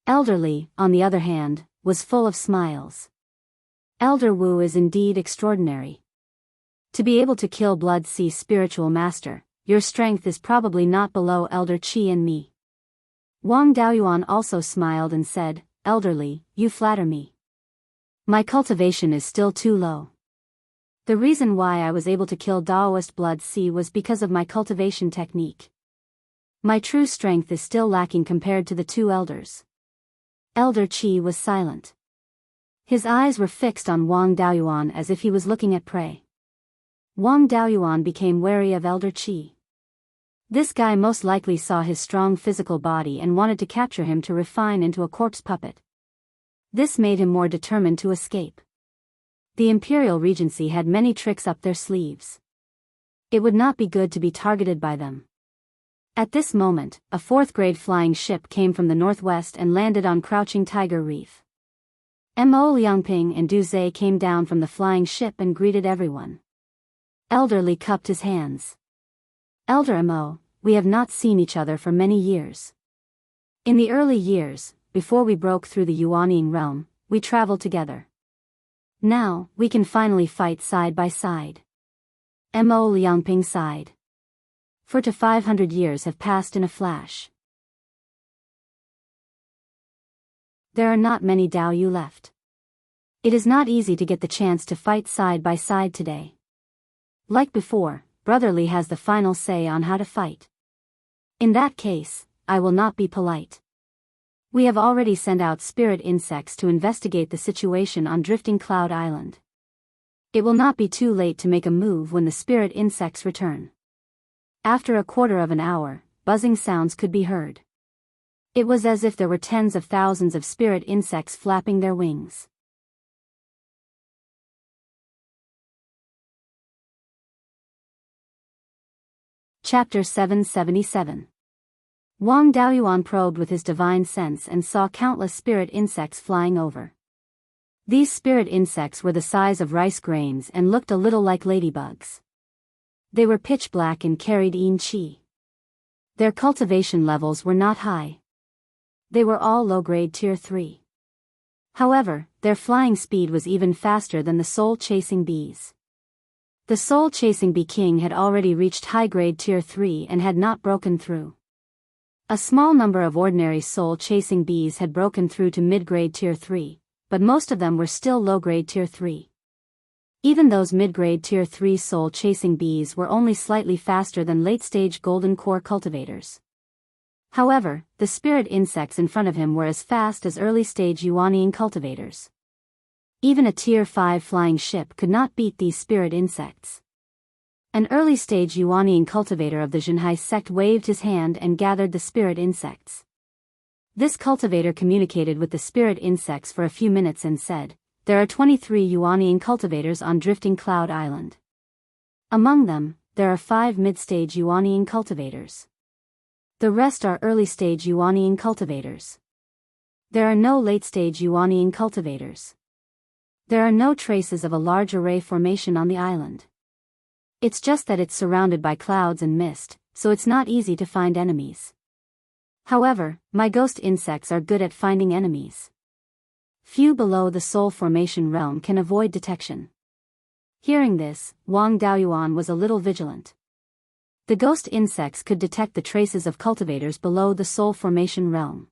Elder Li, on the other hand, was full of smiles. Elder Wu is indeed extraordinary. To be able to kill Blood Sea spiritual master, your strength is probably not below Elder Qi and me. Wang Daoyuan also smiled and said, Elder Li, you flatter me. My cultivation is still too low. The reason why I was able to kill Daoist Blood Sea was because of my cultivation technique. My true strength is still lacking compared to the 2 elders. Elder Qi was silent. His eyes were fixed on Wang Daoyuan as if he was looking at prey. Wang Daoyuan became wary of Elder Qi. This guy most likely saw his strong physical body and wanted to capture him to refine into a corpse puppet. This made him more determined to escape. The Imperial Regency had many tricks up their sleeves. It would not be good to be targeted by them. At this moment, a 4th-grade flying ship came from the northwest and landed on Crouching Tiger Reef. Mo Liangping and Du Zhe came down from the flying ship and greeted everyone. Elder Li cupped his hands. Elder Mo, we have not seen each other for many years. In the early years, before we broke through the Yuanian realm, we traveled together. Now, we can finally fight side by side. Mo Liangping sighed. 4 to 500 years have passed in a flash. There are not many Daoyu left. It is not easy to get the chance to fight side by side today. Like before, Brother Li has the final say on how to fight. In that case, I will not be polite. We have already sent out spirit insects to investigate the situation on Drifting Cloud Island. It will not be too late to make a move when the spirit insects return. After a quarter of an hour, buzzing sounds could be heard. It was as if there were tens of thousands of spirit insects flapping their wings. Chapter 777. Wang Daoyuan probed with his divine sense and saw countless spirit insects flying over. These spirit insects were the size of rice grains and looked a little like ladybugs. They were pitch black and carried yin qi. Their cultivation levels were not high. They were all low-grade tier 3. However, their flying speed was even faster than the soul-chasing bees. The soul-chasing bee king had already reached high-grade tier 3 and had not broken through. A small number of ordinary soul-chasing bees had broken through to mid-grade Tier 3, but most of them were still low-grade Tier 3. Even those mid-grade Tier 3 soul-chasing bees were only slightly faster than late-stage golden core cultivators. However, the spirit insects in front of him were as fast as early-stage Yuanian cultivators. Even a Tier 5 flying ship could not beat these spirit insects. An early-stage Yuanian cultivator of the Zhenhai sect waved his hand and gathered the spirit insects. This cultivator communicated with the spirit insects for a few minutes and said, "There are 23 Yuanian cultivators on Drifting Cloud Island. Among them, there are 5 mid-stage Yuanian cultivators. The rest are early-stage Yuanian cultivators. There are no late-stage Yuanian cultivators. There are no traces of a large array formation on the island. It's just that it's surrounded by clouds and mist, so it's not easy to find enemies. However, my ghost insects are good at finding enemies. Few below the soul formation realm can avoid detection." Hearing this, Wang Daoyuan was a little vigilant. The ghost insects could detect the traces of cultivators below the soul formation realm.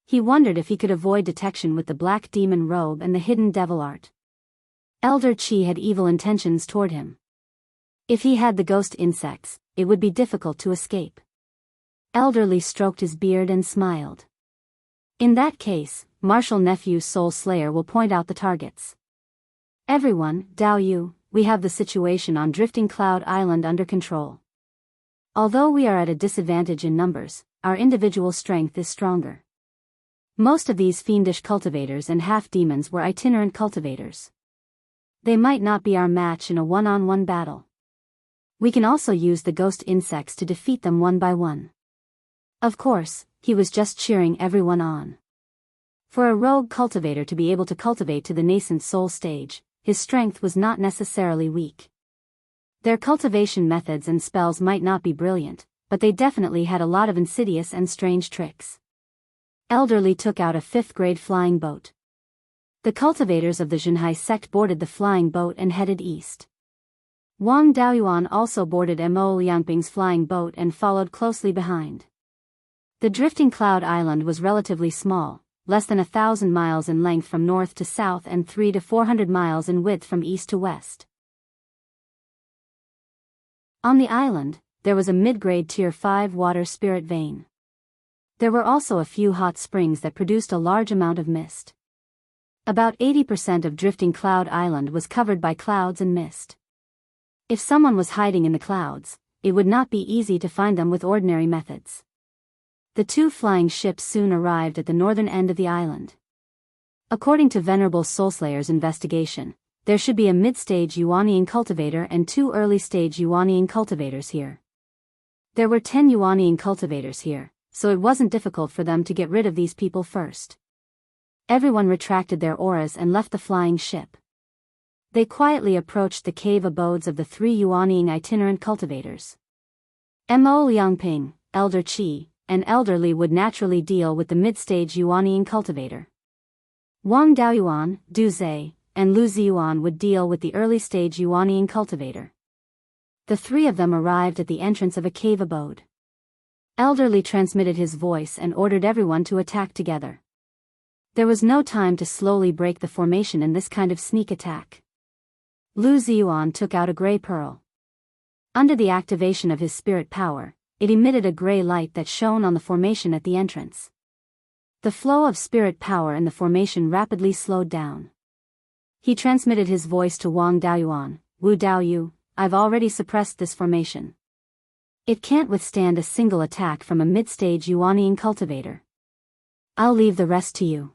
He wondered if he could avoid detection with the black demon robe and the hidden devil art. Elder Qi had evil intentions toward him. If he had the ghost insects, it would be difficult to escape. Elder Li stroked his beard and smiled. "In that case, Martial Nephew Soul Slayer will point out the targets. Everyone, Dao Yu, we have the situation on Drifting Cloud Island under control. Although we are at a disadvantage in numbers, our individual strength is stronger. Most of these fiendish cultivators and half-demons were itinerant cultivators. They might not be our match in a one-on-one battle. We can also use the ghost insects to defeat them one by one." Of course, he was just cheering everyone on. For a rogue cultivator to be able to cultivate to the nascent soul stage, his strength was not necessarily weak. Their cultivation methods and spells might not be brilliant, but they definitely had a lot of insidious and strange tricks. Elder Li took out a 5th-grade flying boat. The cultivators of the Zhenhai sect boarded the flying boat and headed east. Wang Daoyuan also boarded Mo Liangping's flying boat and followed closely behind. The Drifting Cloud Island was relatively small, less than 1,000 miles in length from north to south and 300 to 400 miles in width from east to west. On the island, there was a mid-grade Tier 5 water spirit vein. There were also a few hot springs that produced a large amount of mist. About 80% of Drifting Cloud Island was covered by clouds and mist. If someone was hiding in the clouds, it would not be easy to find them with ordinary methods. The 2 flying ships soon arrived at the northern end of the island. According to Venerable Soulslayer's investigation, there should be a mid-stage Yuanian cultivator and 2 early-stage Yuanian cultivators here. There were 10 Yuanian cultivators here, so it wasn't difficult for them to get rid of these people first. Everyone retracted their auras and left the flying ship. They quietly approached the cave abodes of the 3 Yuanian itinerant cultivators. Mo Liangping, Elder Qi, and Elder Li would naturally deal with the mid-stage Yuanian cultivator. Wang Daoyuan, Du Zhe, and Lu Ziyuan would deal with the early-stage Yuanian cultivator. The 3 of them arrived at the entrance of a cave abode. Elder Li transmitted his voice and ordered everyone to attack together. There was no time to slowly break the formation in this kind of sneak attack. Lu Ziyuan took out a gray pearl. Under the activation of his spirit power, it emitted a gray light that shone on the formation at the entrance. The flow of spirit power in the formation rapidly slowed down. He transmitted his voice to Wang Daoyuan, "Wu Daoyu, I've already suppressed this formation. It can't withstand a single attack from a mid-stage Yuanian cultivator. I'll leave the rest to you."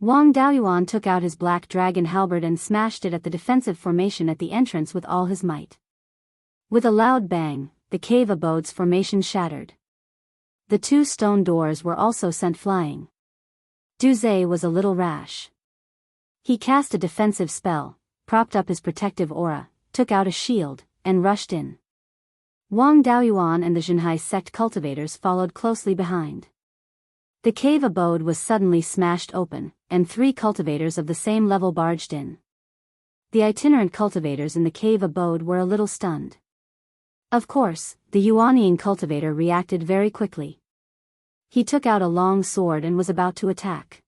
Wang Daoyuan took out his black dragon halberd and smashed it at the defensive formation at the entrance with all his might. With a loud bang, the cave abode's formation shattered. The 2 stone doors were also sent flying. Du Zhe was a little rash. He cast a defensive spell, propped up his protective aura, took out a shield, and rushed in. Wang Daoyuan and the Zhenhai sect cultivators followed closely behind. The cave abode was suddenly smashed open, and 3 cultivators of the same level barged in. The itinerant cultivators in the cave abode were a little stunned. Of course, the Yuanian cultivator reacted very quickly. He took out a long sword and was about to attack.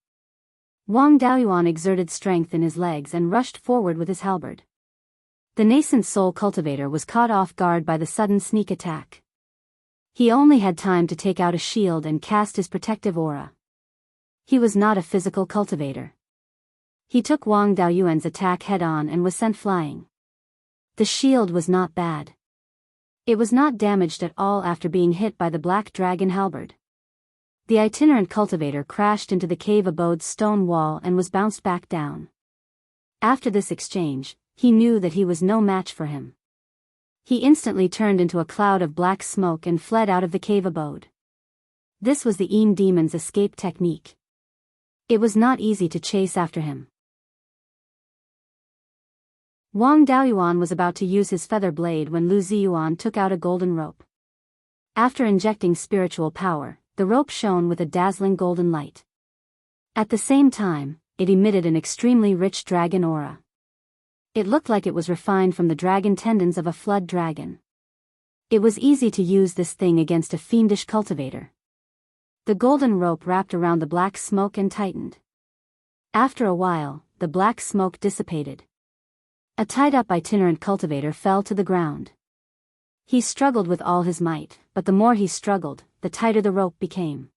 Wang Daoyuan exerted strength in his legs and rushed forward with his halberd. The nascent soul cultivator was caught off guard by the sudden sneak attack. He only had time to take out a shield and cast his protective aura. He was not a physical cultivator. He took Wang Daoyuan's attack head-on and was sent flying. The shield was not bad. It was not damaged at all after being hit by the black dragon halberd. The itinerant cultivator crashed into the cave abode's stone wall and was bounced back down. After this exchange, he knew that he was no match for him. He instantly turned into a cloud of black smoke and fled out of the cave abode. This was the Yin demon's escape technique. It was not easy to chase after him. Wang Daoyuan was about to use his feather blade when Lu Ziyuan took out a golden rope. After injecting spiritual power, the rope shone with a dazzling golden light. At the same time, it emitted an extremely rich dragon aura. It looked like it was refined from the dragon tendons of a flood dragon. It was easy to use this thing against a fiendish cultivator. The golden rope wrapped around the black smoke and tightened. After a while, the black smoke dissipated. A tied-up itinerant cultivator fell to the ground. He struggled with all his might, but the more he struggled, the tighter the rope became.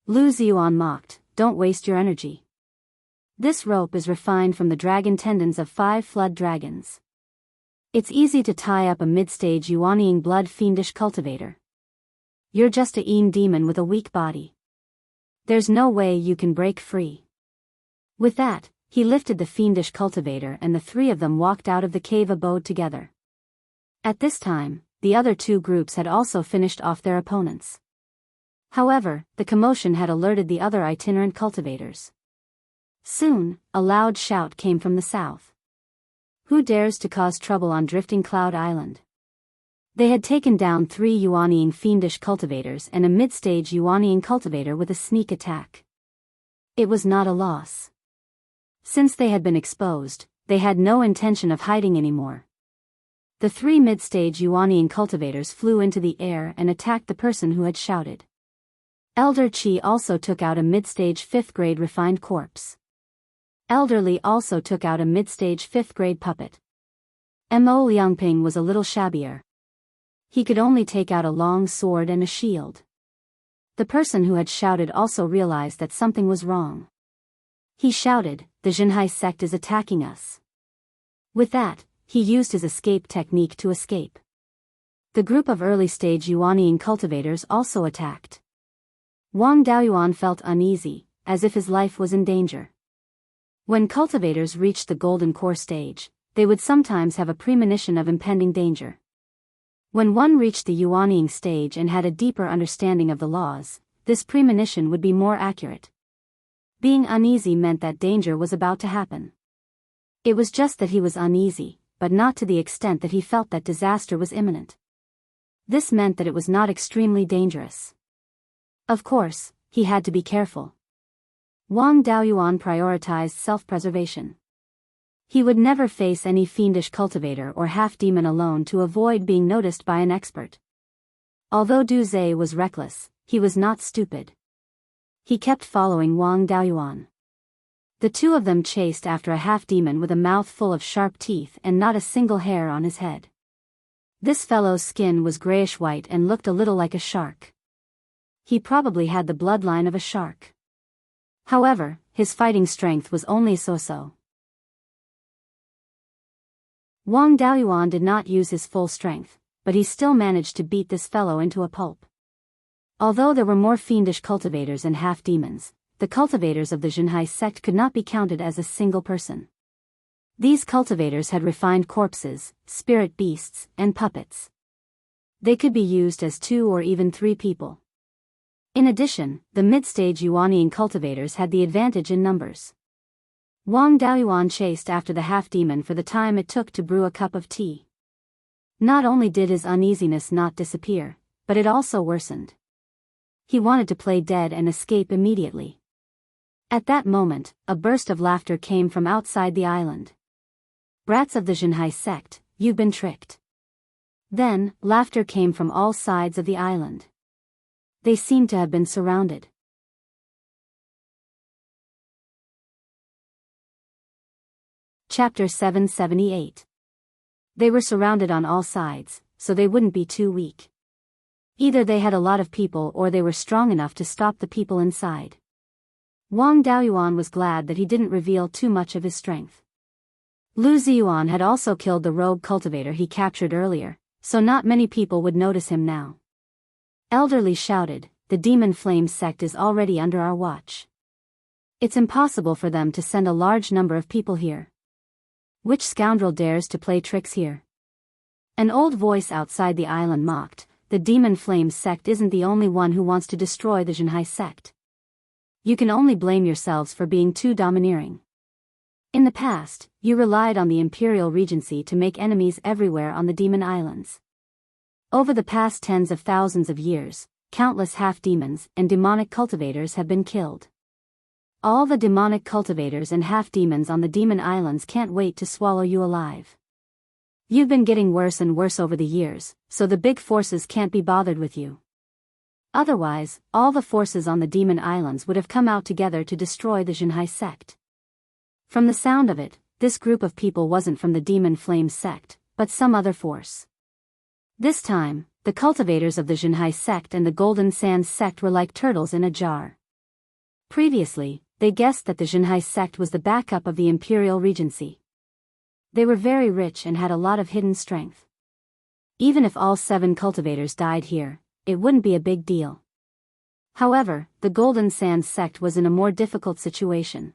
Lu Ziyuan mocked, "Don't waste your energy. This rope is refined from the dragon tendons of 5 flood dragons. It's easy to tie up a mid-stage Yuanying blood fiendish cultivator. You're just a Yin demon with a weak body. There's no way you can break free." With that, he lifted the fiendish cultivator and the three of them walked out of the cave abode together. At this time, the other two groups had also finished off their opponents. However, the commotion had alerted the other itinerant cultivators. Soon, a loud shout came from the south. "Who dares to cause trouble on Drifting Cloud Island?" They had taken down 3 Yuanying fiendish cultivators and a mid-stage Yuanying cultivator with a sneak attack. It was not a loss. Since they had been exposed, they had no intention of hiding anymore. The 3 mid-stage Yuanying cultivators flew into the air and attacked the person who had shouted. Elder Qi also took out a mid-stage 5th grade refined corpse. Elder Li also took out a mid-stage 5th grade puppet. Mo Liangping was a little shabbier. He could only take out a long sword and a shield. The person who had shouted also realized that something was wrong. He shouted, "The Jinhai sect is attacking us." With that, he used his escape technique to escape. The group of early-stage Yuanying cultivators also attacked. Wang Daoyuan felt uneasy, as if his life was in danger. When cultivators reached the golden core stage, they would sometimes have a premonition of impending danger. When one reached the Yuanying stage and had a deeper understanding of the laws, this premonition would be more accurate. Being uneasy meant that danger was about to happen. It was just that he was uneasy, but not to the extent that he felt that disaster was imminent. This meant that it was not extremely dangerous. Of course, he had to be careful. Wang Daoyuan prioritized self-preservation. He would never face any fiendish cultivator or half-demon alone to avoid being noticed by an expert. Although Du Zhe was reckless, he was not stupid. He kept following Wang Daoyuan. The two of them chased after a half-demon with a mouth full of sharp teeth and not a single hair on his head. This fellow's skin was grayish-white and looked a little like a shark. He probably had the bloodline of a shark. However, his fighting strength was only so-so. Wang Daoyuan did not use his full strength, but he still managed to beat this fellow into a pulp. Although there were more fiendish cultivators and half-demons, the cultivators of the Jinhai sect could not be counted as a single person. These cultivators had refined corpses, spirit beasts, and puppets. They could be used as 2 or even 3 people. In addition, the mid-stage Yuanying cultivators had the advantage in numbers. Wang Daoyuan chased after the half-demon for the time it took to brew a cup of tea. Not only did his uneasiness not disappear, but it also worsened. He wanted to play dead and escape immediately. At that moment, a burst of laughter came from outside the island. "Brats of the Jinhai sect, you've been tricked." Then, laughter came from all sides of the island. They seemed to have been surrounded. Chapter 778. They were surrounded on all sides, so they wouldn't be too weak. Either they had a lot of people or they were strong enough to stop the people inside. Wang Daoyuan was glad that he didn't reveal too much of his strength. Lu Ziyuan had also killed the rogue cultivator he captured earlier, so not many people would notice him now. Elderly shouted, "The demon flame sect is already under our watch. It's impossible for them to send a large number of people here. Which scoundrel dares to play tricks here?" An old voice outside the island mocked, "The demon flame sect isn't the only one who wants to destroy the Jianghu sect. You can only blame yourselves for being too domineering. In the past, you relied on the imperial regency to make enemies everywhere on the demon islands. Over the past tens of thousands of years, countless half-demons and demonic cultivators have been killed. All the demonic cultivators and half-demons on the demon islands can't wait to swallow you alive. You've been getting worse and worse over the years, so the big forces can't be bothered with you. Otherwise, all the forces on the demon islands would have come out together to destroy the Jianghu sect." From the sound of it, this group of people wasn't from the demon flame sect, but some other force. This time, the cultivators of the Jianghu sect and the Golden Sands sect were like turtles in a jar. Previously, they guessed that the Jianghu sect was the backup of the imperial regency. They were very rich and had a lot of hidden strength. Even if all 7 cultivators died here, it wouldn't be a big deal. However, the Golden Sands sect was in a more difficult situation.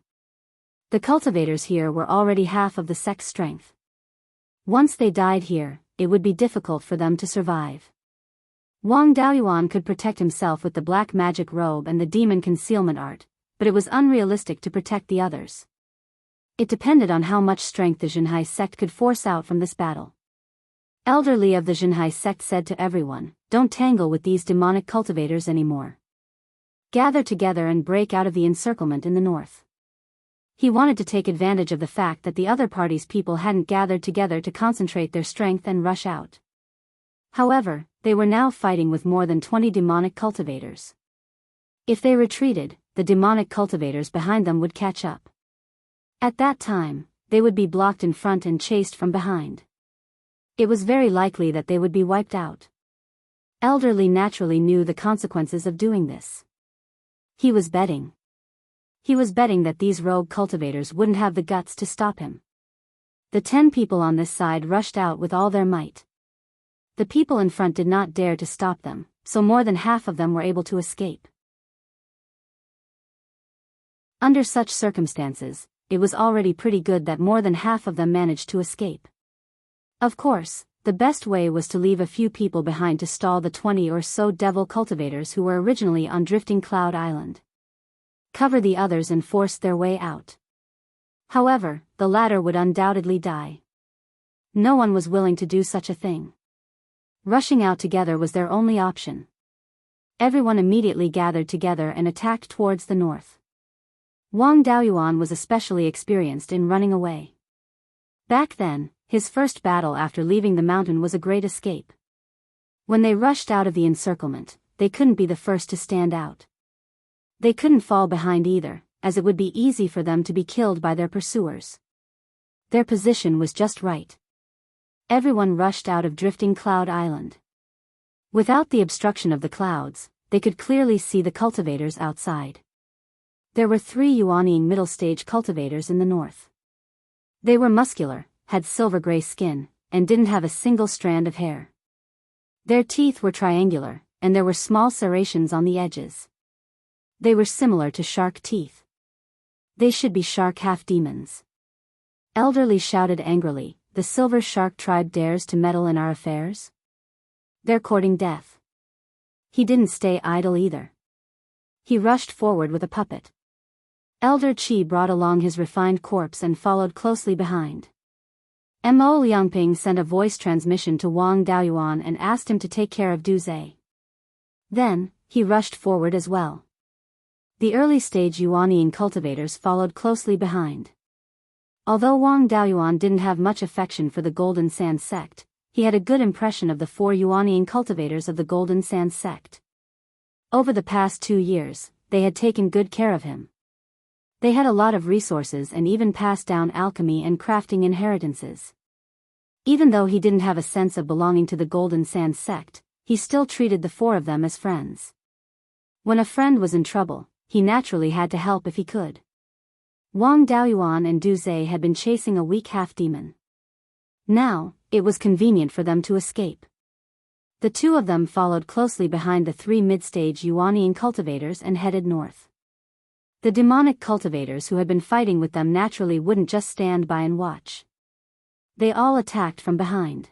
The cultivators here were already half of the sect's strength. Once they died here, it would be difficult for them to survive. Wang Daoyuan could protect himself with the black magic robe and the demon concealment art, but it was unrealistic to protect the others. It depended on how much strength the Jianghu sect could force out from this battle. Elderly of the Jianghu sect said to everyone, "Don't tangle with these demonic cultivators anymore. Gather together and break out of the encirclement in the north." He wanted to take advantage of the fact that the other party's people hadn't gathered together to concentrate their strength and rush out. However, they were now fighting with more than 20 demonic cultivators. If they retreated, the demonic cultivators behind them would catch up. At that time, they would be blocked in front and chased from behind. It was very likely that they would be wiped out. Elderly naturally knew the consequences of doing this. He was betting. He was betting that these rogue cultivators wouldn't have the guts to stop him. The 10 people on this side rushed out with all their might. The people in front did not dare to stop them, so more than half of them were able to escape. Under such circumstances, it was already pretty good that more than half of them managed to escape. Of course, the best way was to leave a few people behind to stall the 20 or so devil cultivators who were originally on Drifting Cloud Island. Cover the others and force their way out. However, the latter would undoubtedly die. No one was willing to do such a thing. Rushing out together was their only option. Everyone immediately gathered together and attacked towards the north. Wang Daoyuan was especially experienced in running away. Back then, his first battle after leaving the mountain was a great escape. When they rushed out of the encirclement, they couldn't be the first to stand out. They couldn't fall behind either, as it would be easy for them to be killed by their pursuers. Their position was just right. Everyone rushed out of Drifting Cloud Island. Without the obstruction of the clouds, they could clearly see the cultivators outside. There were 3 Yuanying middle-stage cultivators in the north. They were muscular, had silver-gray skin, and didn't have a single strand of hair. Their teeth were triangular, and there were small serrations on the edges. They were similar to shark teeth. They should be shark half-demons. Elderly shouted angrily, "The Silver Shark tribe dares to meddle in our affairs? They're courting death." He didn't stay idle either. He rushed forward with a puppet. Elder Qi brought along his refined corpse and followed closely behind. Mo Liangping sent a voice transmission to Wang Daoyuan and asked him to take care of Du Zhe. Then, he rushed forward as well. The early-stage Yuanying cultivators followed closely behind. Although Wang Daoyuan didn't have much affection for the Golden Sands sect, he had a good impression of the 4 Yuanying cultivators of the Golden Sands sect. Over the past 2 years, they had taken good care of him. They had a lot of resources and even passed down alchemy and crafting inheritances. Even though he didn't have a sense of belonging to the Golden Sand sect, he still treated the 4 of them as friends. When a friend was in trouble, he naturally had to help if he could. Wang Daoyuan and Du Zhe had been chasing a weak half-demon. Now, it was convenient for them to escape. The 2 of them followed closely behind the 3 mid-stage Yuanian cultivators and headed north. The demonic cultivators who had been fighting with them naturally wouldn't just stand by and watch. They all attacked from behind.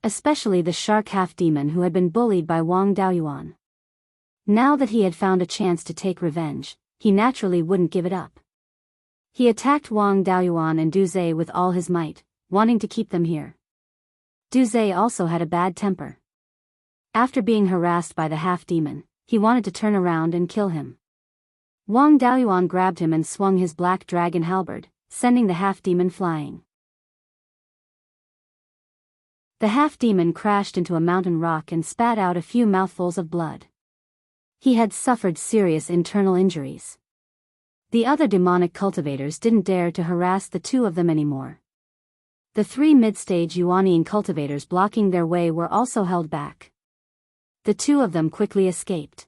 Especially the shark half-demon who had been bullied by Wang Daoyuan. Now that he had found a chance to take revenge, he naturally wouldn't give it up. He attacked Wang Daoyuan and Du Zhe with all his might, wanting to keep them here. Du Zhe also had a bad temper. After being harassed by the half-demon, he wanted to turn around and kill him. Wang Daoyuan grabbed him and swung his black dragon halberd, sending the half-demon flying. The half-demon crashed into a mountain rock and spat out a few mouthfuls of blood. He had suffered serious internal injuries. The other demonic cultivators didn't dare to harass the 2 of them anymore. The 3 mid-stage Yuanian cultivators blocking their way were also held back. The 2 of them quickly escaped.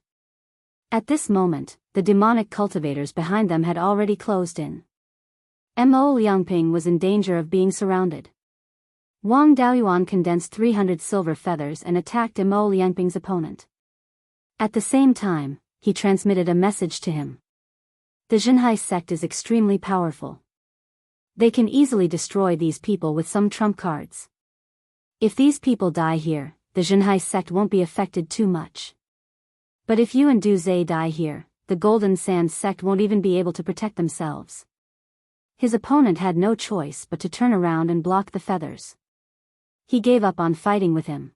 At this moment, the demonic cultivators behind them had already closed in. Mo Liangping was in danger of being surrounded. Wang Daoyuan condensed 300 silver feathers and attacked Mo Liangping's opponent. At the same time, he transmitted a message to him. The Jinhai sect is extremely powerful. They can easily destroy these people with some trump cards. If these people die here, the Jinhai sect won't be affected too much. But if you and Du Zhe die here, the Golden Sand sect won't even be able to protect themselves. His opponent had no choice but to turn around and block the feathers. He gave up on fighting with him.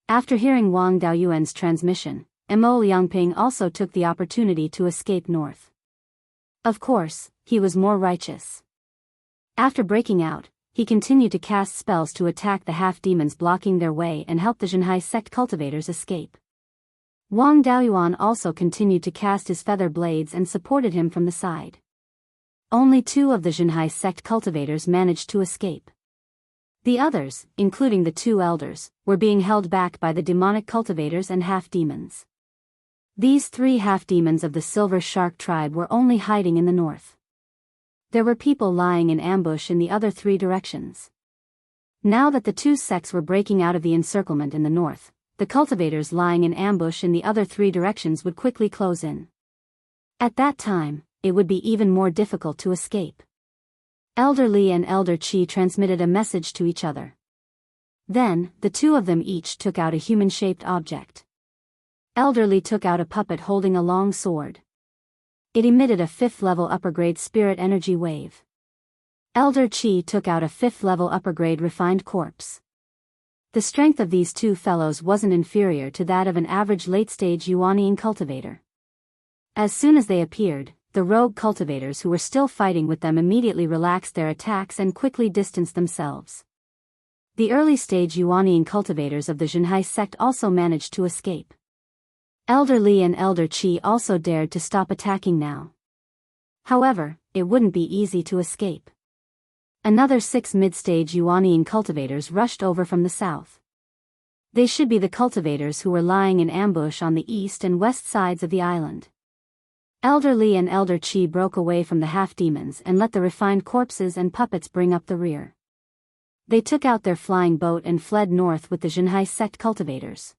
After hearing Wang Daoyuan's transmission, Mo Liangping also took the opportunity to escape north. Of course, he was more righteous. After breaking out, he continued to cast spells to attack the half-demons blocking their way and help the Jinhai sect cultivators escape. Wang Daoyuan also continued to cast his feather blades and supported him from the side. Only 2 of the Jinhai sect cultivators managed to escape. The others, including the 2 elders, were being held back by the demonic cultivators and half-demons. These 3 half-demons of the Silver Shark tribe were only hiding in the north. There were people lying in ambush in the other 3 directions. Now that the 2 sects were breaking out of the encirclement in the north, the cultivators lying in ambush in the other 3 directions would quickly close in. At that time, it would be even more difficult to escape. Elder Li and Elder Qi transmitted a message to each other. Then, the 2 of them each took out a human-shaped object. Elder Li took out a puppet holding a long sword. It emitted a 5th-level upper-grade spirit energy wave. Elder Qi took out a 5th-level upper-grade refined corpse. The strength of these 2 fellows wasn't inferior to that of an average late-stage Yuanian cultivator. As soon as they appeared, the rogue cultivators who were still fighting with them immediately relaxed their attacks and quickly distanced themselves. The early-stage Yuanian cultivators of the Jinhai sect also managed to escape. Elder Li and Elder Qi also dared to stop attacking now. However, it wouldn't be easy to escape. Another 6 mid-stage Yuanian cultivators rushed over from the south. They should be the cultivators who were lying in ambush on the east and west sides of the island. Elder Li and Elder Qi broke away from the half-demons and let the refined corpses and puppets bring up the rear. They took out their flying boat and fled north with the Jinhai sect cultivators.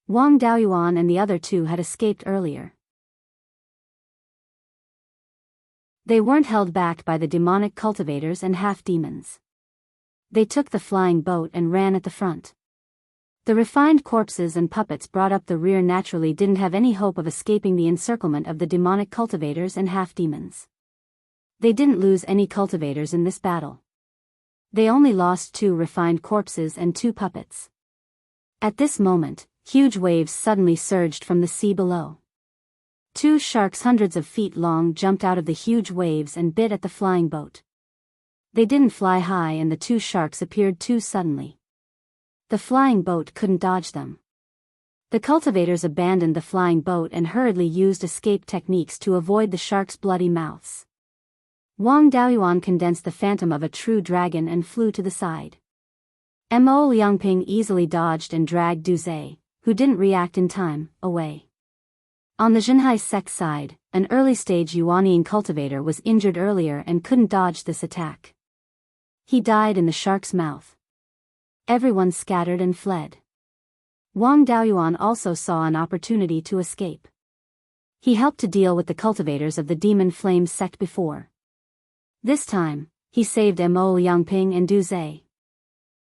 Wang Daoyuan and the other 2 had escaped earlier. They weren't held back by the demonic cultivators and half-demons. They took the flying boat and ran at the front. The refined corpses and puppets brought up the rear naturally didn't have any hope of escaping the encirclement of the demonic cultivators and half-demons. They didn't lose any cultivators in this battle. They only lost 2 refined corpses and 2 puppets. At this moment, huge waves suddenly surged from the sea below. 2 sharks hundreds of feet long jumped out of the huge waves and bit at the flying boat. They didn't fly high and the 2 sharks appeared too suddenly. The flying boat couldn't dodge them. The cultivators abandoned the flying boat and hurriedly used escape techniques to avoid the sharks' bloody mouths. Wang Daoyuan condensed the phantom of a true dragon and flew to the side. Mo Liangping easily dodged and dragged Du Zhe, who didn't react in time, away. On the Zhenhai sect side, an early-stage Yuanian cultivator was injured earlier and couldn't dodge this attack. He died in the shark's mouth. Everyone scattered and fled. Wang Daoyuan also saw an opportunity to escape. He helped to deal with the cultivators of the Demon Flame sect before. This time, he saved Mo Liangping and Du Zhe.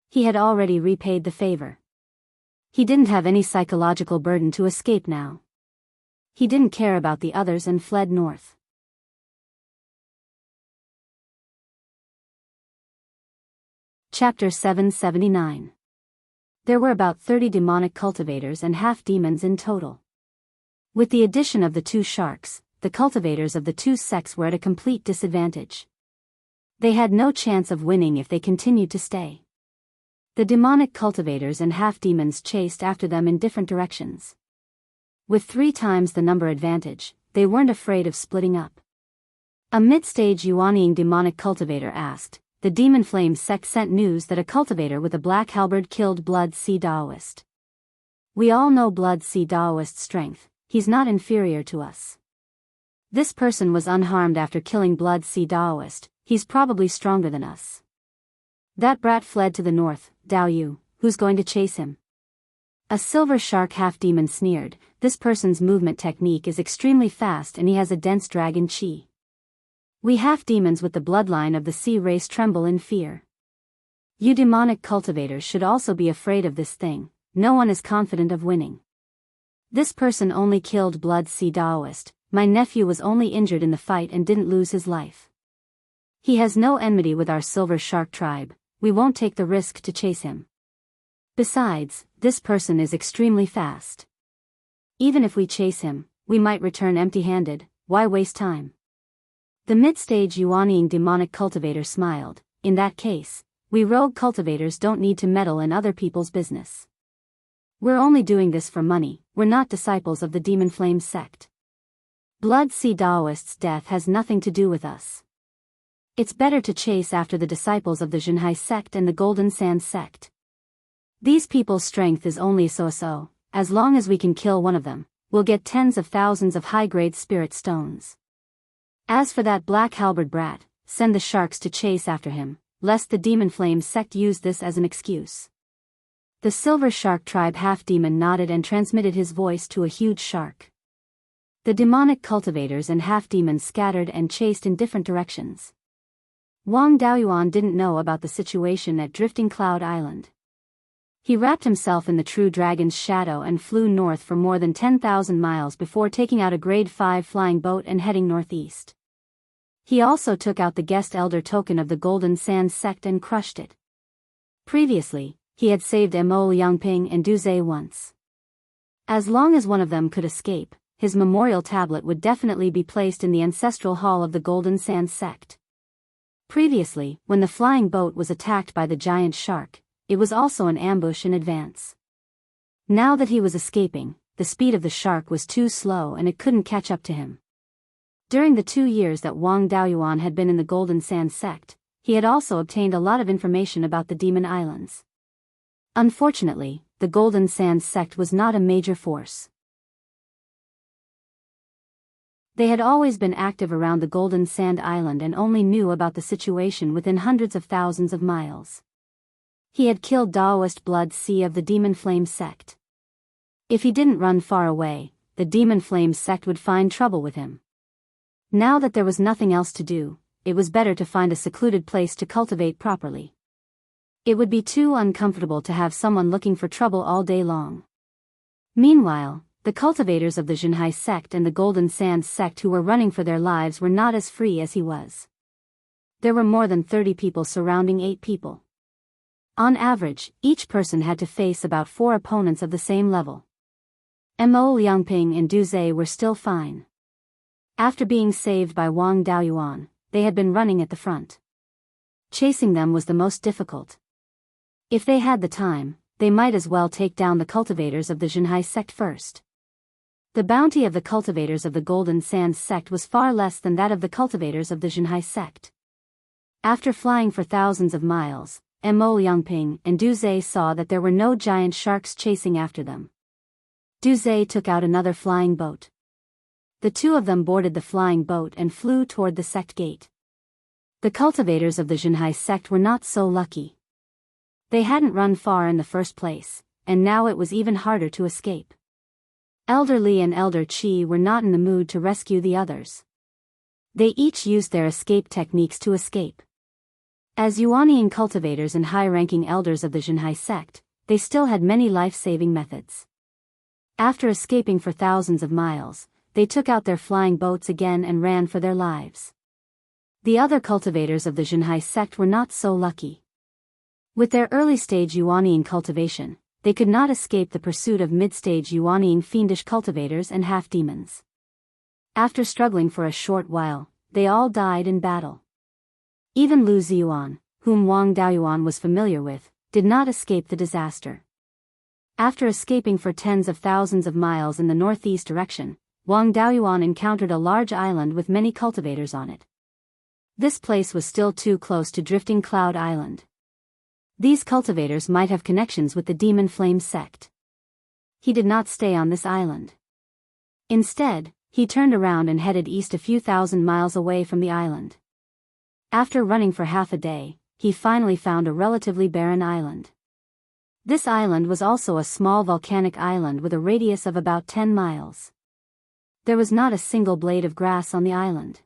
He had already repaid the favor. He didn't have any psychological burden to escape now. He didn't care about the others and fled north. Chapter 779. There were about 30 demonic cultivators and half-demons in total. With the addition of the 2 sharks, the cultivators of the 2 sects were at a complete disadvantage. They had no chance of winning if they continued to stay. The demonic cultivators and half-demons chased after them in different directions. With 3 times the number advantage, they weren't afraid of splitting up. A mid-stage Yuanian demonic cultivator asked, "The Demon Flame sect sent news that a cultivator with a black halberd killed Blood Sea Daoist. We all know Blood Sea Daoist's strength, he's not inferior to us. This person was unharmed after killing Blood Sea Daoist, he's probably stronger than us. That brat fled to the north, Dao Yu, who's going to chase him?" A silver shark half-demon sneered, "This person's movement technique is extremely fast and he has a dense dragon chi. We half-demons with the bloodline of the sea race tremble in fear. You demonic cultivators should also be afraid of this thing, no one is confident of winning. This person only killed Blood Sea Daoist, my nephew was only injured in the fight and didn't lose his life. He has no enmity with our silver shark tribe, we won't take the risk to chase him. Besides, this person is extremely fast. Even if we chase him, we might return empty-handed, why waste time?" The mid-stage Yuanian demonic cultivator smiled, "In that case, we rogue cultivators don't need to meddle in other people's business. We're only doing this for money, we're not disciples of the Demon Flame sect. Blood Sea Daoist's death has nothing to do with us. It's better to chase after the disciples of the Zhenhai sect and the Golden Sand sect. These people's strength is only so-so, as long as we can kill one of them, we'll get tens of thousands of high-grade spirit stones. As for that black halberd brat, send the sharks to chase after him, lest the Demon Flame sect use this as an excuse." The silver shark tribe half-demon nodded and transmitted his voice to a huge shark. The demonic cultivators and half-demons scattered and chased in different directions. Wang Daoyuan didn't know about the situation at Drifting Cloud Island. He wrapped himself in the true dragon's shadow and flew north for more than 10,000 miles before taking out a grade 5 flying boat and heading northeast. He also took out the guest elder token of the Golden Sand sect and crushed it. Previously, he had saved Mo Liangping and Du Zhe once. As long as one of them could escape, his memorial tablet would definitely be placed in the ancestral hall of the Golden Sand sect. Previously, when the flying boat was attacked by the giant shark, it was also an ambush in advance. Now that he was escaping, the speed of the shark was too slow and it couldn't catch up to him. During the 2 years that Wang Daoyuan had been in the Golden Sand sect, he had also obtained a lot of information about the Demon Islands. Unfortunately, the Golden Sand sect was not a major force. They had always been active around the Golden Sand Island and only knew about the situation within hundreds of thousands of miles. He had killed Daoist Blood Sea of the Demon Flame sect. If he didn't run far away, the Demon Flame sect would find trouble with him. Now that there was nothing else to do, it was better to find a secluded place to cultivate properly. It would be too uncomfortable to have someone looking for trouble all day long. Meanwhile, the cultivators of the Zhenhai sect and the Golden Sand sect who were running for their lives were not as free as he was. There were more than 30 people surrounding 8 people. On average, each person had to face about 4 opponents of the same level. Mo Liangping and Du Zhe were still fine. After being saved by Wang Daoyuan, they had been running at the front. Chasing them was the most difficult. If they had the time, they might as well take down the cultivators of the Jinhai sect first. The bounty of the cultivators of the Golden Sands sect was far less than that of the cultivators of the Jinhai sect. After flying for thousands of miles, Mo Liangping and Du Zhe saw that there were no giant sharks chasing after them. Du Zhe took out another flying boat. The two of them boarded the flying boat and flew toward the sect gate. The cultivators of the Jinhai sect were not so lucky. They hadn't run far in the first place, and now it was even harder to escape. Elder Li and Elder Qi were not in the mood to rescue the others. They each used their escape techniques to escape. As Yuanian cultivators and high-ranking elders of the Jinhai sect, they still had many life-saving methods. After escaping for thousands of miles, they took out their flying boats again and ran for their lives. The other cultivators of the Jinhai sect were not so lucky. With their early-stage Yuanian cultivation, they could not escape the pursuit of mid-stage Yuanian fiendish cultivators and half-demons. After struggling for a short while, they all died in battle. Even Lu Ziyuan, whom Wang Daoyuan was familiar with, did not escape the disaster. After escaping for tens of thousands of miles in the northeast direction, Wang Daoyuan encountered a large island with many cultivators on it. This place was still too close to Drifting Cloud Island. These cultivators might have connections with the Demon Flame sect. He did not stay on this island. Instead, he turned around and headed east a few thousand miles away from the island. After running for half a day, he finally found a relatively barren island. This island was also a small volcanic island with a radius of about 10 miles. There was not a single blade of grass on the island.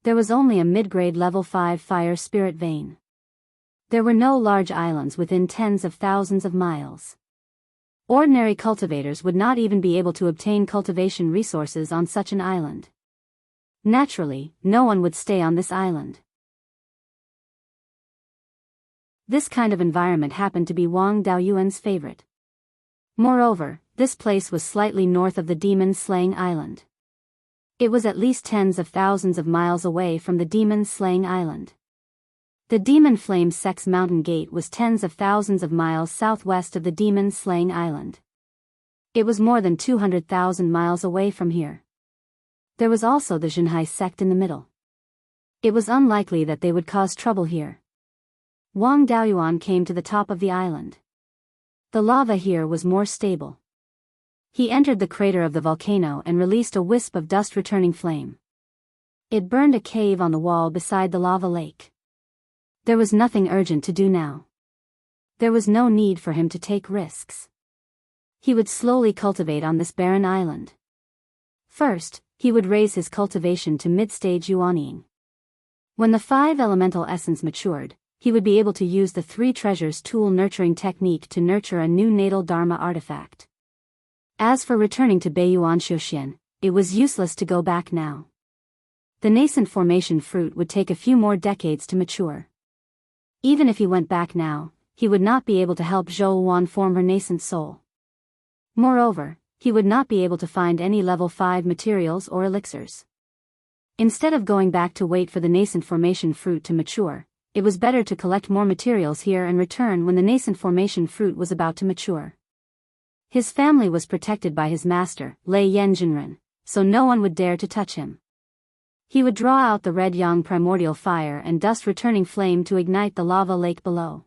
There was only a mid-grade level 5 fire spirit vein. There were no large islands within tens of thousands of miles. Ordinary cultivators would not even be able to obtain cultivation resources on such an island. Naturally, no one would stay on this island. This kind of environment happened to be Wang Daoyuan's favorite. Moreover, this place was slightly north of the demon-slaying island. It was at least tens of thousands of miles away from the demon-slaying island. The Demon Flame sect's mountain gate was tens of thousands of miles southwest of the demon-slaying island. It was more than 200,000 miles away from here. There was also the Jinhai sect in the middle. It was unlikely that they would cause trouble here. Wang Daoyuan came to the top of the island. The lava here was more stable. He entered the crater of the volcano and released a wisp of dust-returning flame. It burned a cave on the wall beside the lava lake. There was nothing urgent to do now. There was no need for him to take risks. He would slowly cultivate on this barren island. First, he would raise his cultivation to mid-stage Yuaniing. When the 5 elemental essence matured, he would be able to use the 3 treasures tool nurturing technique to nurture a new natal dharma artifact. As for returning to Beiyuan Xiuxian, it was useless to go back now. The nascent formation fruit would take a few more decades to mature. Even if he went back now, he would not be able to help Zhou Wan form her nascent soul. Moreover, he would not be able to find any level 5 materials or elixirs. Instead of going back to wait for the nascent formation fruit to mature, it was better to collect more materials here and return when the nascent formation fruit was about to mature. His family was protected by his master, Lei Yan Jinren, so no one would dare to touch him. He would draw out the red yang primordial fire and dust-returning flame to ignite the lava lake below.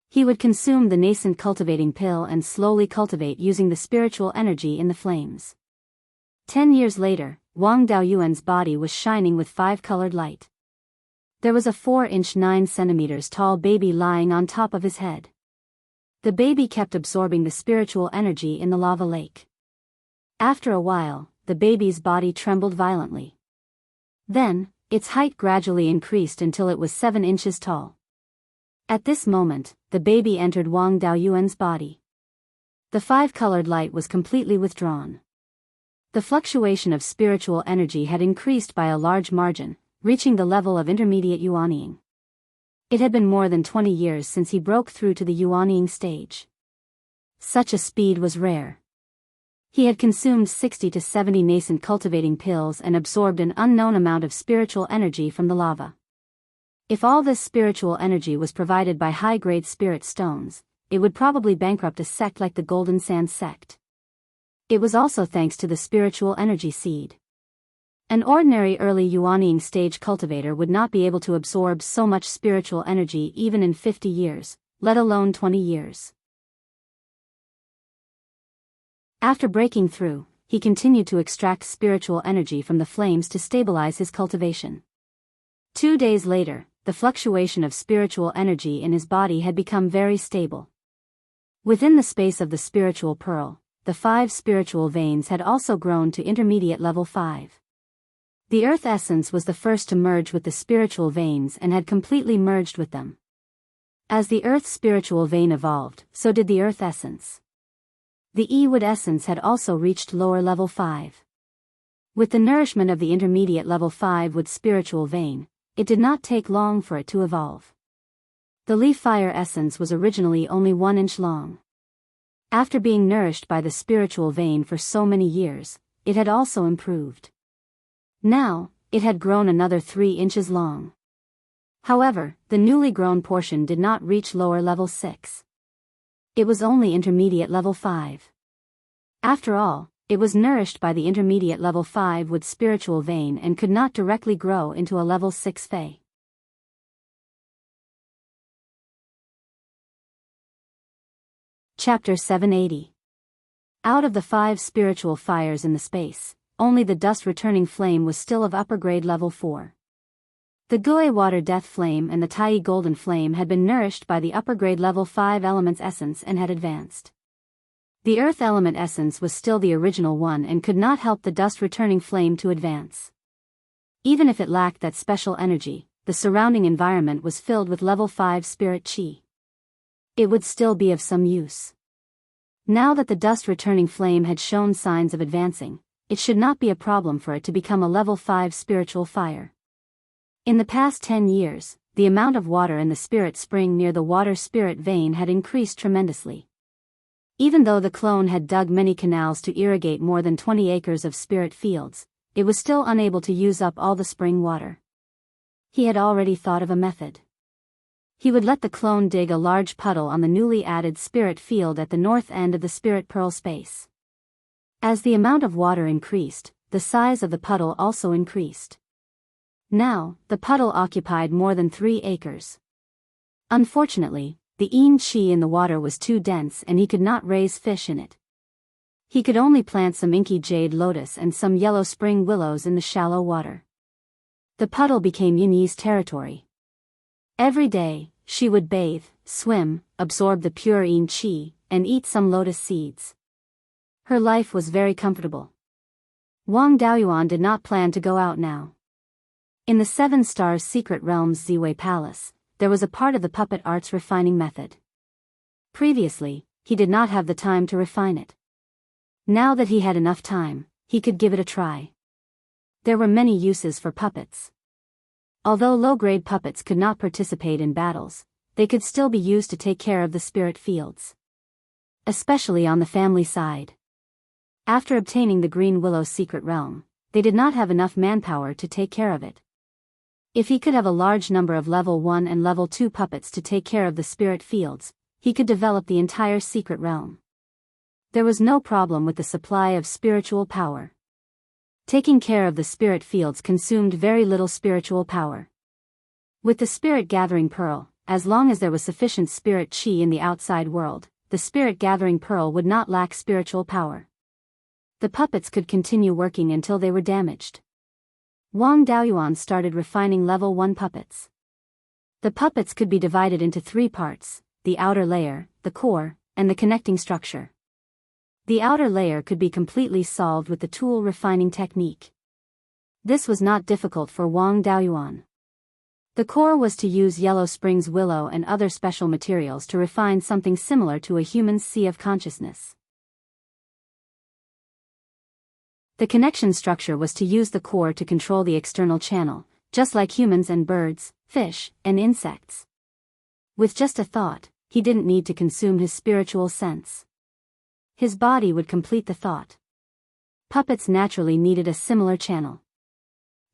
He would consume the nascent cultivating pill and slowly cultivate using the spiritual energy in the flames. 10 years later, Wang Daoyuan's body was shining with 5-colored light. There was a 4-inch 9 centimeters tall baby lying on top of his head. The baby kept absorbing the spiritual energy in the lava lake. After a while, the baby's body trembled violently. Then, its height gradually increased until it was 7 inches tall. At this moment, the baby entered Wang Daoyuan's body. The 5-colored light was completely withdrawn. The fluctuation of spiritual energy had increased by a large margin, reaching the level of intermediate Yuaniing. It had been more than 20 years since he broke through to the Yuaniing stage. Such a speed was rare. He had consumed 60 to 70 nascent cultivating pills and absorbed an unknown amount of spiritual energy from the lava. If all this spiritual energy was provided by high-grade spirit stones, it would probably bankrupt a sect like the Golden Sand sect. It was also thanks to the spiritual energy seed. An ordinary early Yuanying stage cultivator would not be able to absorb so much spiritual energy even in 50 years, let alone 20 years. After breaking through, he continued to extract spiritual energy from the flames to stabilize his cultivation. 2 days later, the fluctuation of spiritual energy in his body had become very stable. Within the space of the spiritual pearl, the 5 spiritual veins had also grown to intermediate level 5. The earth essence was the first to merge with the spiritual veins and had completely merged with them. As the earth spiritual vein evolved, so did the earth essence. The E-wood essence had also reached lower level 5. With the nourishment of the intermediate level 5 wood spiritual vein, it did not take long for it to evolve. The leaf fire essence was originally only 1 inch long. After being nourished by the spiritual vein for so many years, it had also improved. Now, it had grown another 3 inches long. However, the newly grown portion did not reach lower level 6. It was only intermediate level 5. After all, it was nourished by the intermediate level 5 wood spiritual vein and could not directly grow into a level 6 fei. Chapter 780. Out of the 5 spiritual fires in the space, only the dust returning flame was still of upper grade level 4. The Gui water death flame and the Tai golden flame had been nourished by the upper grade level 5 elements essence and had advanced. The earth element essence was still the original one and could not help the dust returning flame to advance. Even if it lacked that special energy, the surrounding environment was filled with level 5 spirit chi. It would still be of some use. Now that the dust returning flame had shown signs of advancing, it should not be a problem for it to become a level 5 spiritual fire. In the past 10 years, the amount of water in the spirit spring near the water spirit vein had increased tremendously. Even though the clone had dug many canals to irrigate more than 20 acres of spirit fields, it was still unable to use up all the spring water. He had already thought of a method. He would let the clone dig a large puddle on the newly added spirit field at the north end of the spirit pearl space. As the amount of water increased, the size of the puddle also increased. Now, the puddle occupied more than 3 acres. Unfortunately, the yin qi in the water was too dense and he could not raise fish in it. He could only plant some inky jade lotus and some yellow spring willows in the shallow water. The puddle became Yinyi's territory. Every day, she would bathe, swim, absorb the pure yin qi, and eat some lotus seeds. Her life was very comfortable. Wang Daoyuan did not plan to go out now. In the 7 Stars Secret Realms Ziwei Palace, there was a part of the puppet arts refining method. Previously, he did not have the time to refine it. Now that he had enough time, he could give it a try. There were many uses for puppets. Although low-grade puppets could not participate in battles, they could still be used to take care of the spirit fields. Especially on the family side. After obtaining the Green Willow Secret Realm, they did not have enough manpower to take care of it. If he could have a large number of level 1 and level 2 puppets to take care of the spirit fields, he could develop the entire secret realm. There was no problem with the supply of spiritual power. Taking care of the spirit fields consumed very little spiritual power. With the spirit gathering pearl, as long as there was sufficient spirit chi in the outside world, the spirit gathering pearl would not lack spiritual power. The puppets could continue working until they were damaged. Wang Daoyuan started refining level 1 puppets. The puppets could be divided into 3 parts, the outer layer, the core, and the connecting structure. The outer layer could be completely solved with the tool refining technique. This was not difficult for Wang Daoyuan. The core was to use Yellow Springs willow and other special materials to refine something similar to a human's sea of consciousness. The connection structure was to use the core to control the external channel, just like humans and birds, fish, and insects. With just a thought, he didn't need to consume his spiritual sense. His body would complete the thought. Puppets naturally needed a similar channel.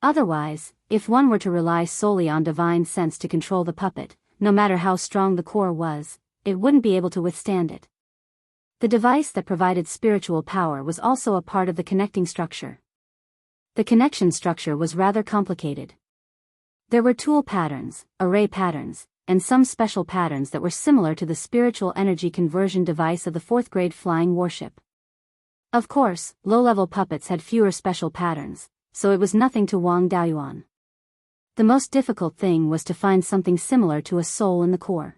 Otherwise, if one were to rely solely on divine sense to control the puppet, no matter how strong the core was, it wouldn't be able to withstand it. The device that provided spiritual power was also a part of the connecting structure. The connection structure was rather complicated. There were tool patterns, array patterns, and some special patterns that were similar to the spiritual energy conversion device of the 4th grade flying warship. Of course, low-level puppets had fewer special patterns, so it was nothing to Wang Daoyuan. The most difficult thing was to find something similar to a soul in the core.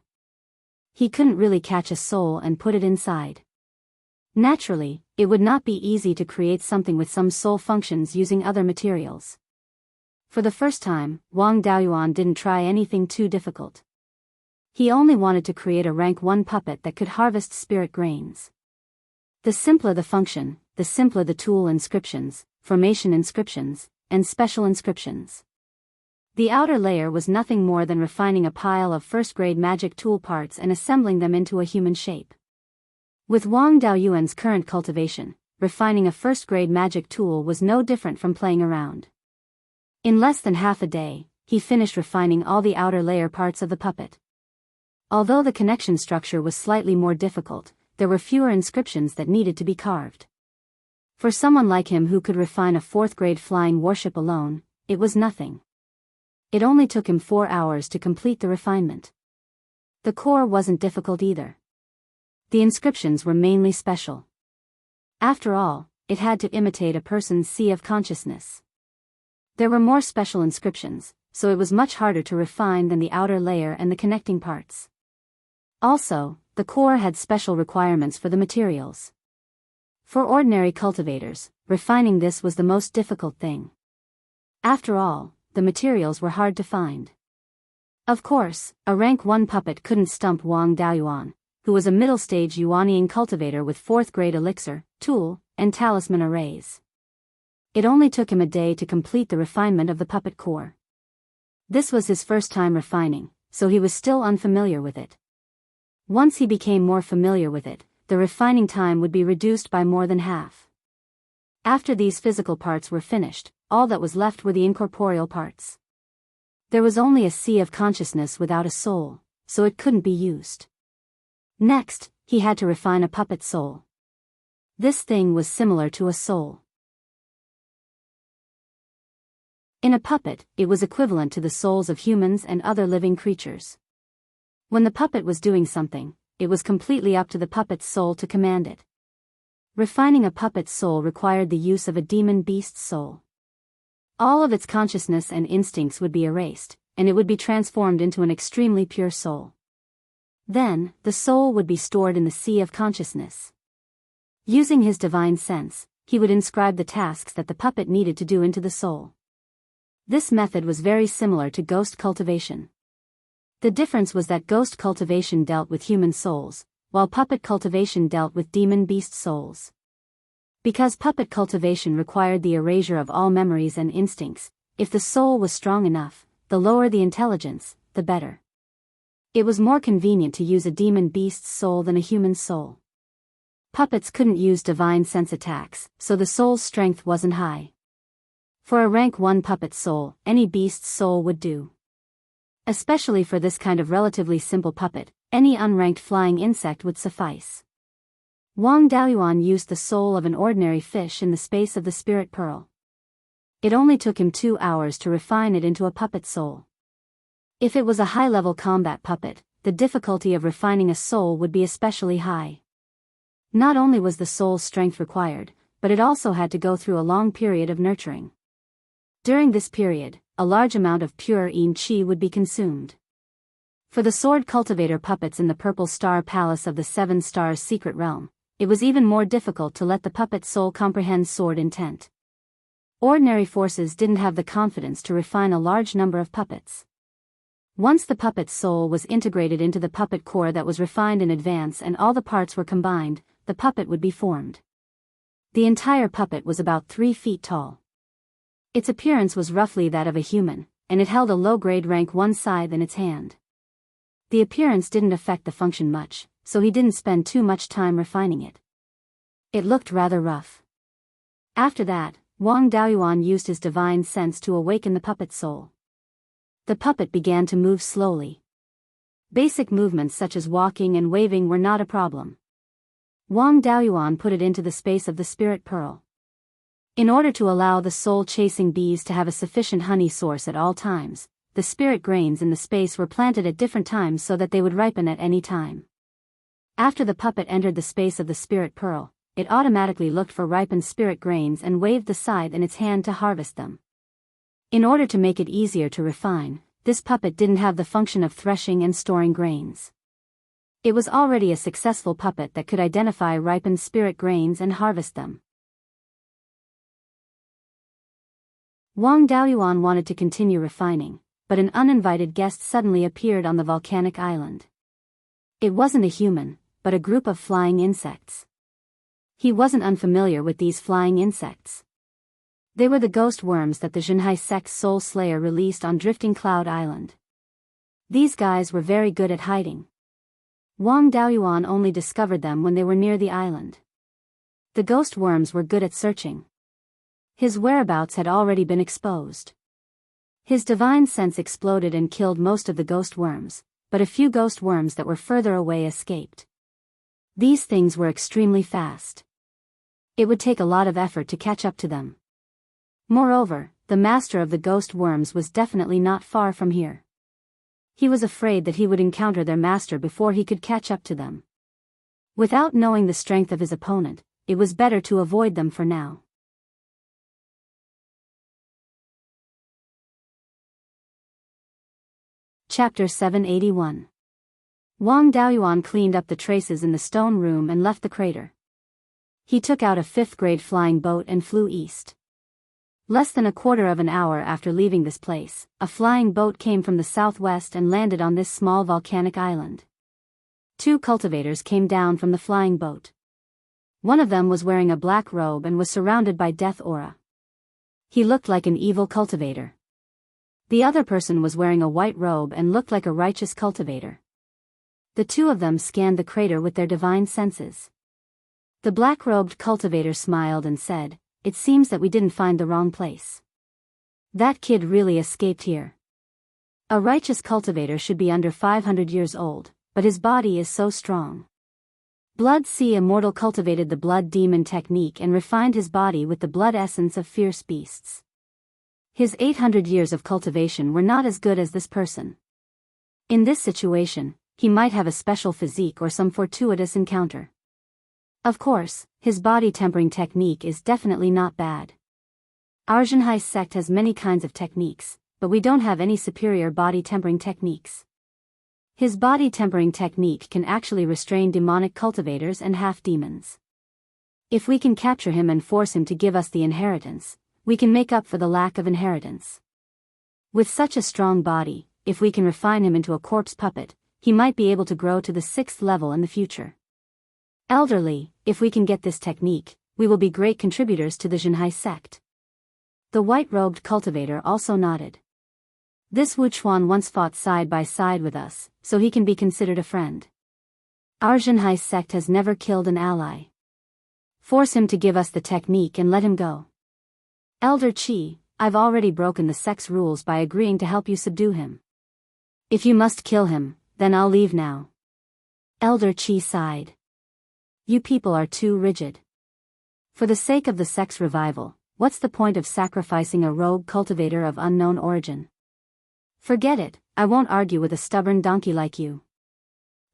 He couldn't really catch a soul and put it inside. Naturally, it would not be easy to create something with some soul functions using other materials. For the first time, Wang Daoyuan didn't try anything too difficult. He only wanted to create a rank 1 puppet that could harvest spirit grains. The simpler the function, the simpler the tool inscriptions, formation inscriptions, and special inscriptions. The outer layer was nothing more than refining a pile of first-grade magic tool parts and assembling them into a human shape. With Wang Daoyuan's current cultivation, refining a first-grade magic tool was no different from playing around. In less than half a day, he finished refining all the outer layer parts of the puppet. Although the connection structure was slightly more difficult, there were fewer inscriptions that needed to be carved. For someone like him who could refine a 4th-grade flying warship alone, it was nothing. It only took him 4 hours to complete the refinement. The core wasn't difficult either. The inscriptions were mainly special. After all, it had to imitate a person's sea of consciousness. There were more special inscriptions, so it was much harder to refine than the outer layer and the connecting parts. Also, the core had special requirements for the materials. For ordinary cultivators, refining this was the most difficult thing. After all, the materials were hard to find. Of course, a rank 1 puppet couldn't stump Wang Daoyuan, who was a middle-stage Yuanian cultivator with 4th-grade elixir, tool, and talisman arrays. It only took him a day to complete the refinement of the puppet core. This was his first time refining, so he was still unfamiliar with it. Once he became more familiar with it, the refining time would be reduced by more than half. After these physical parts were finished, all that was left were the incorporeal parts. There was only a sea of consciousness without a soul, so it couldn't be used. Next, he had to refine a puppet soul. This thing was similar to a soul. In a puppet, it was equivalent to the souls of humans and other living creatures. When the puppet was doing something, it was completely up to the puppet's soul to command it. Refining a puppet's soul required the use of a demon beast's soul. All of its consciousness and instincts would be erased, and it would be transformed into an extremely pure soul. Then, the soul would be stored in the sea of consciousness. Using his divine sense, he would inscribe the tasks that the puppet needed to do into the soul. This method was very similar to ghost cultivation. The difference was that ghost cultivation dealt with human souls, while puppet cultivation dealt with demon beast souls. Because puppet cultivation required the erasure of all memories and instincts, if the soul was strong enough, the lower the intelligence, the better. It was more convenient to use a demon beast's soul than a human soul. Puppets couldn't use divine sense attacks, so the soul's strength wasn't high. For a rank 1 puppet soul, any beast's soul would do. Especially for this kind of relatively simple puppet, any unranked flying insect would suffice. Wang Daoyuan used the soul of an ordinary fish in the space of the spirit pearl. It only took him 2 hours to refine it into a puppet soul. If it was a high-level combat puppet, the difficulty of refining a soul would be especially high. Not only was the soul's strength required, but it also had to go through a long period of nurturing. During this period, a large amount of pure yin qi would be consumed. For the sword cultivator puppets in the Purple Star Palace of the 7 Stars Secret Realm, it was even more difficult to let the puppet soul comprehend sword intent. Ordinary forces didn't have the confidence to refine a large number of puppets. Once the puppet's soul was integrated into the puppet core that was refined in advance and all the parts were combined, the puppet would be formed. The entire puppet was about 3 feet tall. Its appearance was roughly that of a human, and it held a low-grade rank 1 scythe in its hand. The appearance didn't affect the function much, so he didn't spend too much time refining it. It looked rather rough. After that, Wang Daoyuan used his divine sense to awaken the puppet's soul. The puppet began to move slowly. Basic movements such as walking and waving were not a problem. Wang Daoyuan put it into the space of the spirit pearl. In order to allow the soul-chasing bees to have a sufficient honey source at all times, the spirit grains in the space were planted at different times so that they would ripen at any time. After the puppet entered the space of the spirit pearl, it automatically looked for ripened spirit grains and waved the scythe in its hand to harvest them. In order to make it easier to refine, this puppet didn't have the function of threshing and storing grains. It was already a successful puppet that could identify ripened spirit grains and harvest them. Wang Daoyuan wanted to continue refining, but an uninvited guest suddenly appeared on the volcanic island. It wasn't a human, but a group of flying insects. He wasn't unfamiliar with these flying insects. They were the ghost worms that the Jianghu sect's soul slayer released on Drifting Cloud Island. These guys were very good at hiding. Wang Daoyuan only discovered them when they were near the island. The ghost worms were good at searching. His whereabouts had already been exposed. His divine sense exploded and killed most of the ghost worms, but a few ghost worms that were further away escaped. These things were extremely fast. It would take a lot of effort to catch up to them. Moreover, the master of the ghost worms was definitely not far from here. He was afraid that he would encounter their master before he could catch up to them. Without knowing the strength of his opponent, it was better to avoid them for now. Chapter 781. Wang Daoyuan cleaned up the traces in the stone room and left the crater. He took out a 5th-grade flying boat and flew east. Less than a quarter of an hour after leaving this place, a flying boat came from the southwest and landed on this small volcanic island. 2 cultivators came down from the flying boat. One of them was wearing a black robe and was surrounded by death aura. He looked like an evil cultivator. The other person was wearing a white robe and looked like a righteous cultivator. The 2 of them scanned the crater with their divine senses. The black-robed cultivator smiled and said, "It seems that we didn't find the wrong place. That kid really escaped here. A righteous cultivator should be under 500 years old, but his body is so strong." Blood Sea Immortal cultivated the blood demon technique and refined his body with the blood essence of fierce beasts. His 800 years of cultivation were not as good as this person. In this situation, he might have a special physique or some fortuitous encounter. Of course, his body tempering technique is definitely not bad. Our Jianghu sect has many kinds of techniques, but we don't have any superior body tempering techniques. His body tempering technique can actually restrain demonic cultivators and half-demons. If we can capture him and force him to give us the inheritance, we can make up for the lack of inheritance. With such a strong body, if we can refine him into a corpse puppet, he might be able to grow to the 6th level in the future. Elderly, if we can get this technique, we will be great contributors to the Jianghu sect. The white-robed cultivator also nodded. This Wuchuan once fought side by side with us, so he can be considered a friend. Our Jianghu sect has never killed an ally. Force him to give us the technique and let him go. Elder Qi, I've already broken the sect's rules by agreeing to help you subdue him. If you must kill him, then I'll leave now. Elder Qi sighed. You people are too rigid. For the sake of the sect's revival, what's the point of sacrificing a rogue cultivator of unknown origin? Forget it, I won't argue with a stubborn donkey like you.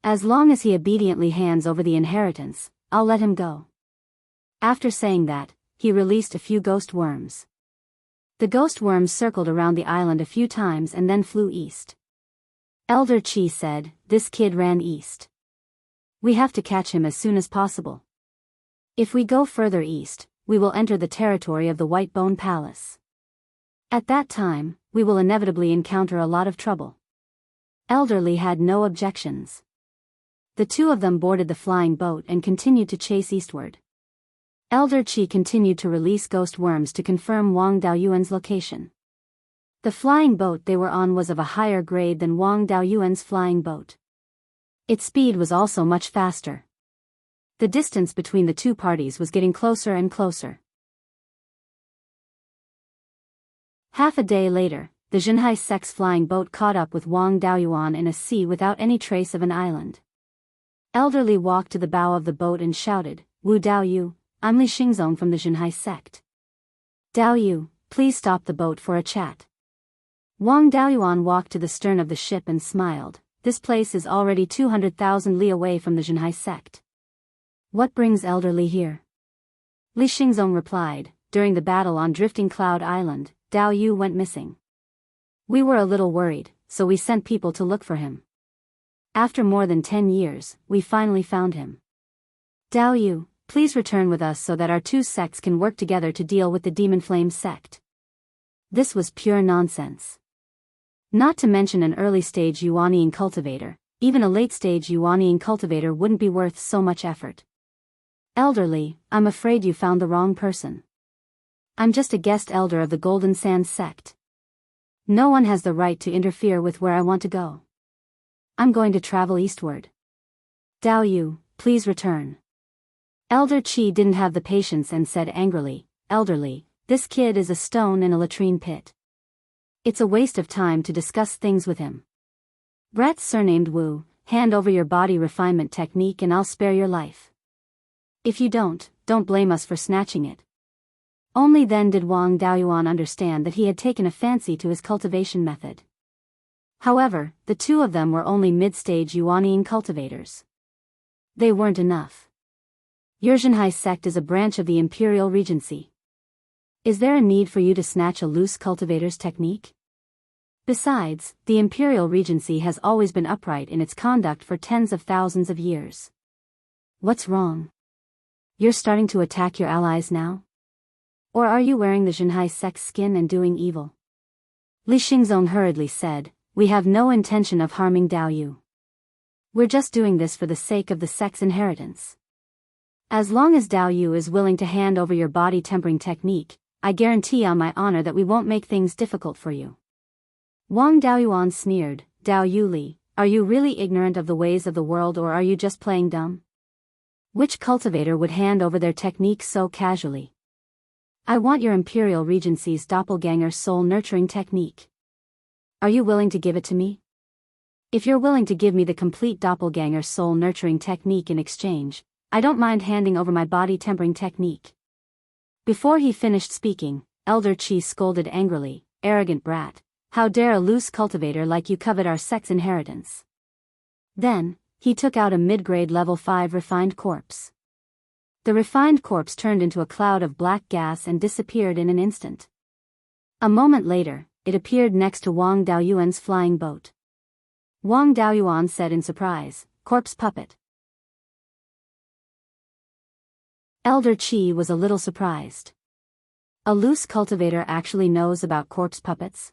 As long as he obediently hands over the inheritance, I'll let him go. After saying that, he released a few ghost worms. The ghost worms circled around the island a few times and then flew east. Elder Qi said, "This kid ran east. We have to catch him as soon as possible. If we go further east, we will enter the territory of the White Bone Palace. At that time, we will inevitably encounter a lot of trouble." Elderly had no objections. The 2 of them boarded the flying boat and continued to chase eastward. Elder Qi continued to release ghost worms to confirm Wang Daoyuan's location. The flying boat they were on was of a higher grade than Wang Daoyuan's flying boat. Its speed was also much faster. The distance between the 2 parties was getting closer and closer. Half a day later, the Jinhai sect's flying boat caught up with Wang Daoyuan in a sea without any trace of an island. Elder Li walked to the bow of the boat and shouted, "Wu Daoyu, I'm Li Xingzong from the Jinhai sect. Daoyu, please stop the boat for a chat." Wang Daoyuan walked to the stern of the ship and smiled. "This place is already 200,000 li away from the Jinhai sect. What brings Elder Li here?" Li Xingzong replied, "During the battle on Drifting Cloud Island, Daoyu went missing. We were a little worried, so we sent people to look for him. After more than 10 years, we finally found him. Daoyu, please return with us so that our two sects can work together to deal with the Demon Flame sect." This was pure nonsense. Not to mention an early-stage Yuanian cultivator, even a late-stage Yuanian cultivator wouldn't be worth so much effort. "Elder Li, I'm afraid you found the wrong person. I'm just a guest elder of the Golden Sand sect. No one has the right to interfere with where I want to go. I'm going to travel eastward. Daoyu, please return." Elder Qi didn't have the patience and said angrily, "Elder Li, this kid is a stone in a latrine pit. It's a waste of time to discuss things with him. Brat surnamed Wu, hand over your body refinement technique and I'll spare your life. If you don't blame us for snatching it." Only then did Wang Daoyuan understand that he had taken a fancy to his cultivation method. However, the two of them were only mid-stage Yuanian cultivators. They weren't enough. Your Jinhai sect is a branch of the Imperial Regency. Is there a need for you to snatch a loose cultivator's technique? Besides, the Imperial Regency has always been upright in its conduct for tens of thousands of years. What's wrong? You're starting to attack your allies now? Or are you wearing the Jinhai sect's skin and doing evil? Li Xingzong hurriedly said, "We have no intention of harming Daoyu. We're just doing this for the sake of the sect's inheritance. As long as Daoyu is willing to hand over your body tempering technique, I guarantee on my honor that we won't make things difficult for you." Wang Daoyuan sneered, "Daoyu Li, are you really ignorant of the ways of the world or are you just playing dumb? Which cultivator would hand over their technique so casually? I want your Imperial Regency's doppelganger soul nurturing technique. Are you willing to give it to me? If you're willing to give me the complete doppelganger soul nurturing technique in exchange, I don't mind handing over my body tempering technique." Before he finished speaking, Elder Qi scolded angrily, "Arrogant brat, how dare a loose cultivator like you covet our sect's inheritance?" Then, he took out a mid-grade level 5 refined corpse. The refined corpse turned into a cloud of black gas and disappeared in an instant. A moment later, it appeared next to Wang Daoyuan's flying boat. Wang Daoyuan said in surprise, "Corpse puppet." Elder Qi was a little surprised. A loose cultivator actually knows about corpse puppets?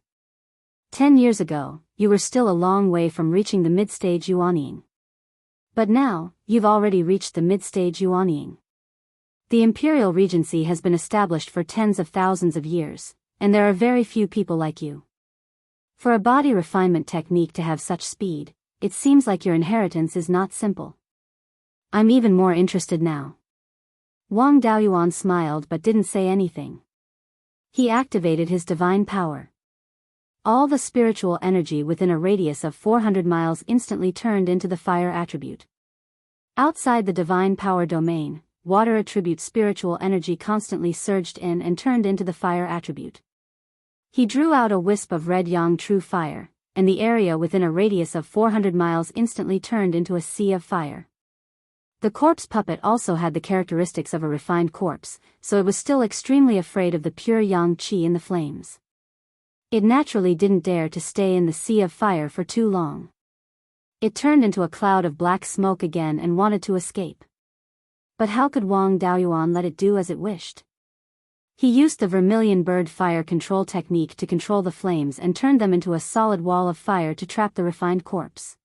10 years ago, you were still a long way from reaching the mid-stage Yuaniing. But now, you've already reached the mid-stage Yuaniing. The Imperial Regency has been established for tens of thousands of years, and there are very few people like you. For a body refinement technique to have such speed, it seems like your inheritance is not simple. I'm even more interested now. Wang Daoyuan smiled but didn't say anything. He activated his divine power. All the spiritual energy within a radius of 400 miles instantly turned into the fire attribute. Outside the divine power domain, water attribute spiritual energy constantly surged in and turned into the fire attribute. He drew out a wisp of red yang true fire, and the area within a radius of 400 miles instantly turned into a sea of fire. The corpse puppet also had the characteristics of a refined corpse, so it was still extremely afraid of the pure yang qi in the flames. It naturally didn't dare to stay in the sea of fire for too long. It turned into a cloud of black smoke again and wanted to escape. But how could Wang Daoyuan let it do as it wished? He used the vermilion bird fire control technique to control the flames and turned them into a solid wall of fire to trap the refined corpse.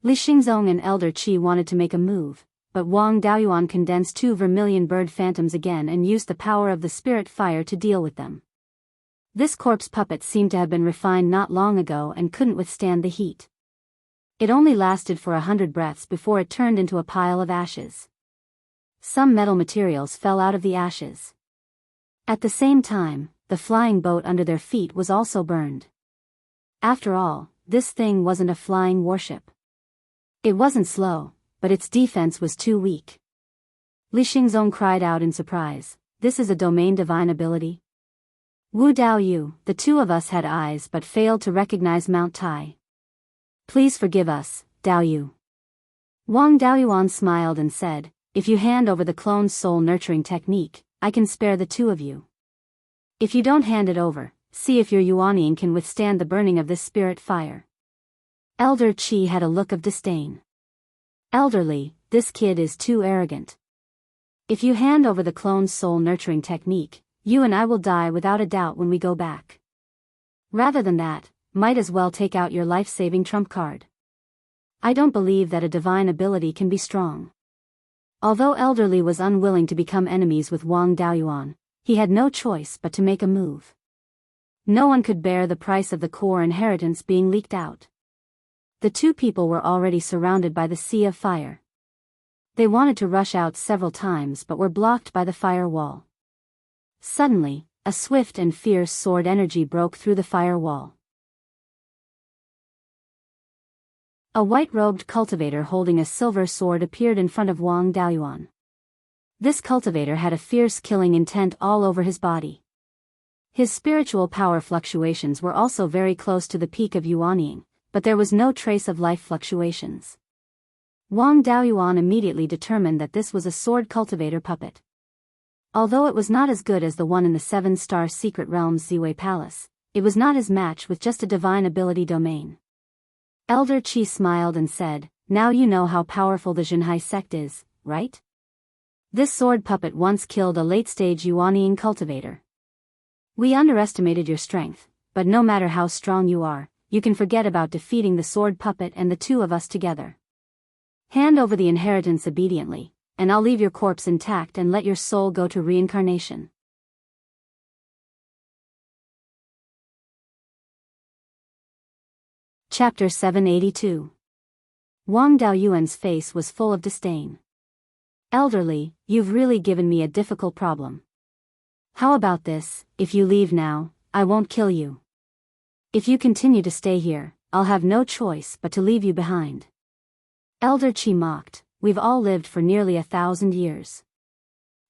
Li Xingzong and Elder Qi wanted to make a move, but Wang Daoyuan condensed 2 vermilion bird phantoms again and used the power of the spirit fire to deal with them. This corpse puppet seemed to have been refined not long ago and couldn't withstand the heat. It only lasted for 100 breaths before it turned into a pile of ashes. Some metal materials fell out of the ashes. At the same time, the flying boat under their feet was also burned. After all, this thing wasn't a flying warship. It wasn't slow, but its defense was too weak. Li Xingzong cried out in surprise, "This is a domain divine ability?" Wu Daoyu, the two of us had eyes but failed to recognize Mount Tai. "Please forgive us, Daoyu." Wang Daoyuan smiled and said, "If you hand over the clone's soul nurturing technique, I can spare the two of you. If you don't hand it over, see if your Yuanying can withstand the burning of this spirit fire." Elder Qi had a look of disdain. "Elderly, this kid is too arrogant. If you hand over the clone's soul nurturing technique, you and I will die without a doubt when we go back. Rather than that, might as well take out your life-saving trump card. I don't believe that a divine ability can be strong." Although Elderly was unwilling to become enemies with Wang Daoyuan, he had no choice but to make a move. No one could bear the price of the core inheritance being leaked out. The two people were already surrounded by the sea of fire. They wanted to rush out several times but were blocked by the fire wall. Suddenly, a swift and fierce sword energy broke through the fire wall. A white-robed cultivator holding a silver sword appeared in front of Wang Daoyuan. This cultivator had a fierce killing intent all over his body. His spiritual power fluctuations were also very close to the peak of Yuanying, but there was no trace of life fluctuations. Wang Daoyuan immediately determined that this was a sword cultivator puppet. Although it was not as good as the one in the 7-star secret realm's Ziwei Palace, it was not his match with just a divine ability domain. Elder Qi smiled and said, "Now you know how powerful the Zhenhai sect is, right? This sword puppet once killed a late-stage Yuanying cultivator. We underestimated your strength, but no matter how strong you are, you can forget about defeating the sword puppet and the two of us together. Hand over the inheritance obediently, and I'll leave your corpse intact and let your soul go to reincarnation." Chapter 782. Wang Daoyuan's face was full of disdain. "Elderly, you've really given me a difficult problem. How about this, if you leave now, I won't kill you. If you continue to stay here, I'll have no choice but to leave you behind." Elder Qi mocked, "We've all lived for nearly 1,000 years.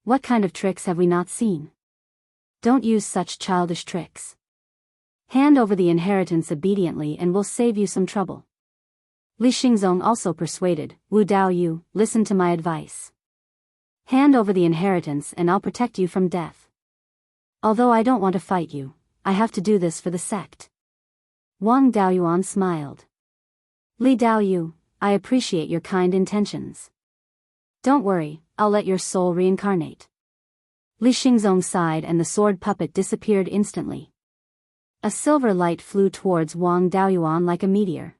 What kind of tricks have we not seen? Don't use such childish tricks. Hand over the inheritance obediently and we'll save you some trouble." Li Xingzong also persuaded, "Wu Daoyu, listen to my advice. Hand over the inheritance and I'll protect you from death. Although I don't want to fight you, I have to do this for the sect." Wang Daoyuan smiled. "Li Daoyu, I appreciate your kind intentions. Don't worry, I'll let your soul reincarnate." Li Xingzong sighed and the sword puppet disappeared instantly. A silver light flew towards Wang Daoyuan like a meteor.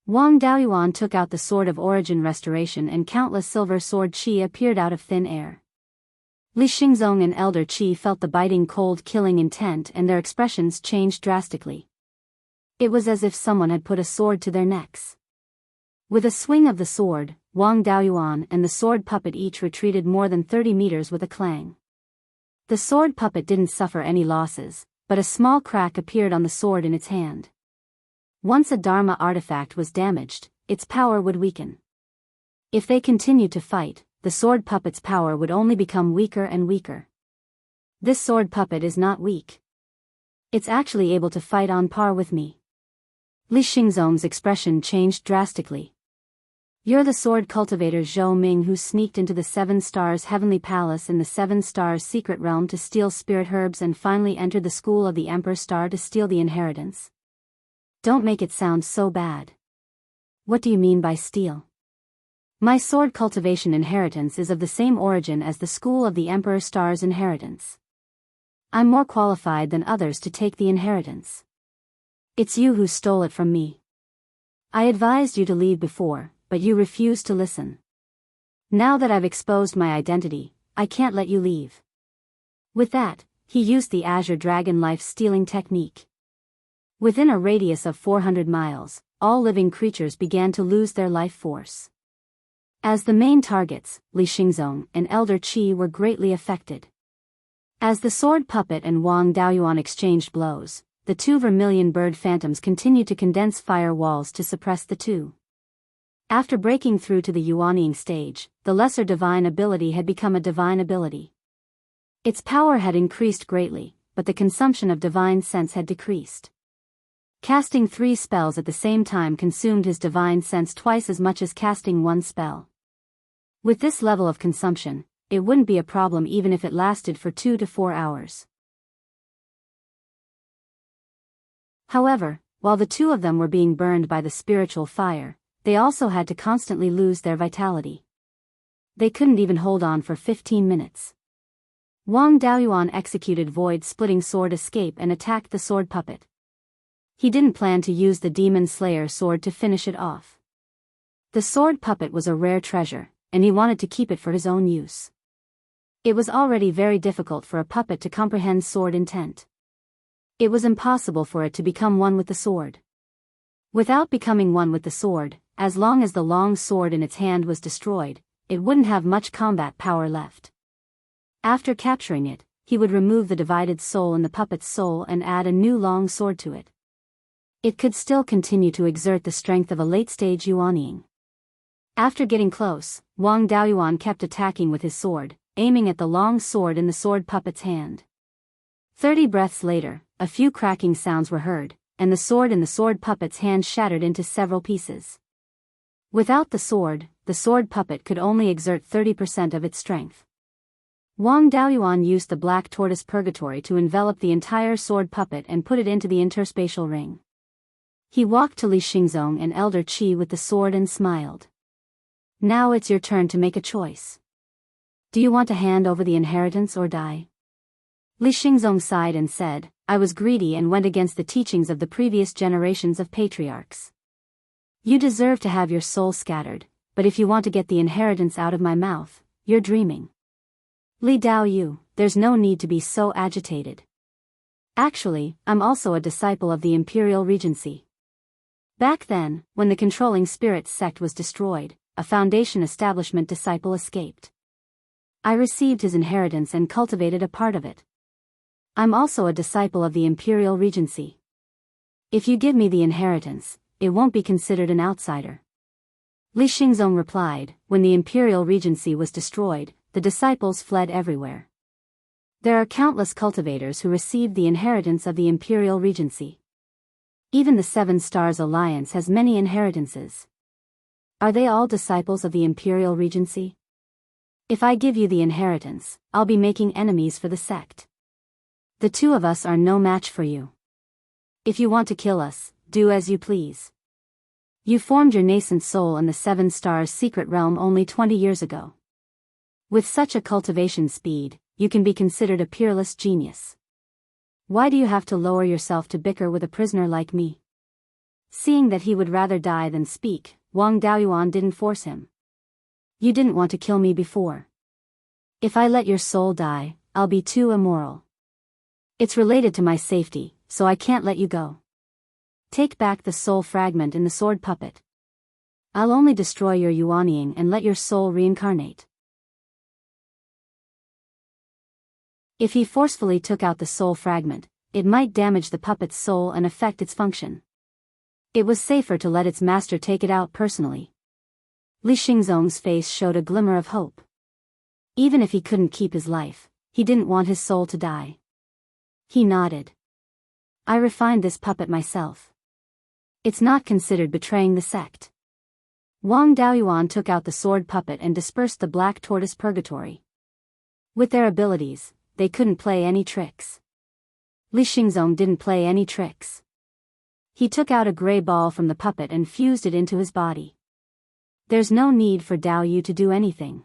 Wang Daoyuan took out the Sword of Origin Restoration and countless silver sword chi appeared out of thin air. Li Xingzong and Elder Qi felt the biting cold killing intent and their expressions changed drastically. It was as if someone had put a sword to their necks. With a swing of the sword, Wang Daoyuan and the sword puppet each retreated more than 30 meters with a clang. The sword puppet didn't suffer any losses, but a small crack appeared on the sword in its hand. Once a Dharma artifact was damaged, its power would weaken. If they continued to fight, the sword puppet's power would only become weaker and weaker. This sword puppet is not weak. It's actually able to fight on par with me. Li Xingzong's expression changed drastically. "You're the sword cultivator Zhou Ming who sneaked into the 7 Stars Heavenly Palace in the 7 Stars Secret Realm to steal spirit herbs and finally entered the School of the Emperor Star to steal the inheritance. Don't make it sound so bad. What do you mean by steal? My sword cultivation inheritance is of the same origin as the School of the Emperor Star's inheritance. I'm more qualified than others to take the inheritance. It's you who stole it from me. I advised you to leave before, but you refused to listen. Now that I've exposed my identity, I can't let you leave." With that, he used the Azure Dragon life-stealing technique. Within a radius of 400 miles, all living creatures began to lose their life force. As the main targets, Li Xingzong and Elder Qi were greatly affected. As the sword puppet and Wang Daoyuan exchanged blows, the two vermilion bird phantoms continued to condense fire walls to suppress the two. After breaking through to the Yuanying stage, the lesser divine ability had become a divine ability. Its power had increased greatly, but the consumption of divine sense had decreased. Casting 3 spells at the same time consumed his divine sense twice as much as casting 1 spell. With this level of consumption, it wouldn't be a problem even if it lasted for 2 to 4 hours. However, while the two of them were being burned by the spiritual fire, they also had to constantly lose their vitality. They couldn't even hold on for 15 minutes. Wang Daoyuan executed void-splitting sword escape and attacked the sword puppet. He didn't plan to use the Demon Slayer sword to finish it off. The sword puppet was a rare treasure, and he wanted to keep it for his own use. It was already very difficult for a puppet to comprehend sword intent. It was impossible for it to become one with the sword. Without becoming one with the sword, as long as the long sword in its hand was destroyed, it wouldn't have much combat power left. After capturing it, he would remove the divided soul in the puppet's soul and add a new long sword to it. It could still continue to exert the strength of a late-stage Yuanying. After getting close, Wang Daoyuan kept attacking with his sword, aiming at the long sword in the sword puppet's hand. 30 breaths later, a few cracking sounds were heard, and the sword in the sword puppet's hand shattered into several pieces. Without the sword puppet could only exert 30% of its strength. Wang Daoyuan used the black tortoise purgatory to envelop the entire sword puppet and put it into the interspatial ring. He walked to Li Xingzong and Elder Qi with the sword and smiled. Now it's your turn to make a choice. Do you want to hand over the inheritance or die? Li Xingzong sighed and said, I was greedy and went against the teachings of the previous generations of patriarchs. You deserve to have your soul scattered, but if you want to get the inheritance out of my mouth, you're dreaming. Li Daoyu, there's no need to be so agitated. Actually, I'm also a disciple of the Imperial Regency. Back then, when the controlling spirits sect was destroyed, a Foundation establishment disciple escaped. I received his inheritance and cultivated a part of it. I'm also a disciple of the Imperial Regency. If you give me the inheritance, it won't be considered an outsider. Li Xingzong replied, when the Imperial Regency was destroyed, the disciples fled everywhere. There are countless cultivators who received the inheritance of the Imperial Regency. Even the Seven Stars Alliance has many inheritances. Are they all disciples of the Imperial Regency? If I give you the inheritance, I'll be making enemies for the sect. The two of us are no match for you. If you want to kill us, do as you please. You formed your nascent soul in the Seven Stars secret realm only 20 years ago. With such a cultivation speed, you can be considered a peerless genius. Why do you have to lower yourself to bicker with a prisoner like me? Seeing that he would rather die than speak, Wang Daoyuan didn't force him. You didn't want to kill me before. If I let your soul die, I'll be too immoral. It's related to my safety, so I can't let you go. Take back the soul fragment in the sword puppet. I'll only destroy your Yuanying and let your soul reincarnate. If he forcefully took out the soul fragment, it might damage the puppet's soul and affect its function. It was safer to let its master take it out personally. Li Xingzong's face showed a glimmer of hope. Even if he couldn't keep his life, he didn't want his soul to die. He nodded. I refined this puppet myself. It's not considered betraying the sect. Wang Daoyuan took out the sword puppet and dispersed the black tortoise purgatory. With their abilities, they couldn't play any tricks. Li Xingzong didn't play any tricks. He took out a gray ball from the puppet and fused it into his body. There's no need for Daoyu to do anything.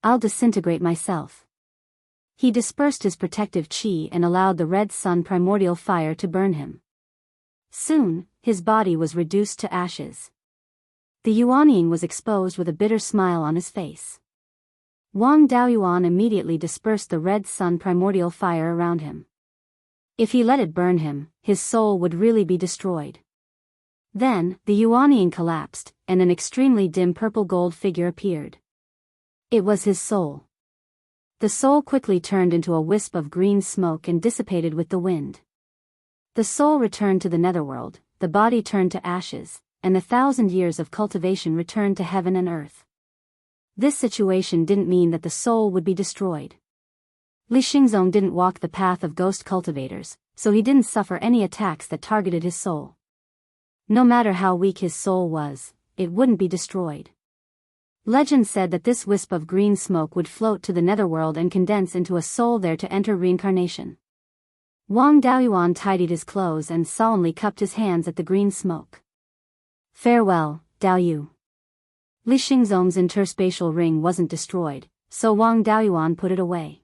I'll disintegrate myself. He dispersed his protective qi and allowed the red sun primordial fire to burn him. Soon, his body was reduced to ashes. The Yuanying was exposed with a bitter smile on his face. Wang Daoyuan immediately dispersed the red sun primordial fire around him. If he let it burn him, his soul would really be destroyed. Then, the Yuanying collapsed, and an extremely dim purple-gold figure appeared. It was his soul. The soul quickly turned into a wisp of green smoke and dissipated with the wind. The soul returned to the netherworld, the body turned to ashes, and the 1,000 years of cultivation returned to heaven and earth. This situation didn't mean that the soul would be destroyed. Li Xingzong didn't walk the path of ghost cultivators, so he didn't suffer any attacks that targeted his soul. No matter how weak his soul was, it wouldn't be destroyed. Legend said that this wisp of green smoke would float to the netherworld and condense into a soul there to enter reincarnation. Wang Daoyuan tidied his clothes and solemnly cupped his hands at the green smoke. Farewell, Daoyu. Li Xingzong's interspatial ring wasn't destroyed, so Wang Daoyuan put it away.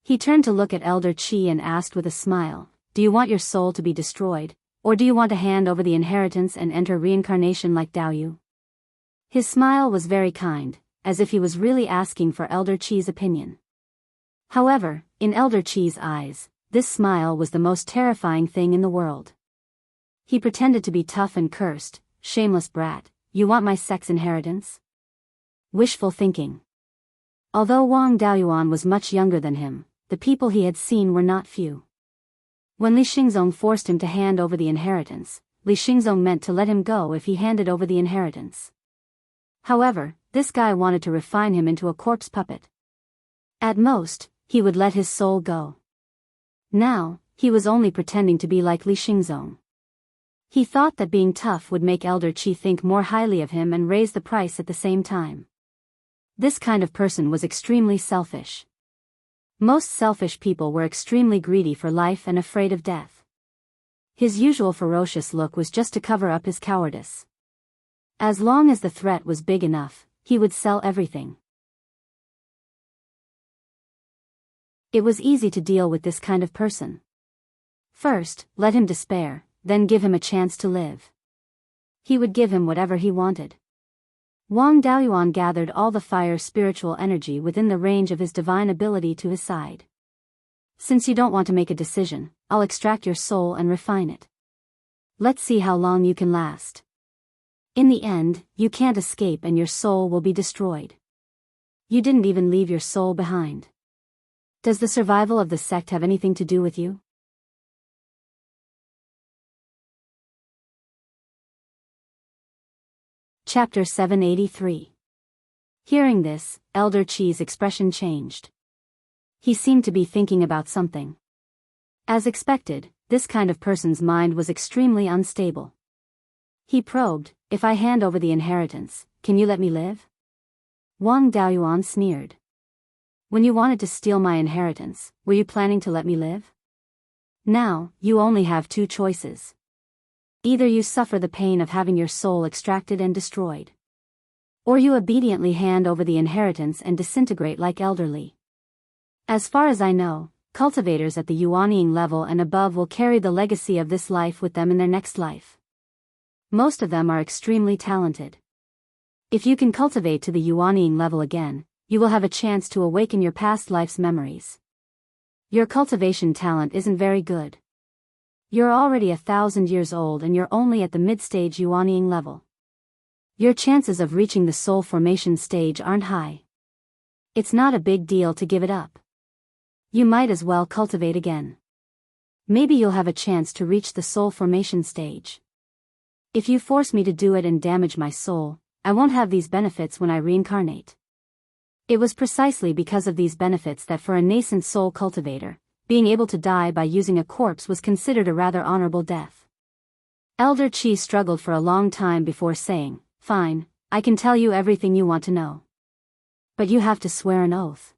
He turned to look at Elder Qi and asked with a smile, "Do you want your soul to be destroyed, or do you want to hand over the inheritance and enter reincarnation like Daoyu?" His smile was very kind, as if he was really asking for Elder Qi's opinion. However, in Elder Qi's eyes, this smile was the most terrifying thing in the world. He pretended to be tough and cursed, "Shameless brat, you want my sex inheritance?" Wishful thinking. Although Wang Daoyuan was much younger than him, the people he had seen were not few. When Li Xingzong forced him to hand over the inheritance, Li Xingzong meant to let him go if he handed over the inheritance. However, this guy wanted to refine him into a corpse puppet. At most, he would let his soul go. Now, he was only pretending to be like Li Xingzong. He thought that being tough would make Elder Qi think more highly of him and raise the price at the same time. This kind of person was extremely selfish. Most selfish people were extremely greedy for life and afraid of death. His usual ferocious look was just to cover up his cowardice. As long as the threat was big enough, he would sell everything. It was easy to deal with this kind of person. First, let him despair, then give him a chance to live. He would give him whatever he wanted. Wang Daoyuan gathered all the fire spiritual energy within the range of his divine ability to his side. "Since you don't want to make a decision, I'll extract your soul and refine it. Let's see how long you can last. In the end, you can't escape and your soul will be destroyed. You didn't even leave your soul behind. Does the survival of the sect have anything to do with you?" Chapter 783. Hearing this, Elder Qi's expression changed. He seemed to be thinking about something. As expected, this kind of person's mind was extremely unstable. He probed, "If I hand over the inheritance, can you let me live?" Wang Daoyuan sneered. "When you wanted to steal my inheritance, were you planning to let me live? Now, you only have two choices. Either you suffer the pain of having your soul extracted and destroyed, or you obediently hand over the inheritance and disintegrate like elderly. As far as I know, cultivators at the Yuanying level and above will carry the legacy of this life with them in their next life. Most of them are extremely talented. If you can cultivate to the Yuanying level again, you will have a chance to awaken your past life's memories. Your cultivation talent isn't very good. You're already 1,000 years old and you're only at the mid-stage Yuanying level. Your chances of reaching the soul formation stage aren't high. It's not a big deal to give it up. You might as well cultivate again. Maybe you'll have a chance to reach the soul formation stage. If you force me to do it and damage my soul, I won't have these benefits when I reincarnate." It was precisely because of these benefits that for a nascent soul cultivator, being able to die by using a corpse was considered a rather honorable death. Elder Qi struggled for a long time before saying, "Fine, I can tell you everything you want to know. But you have to swear an oath.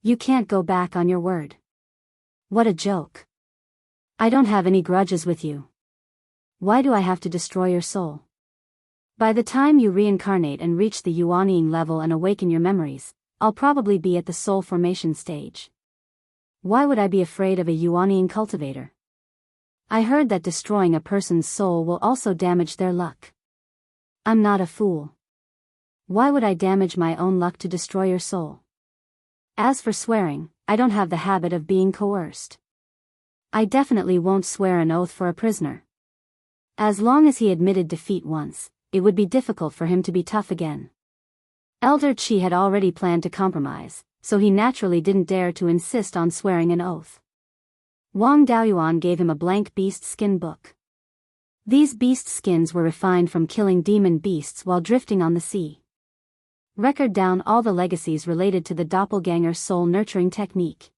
You can't go back on your word." "What a joke. I don't have any grudges with you. Why do I have to destroy your soul? By the time you reincarnate and reach the Yuanying level and awaken your memories, I'll probably be at the soul formation stage. Why would I be afraid of a Yuanying cultivator? I heard that destroying a person's soul will also damage their luck. I'm not a fool. Why would I damage my own luck to destroy your soul? As for swearing, I don't have the habit of being coerced. I definitely won't swear an oath for a prisoner. As long as he admitted defeat once, it would be difficult for him to be tough again." Elder Qi had already planned to compromise, so he naturally didn't dare to insist on swearing an oath. Wang Daoyuan gave him a blank beast skin book. These beast skins were refined from killing demon beasts while drifting on the sea. Record down all the legacies related to the doppelganger soul nurturing technique.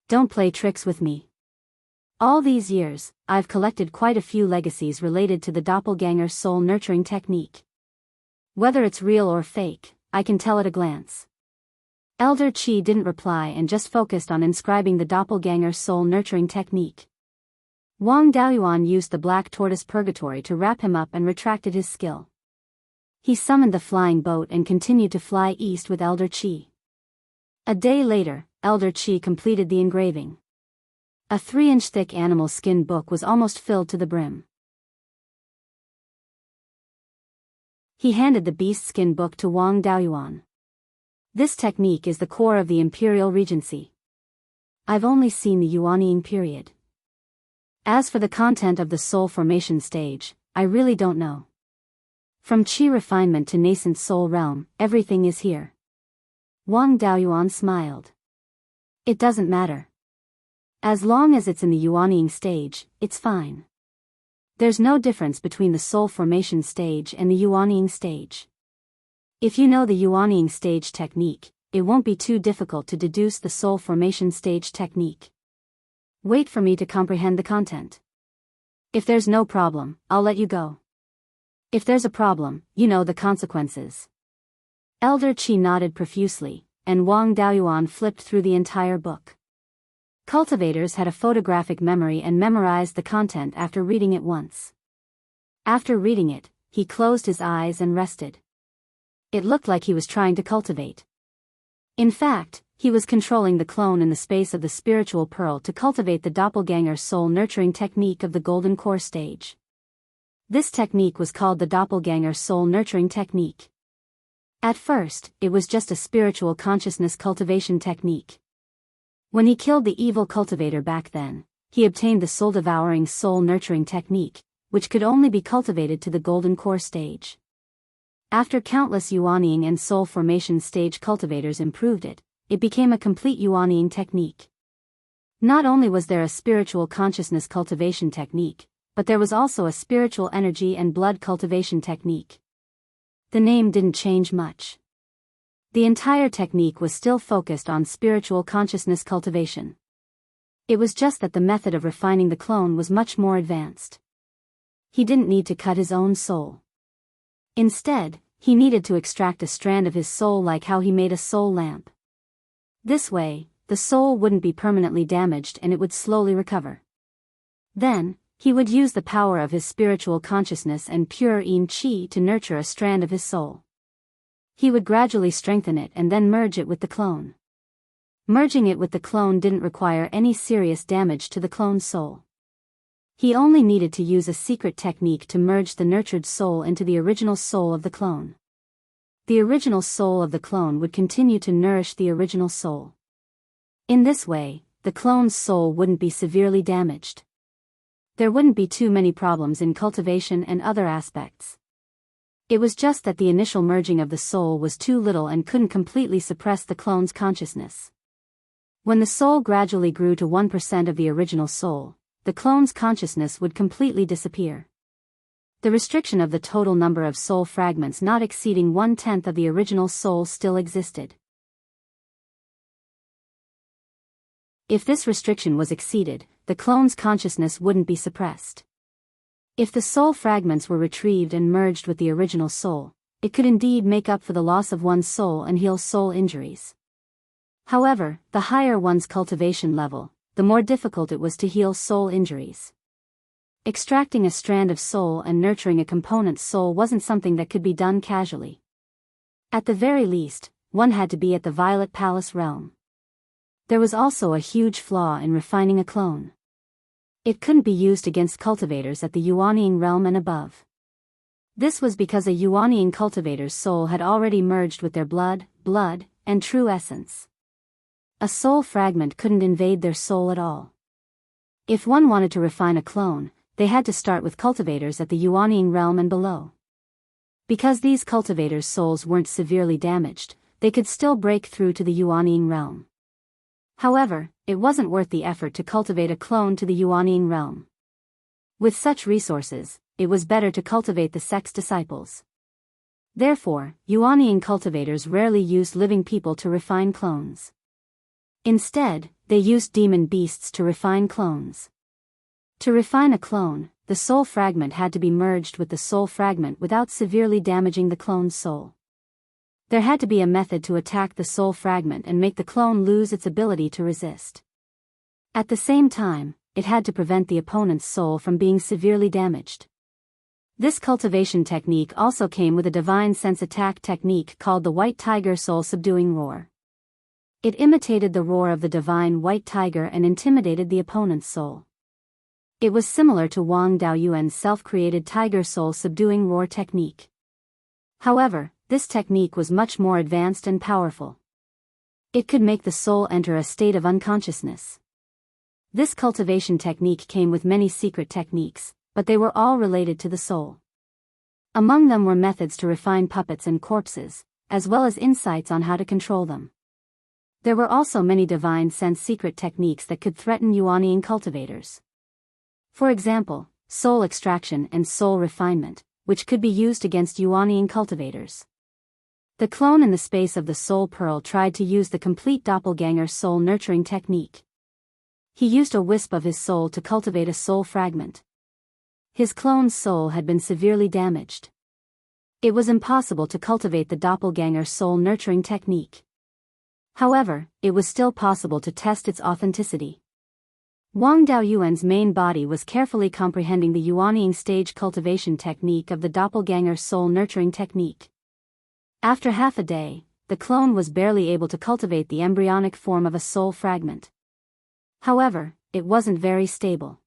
Don't play tricks with me. All these years, I've collected quite a few legacies related to the doppelganger soul nurturing technique. Whether it's real or fake, I can tell at a glance. Elder Qi didn't reply and just focused on inscribing the doppelganger soul nurturing technique. Wang Daoyuan used the black tortoise purgatory to wrap him up and retracted his skill. He summoned the flying boat and continued to fly east with Elder Qi. A day later, Elder Qi completed the engraving. A 3-inch thick animal skin book was almost filled to the brim. He handed the beast skin book to Wang Daoyuan. This technique is the core of the Imperial Regency. I've only seen the Yuanying period. As for the content of the soul formation stage, I really don't know. From Qi refinement to nascent soul realm, everything is here. Wang Daoyuan smiled. It doesn't matter. As long as it's in the Yuanying stage, it's fine. There's no difference between the soul formation stage and the Yuanying stage. If you know the Yuanying stage technique, it won't be too difficult to deduce the soul formation stage technique. Wait for me to comprehend the content. If there's no problem, I'll let you go. If there's a problem, you know the consequences. Elder Qi nodded profusely, and Wang Daoyuan flipped through the entire book. Cultivators had a photographic memory and memorized the content after reading it once. After reading it, he closed his eyes and rested. It looked like he was trying to cultivate. In fact, he was controlling the clone in the space of the spiritual pearl to cultivate the doppelganger soul nurturing technique of the golden core stage. This technique was called the doppelganger soul nurturing technique. At first, it was just a spiritual consciousness cultivation technique. When he killed the evil cultivator back then, he obtained the soul-devouring soul nurturing technique, which could only be cultivated to the golden core stage. After countless Yuanying and soul formation stage cultivators improved it, it became a complete Yuanying technique. Not only was there a spiritual consciousness cultivation technique, but there was also a spiritual energy and blood cultivation technique. The name didn't change much. The entire technique was still focused on spiritual consciousness cultivation. It was just that the method of refining the clone was much more advanced. He didn't need to cut his own soul. Instead, he needed to extract a strand of his soul like how he made a soul lamp. This way, the soul wouldn't be permanently damaged and it would slowly recover. Then, he would use the power of his spiritual consciousness and pure Yin Qi to nurture a strand of his soul. He would gradually strengthen it and then merge it with the clone. Merging it with the clone didn't require any serious damage to the clone's soul. He only needed to use a secret technique to merge the nurtured soul into the original soul of the clone. The original soul of the clone would continue to nourish the original soul. In this way, the clone's soul wouldn't be severely damaged. There wouldn't be too many problems in cultivation and other aspects. It was just that the initial merging of the soul was too little and couldn't completely suppress the clone's consciousness. When the soul gradually grew to 1% of the original soul, the clone's consciousness would completely disappear. The restriction of the total number of soul fragments not exceeding 1/10 of the original soul still existed. If this restriction was exceeded, the clone's consciousness wouldn't be suppressed. If the soul fragments were retrieved and merged with the original soul, it could indeed make up for the loss of one's soul and heal soul injuries. However, the higher one's cultivation level, the more difficult it was to heal soul injuries. Extracting a strand of soul and nurturing a component soul wasn't something that could be done casually. At the very least, one had to be at the Violet Palace realm. There was also a huge flaw in refining a clone. It couldn't be used against cultivators at the Yuanying realm and above. This was because a Yuanying cultivator's soul had already merged with their blood, and true essence. A soul fragment couldn't invade their soul at all. If one wanted to refine a clone, they had to start with cultivators at the Yuanying realm and below. Because these cultivators' souls weren't severely damaged, they could still break through to the Yuanying realm. However, it wasn't worth the effort to cultivate a clone to the Yuanying realm. With such resources, it was better to cultivate the sect's disciples. Therefore, Yuanying cultivators rarely used living people to refine clones. Instead, they used demon beasts to refine clones. To refine a clone, the soul fragment had to be merged with the soul fragment without severely damaging the clone's soul. There had to be a method to attack the soul fragment and make the clone lose its ability to resist. At the same time, it had to prevent the opponent's soul from being severely damaged. This cultivation technique also came with a divine sense attack technique called the White Tiger Soul Subduing Roar. It imitated the roar of the divine white tiger and intimidated the opponent's soul. It was similar to Wang Daoyuan's self-created Tiger Soul Subduing Roar technique. However, this technique was much more advanced and powerful. It could make the soul enter a state of unconsciousness. This cultivation technique came with many secret techniques, but they were all related to the soul. Among them were methods to refine puppets and corpses, as well as insights on how to control them. There were also many divine sense secret techniques that could threaten Yuanying cultivators. For example, soul extraction and soul refinement, which could be used against Yuanying cultivators. The clone in the space of the soul pearl tried to use the complete doppelganger soul nurturing technique. He used a wisp of his soul to cultivate a soul fragment. His clone's soul had been severely damaged. It was impossible to cultivate the doppelganger soul nurturing technique. However, it was still possible to test its authenticity. Wang Daoyuan's main body was carefully comprehending the Yuanying stage cultivation technique of the doppelganger soul nurturing technique. After half a day, the clone was barely able to cultivate the embryonic form of a soul fragment. However, it wasn't very stable.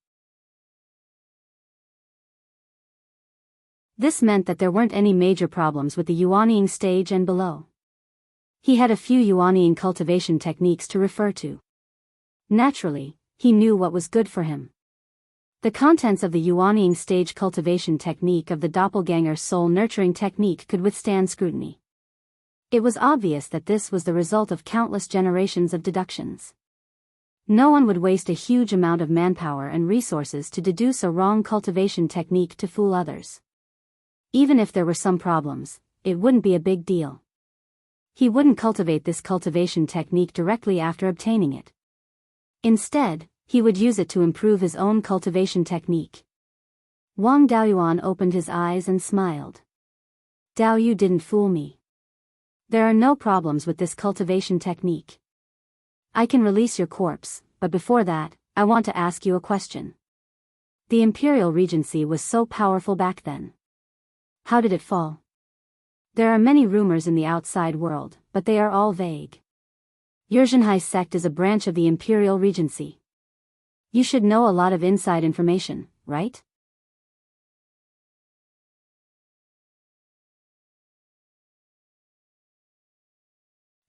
This meant that there weren't any major problems with the Yuanying stage and below. He had a few Yuanying cultivation techniques to refer to. Naturally, he knew what was good for him. The contents of the Yuanying stage cultivation technique of the doppelganger soul nurturing technique could withstand scrutiny. It was obvious that this was the result of countless generations of deductions. No one would waste a huge amount of manpower and resources to deduce a wrong cultivation technique to fool others. Even if there were some problems, it wouldn't be a big deal. He wouldn't cultivate this cultivation technique directly after obtaining it. Instead, he would use it to improve his own cultivation technique. Wang Daoyuan opened his eyes and smiled. Daoyu didn't fool me. There are no problems with this cultivation technique. I can release your corpse, but before that, I want to ask you a question. The Imperial Regency was so powerful back then. How did it fall? There are many rumors in the outside world, but they are all vague. Yurzhanhai sect is a branch of the Imperial Regency. You should know a lot of inside information, right?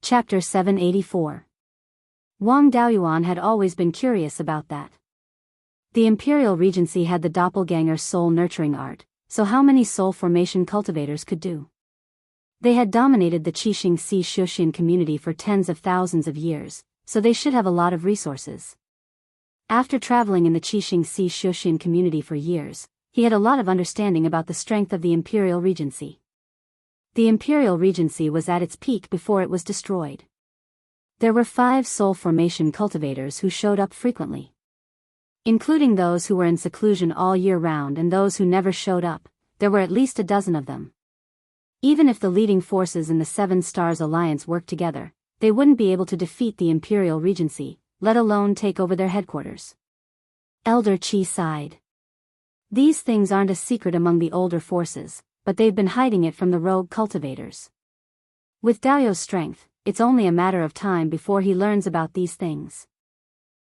Chapter 784. Wang Daoyuan had always been curious about that. The Imperial Regency had the doppelganger soul nurturing art, so how many soul formation cultivators could do? They had dominated the Qixing Si Shuxian community for tens of thousands of years, so they should have a lot of resources. After traveling in the Qixing Si Shuxian community for years, he had a lot of understanding about the strength of the Imperial Regency. The Imperial Regency was at its peak before it was destroyed. There were 5 soul formation cultivators who showed up frequently. Including those who were in seclusion all year round and those who never showed up, there were at least a dozen of them. Even if the leading forces in the Seven Stars Alliance worked together, they wouldn't be able to defeat the Imperial Regency, let alone take over their headquarters. Elder Qi sighed. These things aren't a secret among the older forces, but they've been hiding it from the rogue cultivators. With Daoyu's strength, it's only a matter of time before he learns about these things.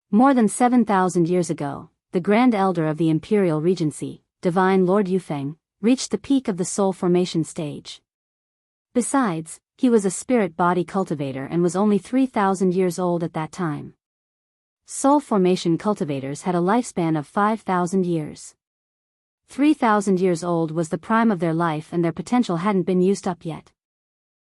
More than 7,000 years ago, the Grand Elder of the Imperial Regency, Divine Lord Yufeng, reached the peak of the soul formation stage. Besides, he was a spirit body cultivator and was only 3,000 years old at that time. Soul formation cultivators had a lifespan of 5,000 years. 3,000 years old was the prime of their life and their potential hadn't been used up yet.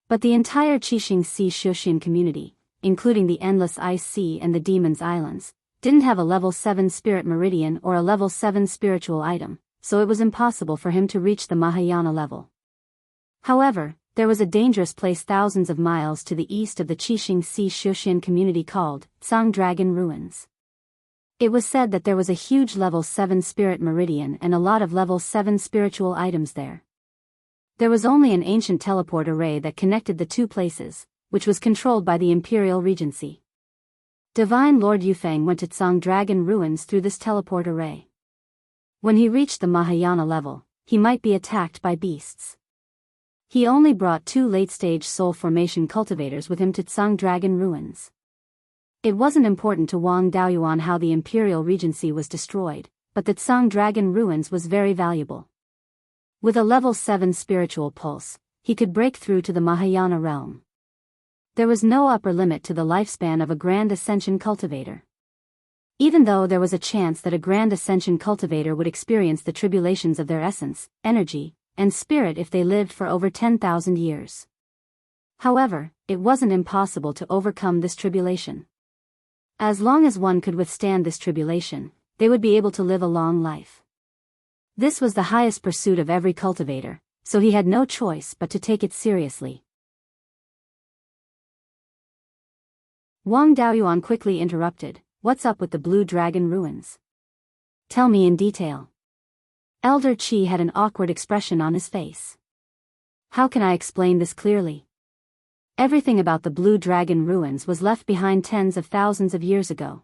But the entire Qixing Si Shuxian community, including the Endless Ice Sea and the Demon's Islands, didn't have a level 7 spirit meridian or a level 7 spiritual item, so it was impossible for him to reach the Mahayana level. However, there was a dangerous place thousands of miles to the east of the Qixing Sea Shuxian community called Tsang Dragon Ruins. It was said that there was a huge level 7 spirit meridian and a lot of level 7 spiritual items there. There was only an ancient teleport array that connected the two places, which was controlled by the Imperial Regency. Divine Lord Yufeng went to Tsang Dragon Ruins through this teleport array. When he reached the Mahayana level, he might be attacked by beasts. He only brought 2 late-stage soul formation cultivators with him to Tsang Dragon Ruins. It wasn't important to Wang Daoyuan how the Imperial Regency was destroyed, but the Tsang Dragon Ruins was very valuable. With a level 7 spiritual pulse, he could break through to the Mahayana realm. There was no upper limit to the lifespan of a Grand Ascension cultivator. Even though there was a chance that a Grand Ascension cultivator would experience the tribulations of their essence, energy, and spirit if they lived for over 10,000 years. However, it wasn't impossible to overcome this tribulation. As long as one could withstand this tribulation, they would be able to live a long life. This was the highest pursuit of every cultivator, so he had no choice but to take it seriously. Wang Daoyuan quickly interrupted, "What's up with the Blue Dragon Ruins? Tell me in detail." Elder Qi had an awkward expression on his face. "How can I explain this clearly? Everything about the Blue Dragon Ruins was left behind tens of thousands of years ago.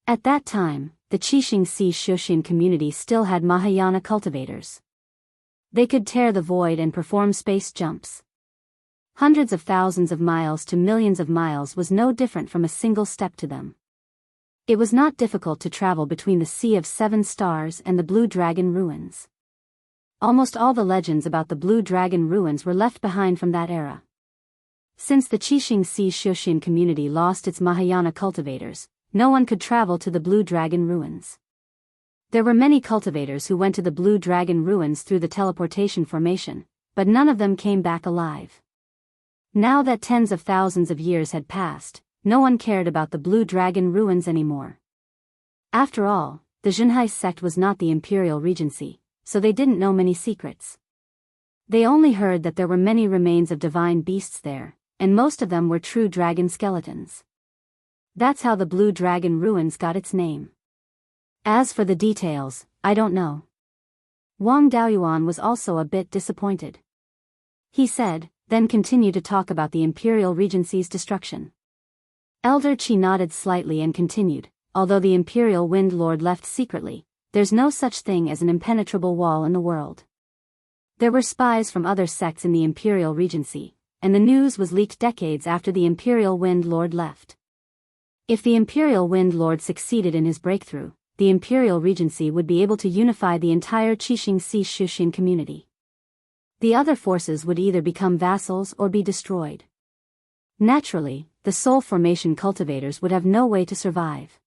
At that time, the Qixing Sea Shuxian community still had Mahayana cultivators. They could tear the void and perform space jumps. Hundreds of thousands of miles to millions of miles was no different from a single step to them. It was not difficult to travel between the Sea of 7 Stars and the Blue Dragon Ruins. Almost all the legends about the Blue Dragon Ruins were left behind from that era. Since the Qixing Sea Shuxian community lost its Mahayana cultivators, no one could travel to the Blue Dragon Ruins. There were many cultivators who went to the Blue Dragon Ruins through the teleportation formation, but none of them came back alive. Now that tens of thousands of years had passed, no one cared about the Blue Dragon Ruins anymore. After all, the Zhenhai sect was not the Imperial Regency, so they didn't know many secrets. They only heard that there were many remains of divine beasts there, and most of them were true dragon skeletons. That's how the Blue Dragon Ruins got its name. As for the details, I don't know. Wang Daoyuan was also a bit disappointed. He said, then continued to talk about the Imperial Regency's destruction. Elder Qi nodded slightly and continued, although the Imperial Wind Lord left secretly, there's no such thing as an impenetrable wall in the world. There were spies from other sects in the Imperial Regency, and the news was leaked decades after the Imperial Wind Lord left. If the Imperial Wind Lord succeeded in his breakthrough, the Imperial Regency would be able to unify the entire Qixing Sea Shuxian community. The other forces would either become vassals or be destroyed. Naturally, the soul formation cultivators would have no way to survive.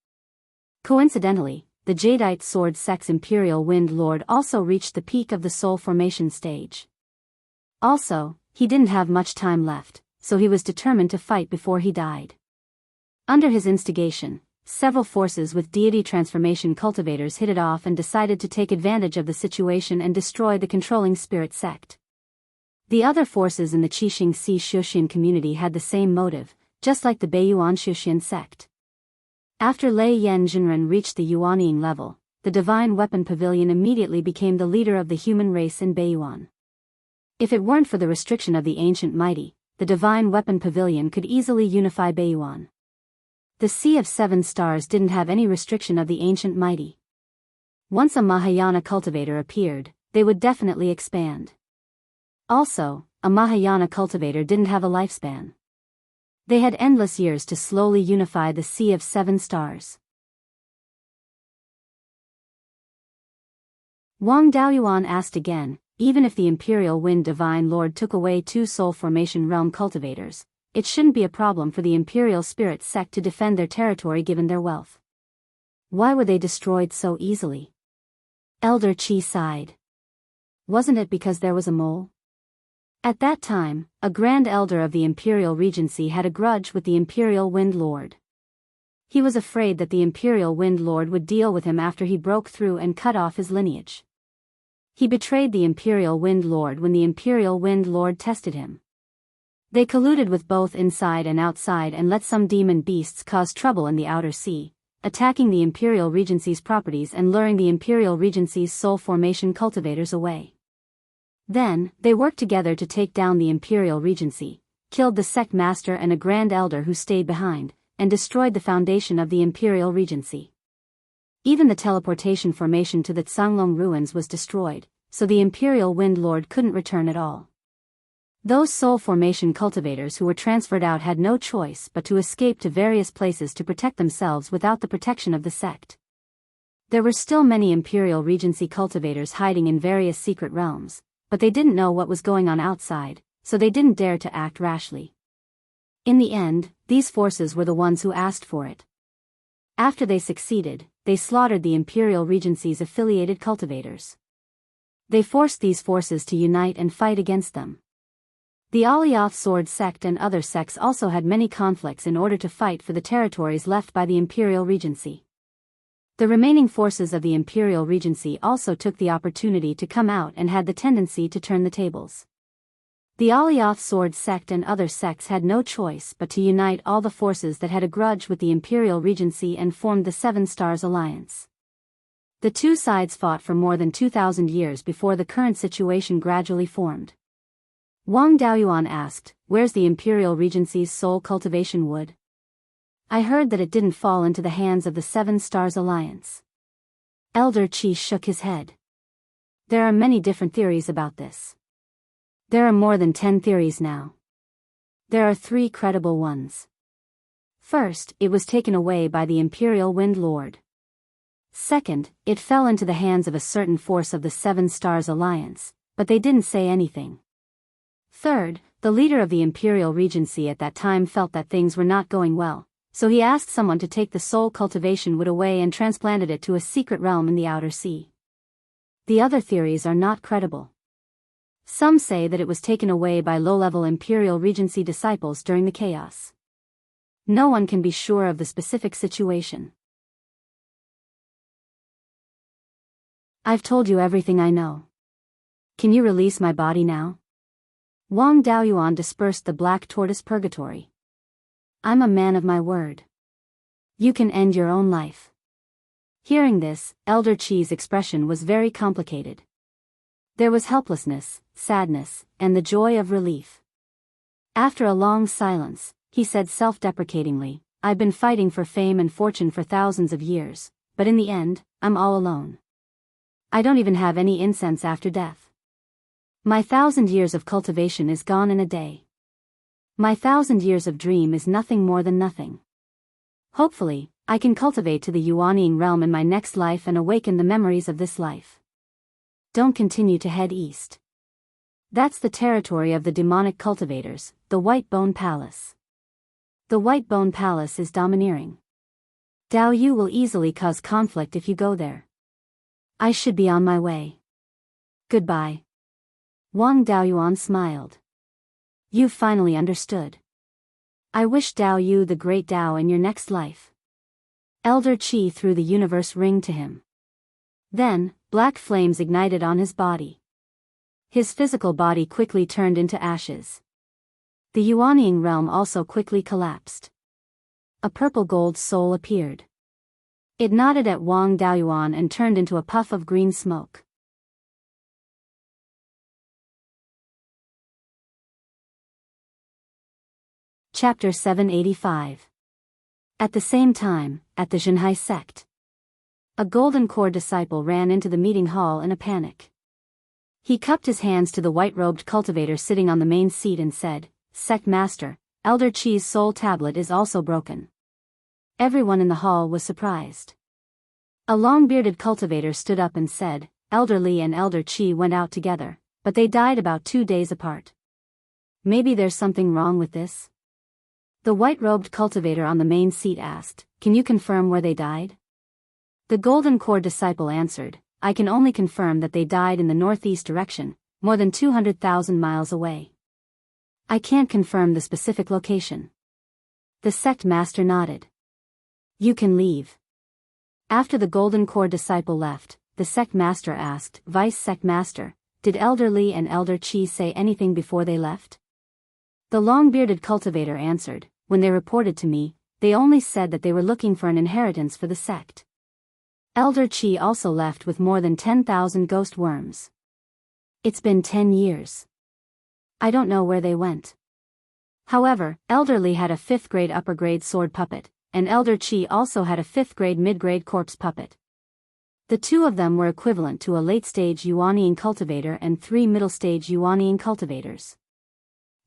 Coincidentally, the Jadeite Sword Sect's Imperial Wind Lord also reached the peak of the soul formation stage. Also, he didn't have much time left, so he was determined to fight before he died. Under his instigation, several forces with deity transformation cultivators hit it off and decided to take advantage of the situation and destroy the controlling spirit sect. The other forces in the Qixing Sea Shuxian community had the same motive, just like the Beiyuan Shuxian sect. After Lei Yen Jinren reached the Yuanying level, the Divine Weapon Pavilion immediately became the leader of the human race in Beiyuan. If it weren't for the restriction of the Ancient Mighty, the Divine Weapon Pavilion could easily unify Beiyuan. The Sea of 7 Stars didn't have any restriction of the Ancient Mighty. Once a Mahayana cultivator appeared, they would definitely expand. Also, a Mahayana cultivator didn't have a lifespan. They had endless years to slowly unify the Sea of 7 Stars. Wang Daoyuan asked again, even if the Imperial Wind Divine Lord took away 2 soul formation realm cultivators, it shouldn't be a problem for the Imperial Spirit sect to defend their territory given their wealth. Why were they destroyed so easily? Elder Qi sighed. Wasn't it because there was a mole? At that time, a Grand Elder of the Imperial Regency had a grudge with the Imperial Wind Lord. He was afraid that the Imperial Wind Lord would deal with him after he broke through and cut off his lineage. He betrayed the Imperial Wind Lord when the Imperial Wind Lord tested him. They colluded with both inside and outside and let some demon beasts cause trouble in the outer sea, attacking the Imperial Regency's properties and luring the Imperial Regency's soul formation cultivators away. Then, they worked together to take down the Imperial Regency, killed the sect master and a Grand Elder who stayed behind, and destroyed the foundation of the Imperial Regency. Even the teleportation formation to the Tsanglong ruins was destroyed, so the Imperial Wind Lord couldn't return at all. Those soul formation cultivators who were transferred out had no choice but to escape to various places to protect themselves without the protection of the sect. There were still many Imperial Regency cultivators hiding in various secret realms, but they didn't know what was going on outside, so they didn't dare to act rashly. In the end, these forces were the ones who asked for it. After they succeeded, they slaughtered the Imperial Regency's affiliated cultivators. They forced these forces to unite and fight against them. The Alioth Sword sect and other sects also had many conflicts in order to fight for the territories left by the Imperial Regency. The remaining forces of the Imperial Regency also took the opportunity to come out and had the tendency to turn the tables. The Alioth Sword sect and other sects had no choice but to unite all the forces that had a grudge with the Imperial Regency and formed the Seven Stars Alliance. The two sides fought for more than 2,000 years before the current situation gradually formed. Wang Daoyuan asked, "Where's the Imperial Regency's soul cultivation wood? I heard that it didn't fall into the hands of the Seven Stars Alliance." Elder Qi shook his head. There are many different theories about this. There are more than 10 theories now. There are 3 credible ones. First, it was taken away by the Imperial Wind Lord. Second, it fell into the hands of a certain force of the Seven Stars Alliance, but they didn't say anything. Third, the leader of the Imperial Regency at that time felt that things were not going well, so he asked someone to take the soul cultivation wood away and transplanted it to a secret realm in the outer sea. The other theories are not credible. Some say that it was taken away by low-level Imperial Regency disciples during the chaos. No one can be sure of the specific situation. I've told you everything I know. Can you release my body now? Wang Daoyuan dispersed the black tortoise purgatory. I'm a man of my word. You can end your own life. Hearing this, Elder Qi's expression was very complicated. There was helplessness, sadness, and the joy of relief. After a long silence, he said self-deprecatingly, "I've been fighting for fame and fortune for thousands of years, but in the end, I'm all alone. I don't even have any incense after death. My 1,000 years of cultivation is gone in a day. My 1,000 years of dream is nothing more than nothing. Hopefully, I can cultivate to the Yuanying realm in my next life and awaken the memories of this life. Don't continue to head east. That's the territory of the demonic cultivators, the White Bone Palace. The White Bone Palace is domineering. Dao Yu will easily cause conflict if you go there. I should be on my way. Goodbye." Wang Daoyuan smiled. "You've finally understood. I wish Dao Yu the great Dao in your next life." Elder Qi threw the universe ring to him. Then, black flames ignited on his body. His physical body quickly turned into ashes. The Yuanying realm also quickly collapsed. A purple-gold soul appeared. It nodded at Wang Daoyuan and turned into a puff of green smoke. Chapter 785. At the same time, at the Zhenhai sect, a golden core disciple ran into the meeting hall in a panic. He cupped his hands to the white-robed cultivator sitting on the main seat and said, "Sect Master, Elder Qi's soul tablet is also broken." Everyone in the hall was surprised. A long-bearded cultivator stood up and said, "Elder Li and Elder Qi went out together, but they died about 2 days apart. Maybe there's something wrong with this?" The white-robed cultivator on the main seat asked, "Can you confirm where they died?" The golden core disciple answered, "I can only confirm that they died in the northeast direction, more than 200,000 miles away." I can't confirm the specific location. The sect master nodded. You can leave. After the Golden Core disciple left, the sect master asked, Vice sect master, did Elder Li and Elder Qi say anything before they left? The long-bearded cultivator answered, when they reported to me, they only said that they were looking for an inheritance for the sect. Elder Qi also left with more than 10,000 ghost worms. It's been 10 years. I don't know where they went. However, Elder Li had a 5th grade upper grade sword puppet, and Elder Qi also had a 5th grade mid-grade corpse puppet. The two of them were equivalent to a late-stage Yuanian cultivator and 3 middle-stage Yuanian cultivators.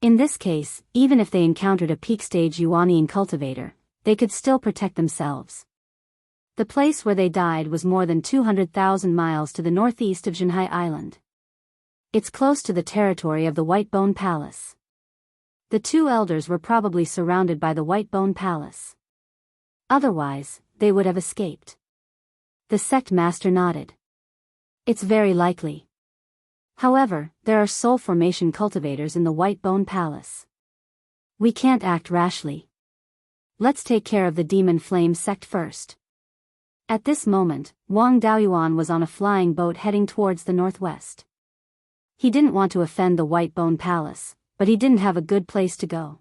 In this case, even if they encountered a peak-stage Yuanian cultivator, they could still protect themselves. The place where they died was more than 200,000 miles to the northeast of Jianghu Island. It's close to the territory of the White Bone Palace. The two elders were probably surrounded by the White Bone Palace. Otherwise, they would have escaped. The sect master nodded. It's very likely. However, there are soul formation cultivators in the White Bone Palace. We can't act rashly. Let's take care of the Demon Flame sect first. At this moment, Wang Daoyuan was on a flying boat heading towards the northwest. He didn't want to offend the White Bone Palace, but he didn't have a good place to go.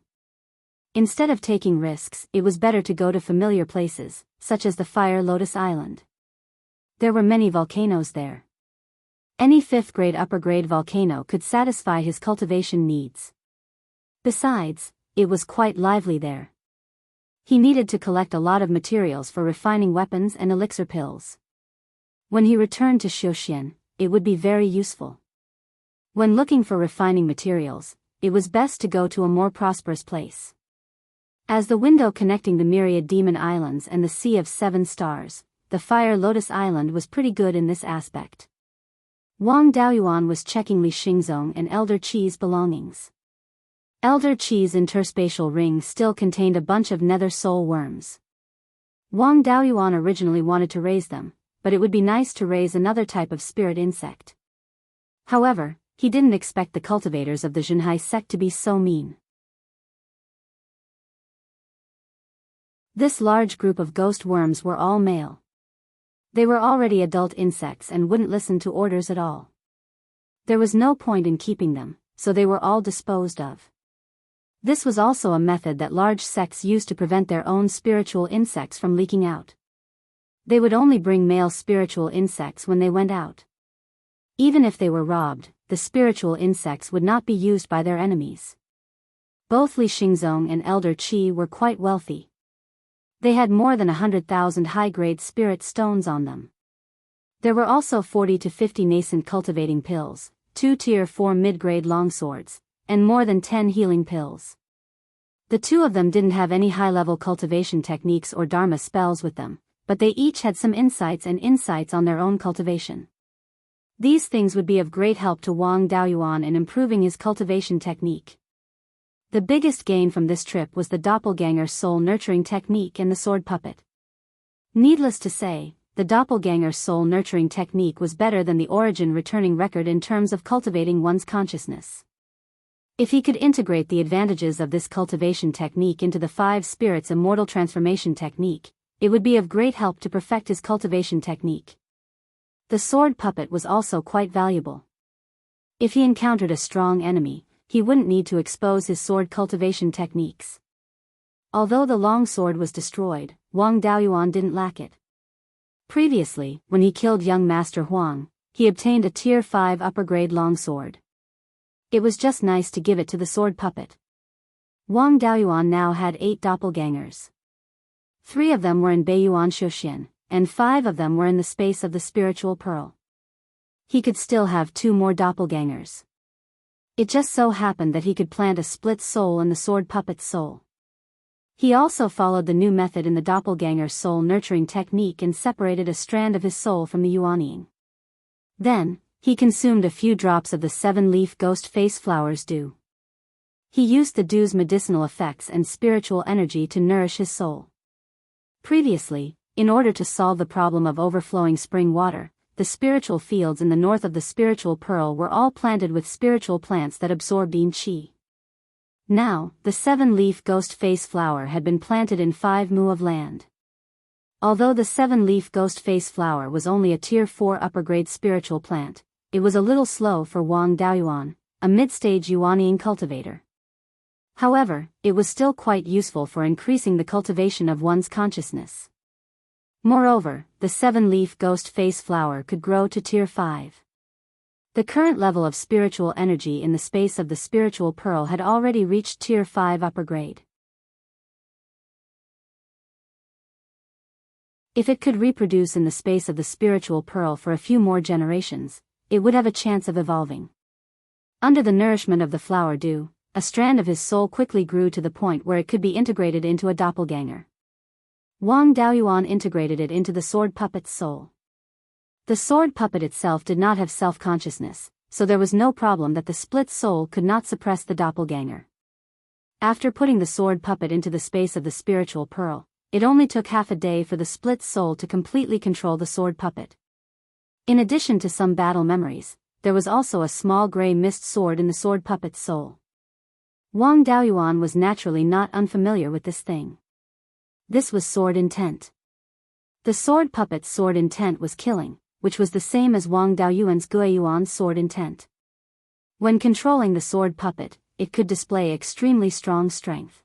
Instead of taking risks, it was better to go to familiar places, such as the Fire Lotus Island. There were many volcanoes there. Any 5th grade upper grade volcano could satisfy his cultivation needs. Besides, it was quite lively there. He needed to collect a lot of materials for refining weapons and elixir pills. When he returned to Xiuxian, it would be very useful. When looking for refining materials, it was best to go to a more prosperous place. As the window connecting the myriad demon islands and the Sea of 7 Stars, the Fire Lotus Island was pretty good in this aspect. Wang Daoyuan was checking Li Xingzong and Elder Qi's belongings. Elder Qi's interspatial ring still contained a bunch of nether soul worms. Wang Daoyuan originally wanted to raise them, but it would be nice to raise another type of spirit insect. However, he didn't expect the cultivators of the Jianghu sect to be so mean. This large group of ghost worms were all male. They were already adult insects and wouldn't listen to orders at all. There was no point in keeping them, so they were all disposed of. This was also a method that large sects used to prevent their own spiritual insects from leaking out. They would only bring male spiritual insects when they went out. Even if they were robbed, the spiritual insects would not be used by their enemies. Both Li Xingzong and Elder Qi were quite wealthy. They had more than 100,000 high-grade spirit stones on them. There were also 40 to 50 nascent cultivating pills, 2 tier 4 mid-grade longswords, and more than 10 healing pills. The two of them didn't have any high-level cultivation techniques or dharma spells with them, but they each had some insights on their own cultivation. These things would be of great help to Wang Daoyuan in improving his cultivation technique. The biggest gain from this trip was the doppelganger soul nurturing technique and the sword puppet. Needless to say, the doppelganger soul nurturing technique was better than the origin returning record in terms of cultivating one's consciousness. If he could integrate the advantages of this cultivation technique into the 5 spirits immortal transformation technique, it would be of great help to perfect his cultivation technique. The sword puppet was also quite valuable. If he encountered a strong enemy, he wouldn't need to expose his sword cultivation techniques. Although the long sword was destroyed, Wang Daoyuan didn't lack it. Previously, when he killed young Master Huang, he obtained a tier 5 upper grade longsword. It was just nice to give it to the sword puppet. Wang Daoyuan now had 8 doppelgangers. 3 of them were in Beiyuan Xiuxian, and 5 of them were in the space of the spiritual pearl. He could still have 2 more doppelgangers. It just so happened that he could plant a split soul in the sword puppet's soul. He also followed the new method in the doppelganger soul nurturing technique and separated a strand of his soul from the Yuaniing. Then, he consumed a few drops of the 7-leaf ghost face flower's dew. He used the dew's medicinal effects and spiritual energy to nourish his soul. Previously, in order to solve the problem of overflowing spring water, the spiritual fields in the north of the spiritual pearl were all planted with spiritual plants that absorbed yin qi. Now, the 7-leaf ghost face flower had been planted in 5 mu of land. Although the 7-leaf ghost face flower was only a tier 4 upper-grade spiritual plant, it was a little slow for Wang Daoyuan, a mid-stage Yuanying cultivator. However, it was still quite useful for increasing the cultivation of one's consciousness. Moreover, the 7-leaf ghost face flower could grow to tier 5. The current level of spiritual energy in the space of the spiritual pearl had already reached tier 5 upper grade. If it could reproduce in the space of the spiritual pearl for a few more generations, it would have a chance of evolving. Under the nourishment of the flower dew, a strand of his soul quickly grew to the point where it could be integrated into a doppelganger. Wang Daoyuan integrated it into the sword puppet's soul. The sword puppet itself did not have self-consciousness, so there was no problem that the split soul could not suppress the doppelganger. After putting the sword puppet into the space of the spiritual pearl, it only took half a day for the split soul to completely control the sword puppet. In addition to some battle memories, there was also a small gray mist sword in the sword puppet's soul. Wang Daoyuan was naturally not unfamiliar with this thing. This was sword intent. The sword puppet's sword intent was killing, which was the same as Wang Daoyuan's Guiyuan's sword intent. When controlling the sword puppet, it could display extremely strong strength.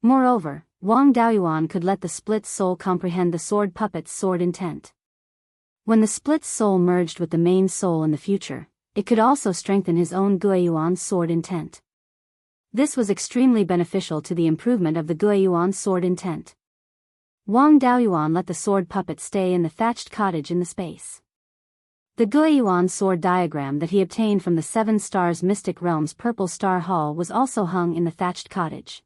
Moreover, Wang Daoyuan could let the split soul comprehend the sword puppet's sword intent. When the split soul merged with the main soul in the future, it could also strengthen his own Guiyuan's sword intent. This was extremely beneficial to the improvement of the Guiyuan's sword intent. Wang Daoyuan let the sword puppet stay in the thatched cottage in the space. The Guiyuan sword diagram that he obtained from the 7 Stars Mystic Realm's Purple Star Hall was also hung in the thatched cottage.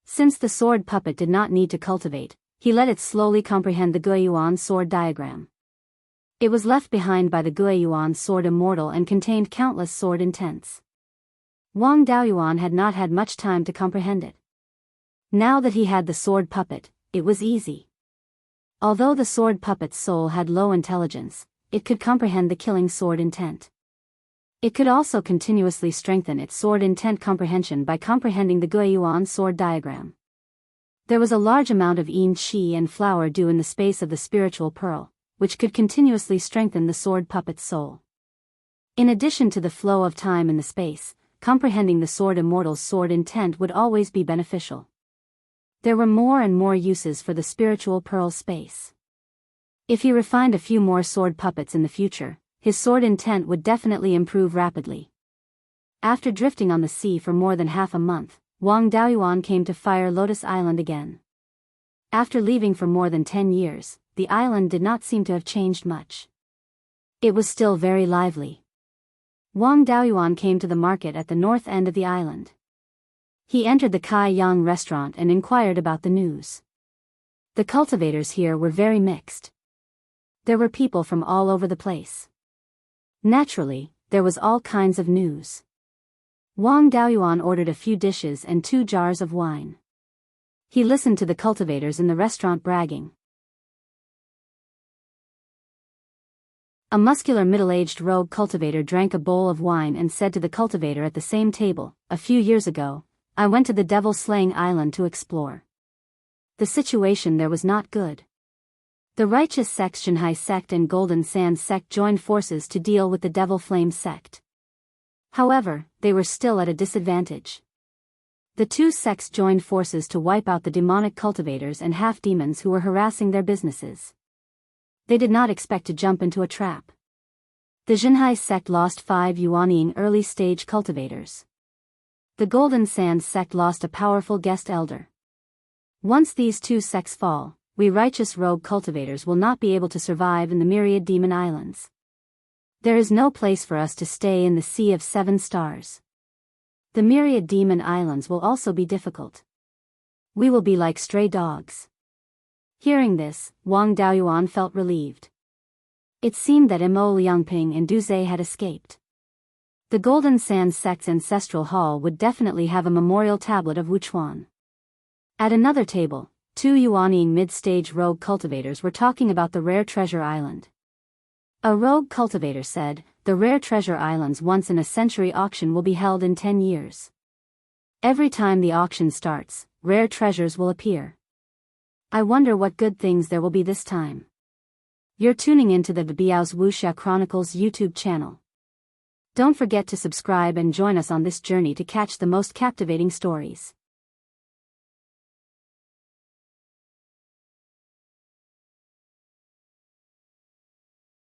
Since the sword puppet did not need to cultivate, he let it slowly comprehend the Guiyuan sword diagram. It was left behind by the Guiyuan sword immortal and contained countless sword intents. Wang Daoyuan had not had much time to comprehend it. Now that he had the sword puppet, it was easy. Although the sword puppet's soul had low intelligence, it could comprehend the killing sword intent. It could also continuously strengthen its sword intent comprehension by comprehending the Guiyuan sword diagram. There was a large amount of yin qi and flower dew in the space of the spiritual pearl, which could continuously strengthen the sword puppet's soul. In addition to the flow of time in the space, comprehending the sword immortal's sword intent would always be beneficial. There were more and more uses for the spiritual pearl space. If he refined a few more sword puppets in the future, his sword intent would definitely improve rapidly. After drifting on the sea for more than half a month, Wang Daoyuan came to Fire Lotus Island again. After leaving for more than 10 years, the island did not seem to have changed much. It was still very lively. Wang Daoyuan came to the market at the north end of the island. He entered the Kai Yang restaurant and inquired about the news. The cultivators here were very mixed. There were people from all over the place. Naturally, there was all kinds of news. Wang Daoyuan ordered a few dishes and 2 jars of wine. He listened to the cultivators in the restaurant bragging. A muscular middle-aged rogue cultivator drank a bowl of wine and said to the cultivator at the same table, "A few years ago, I went to the devil-slaying island to explore. The situation there was not good. The righteous sects Jianghu sect and Golden Sand sect joined forces to deal with the Devil Flame sect. However, they were still at a disadvantage. The 2 sects joined forces to wipe out the demonic cultivators and half-demons who were harassing their businesses. They did not expect to jump into a trap. The Jianghu sect lost 5 Yuanying early-stage cultivators. The Golden Sand sect lost a powerful guest elder. Once these 2 sects fall, we righteous rogue cultivators will not be able to survive in the myriad demon islands. There is no place for us to stay in the Sea of 7 Stars. The myriad demon islands will also be difficult. We will be like stray dogs." Hearing this, Wang Daoyuan felt relieved. It seemed that Mo Liangping and Du Zhe had escaped. The Golden Sand sect's ancestral hall would definitely have a memorial tablet of Wuchuan. At another table, 2 Yuanying mid-stage rogue cultivators were talking about the Rare Treasure Island. A rogue cultivator said, "The Rare Treasure Island's once-in-a-century auction will be held in 10 years. Every time the auction starts, rare treasures will appear. I wonder what good things there will be this time. You're tuning into the Biyao's Wuxia Chronicles YouTube channel. Don't forget to subscribe and join us on this journey to catch the most captivating stories.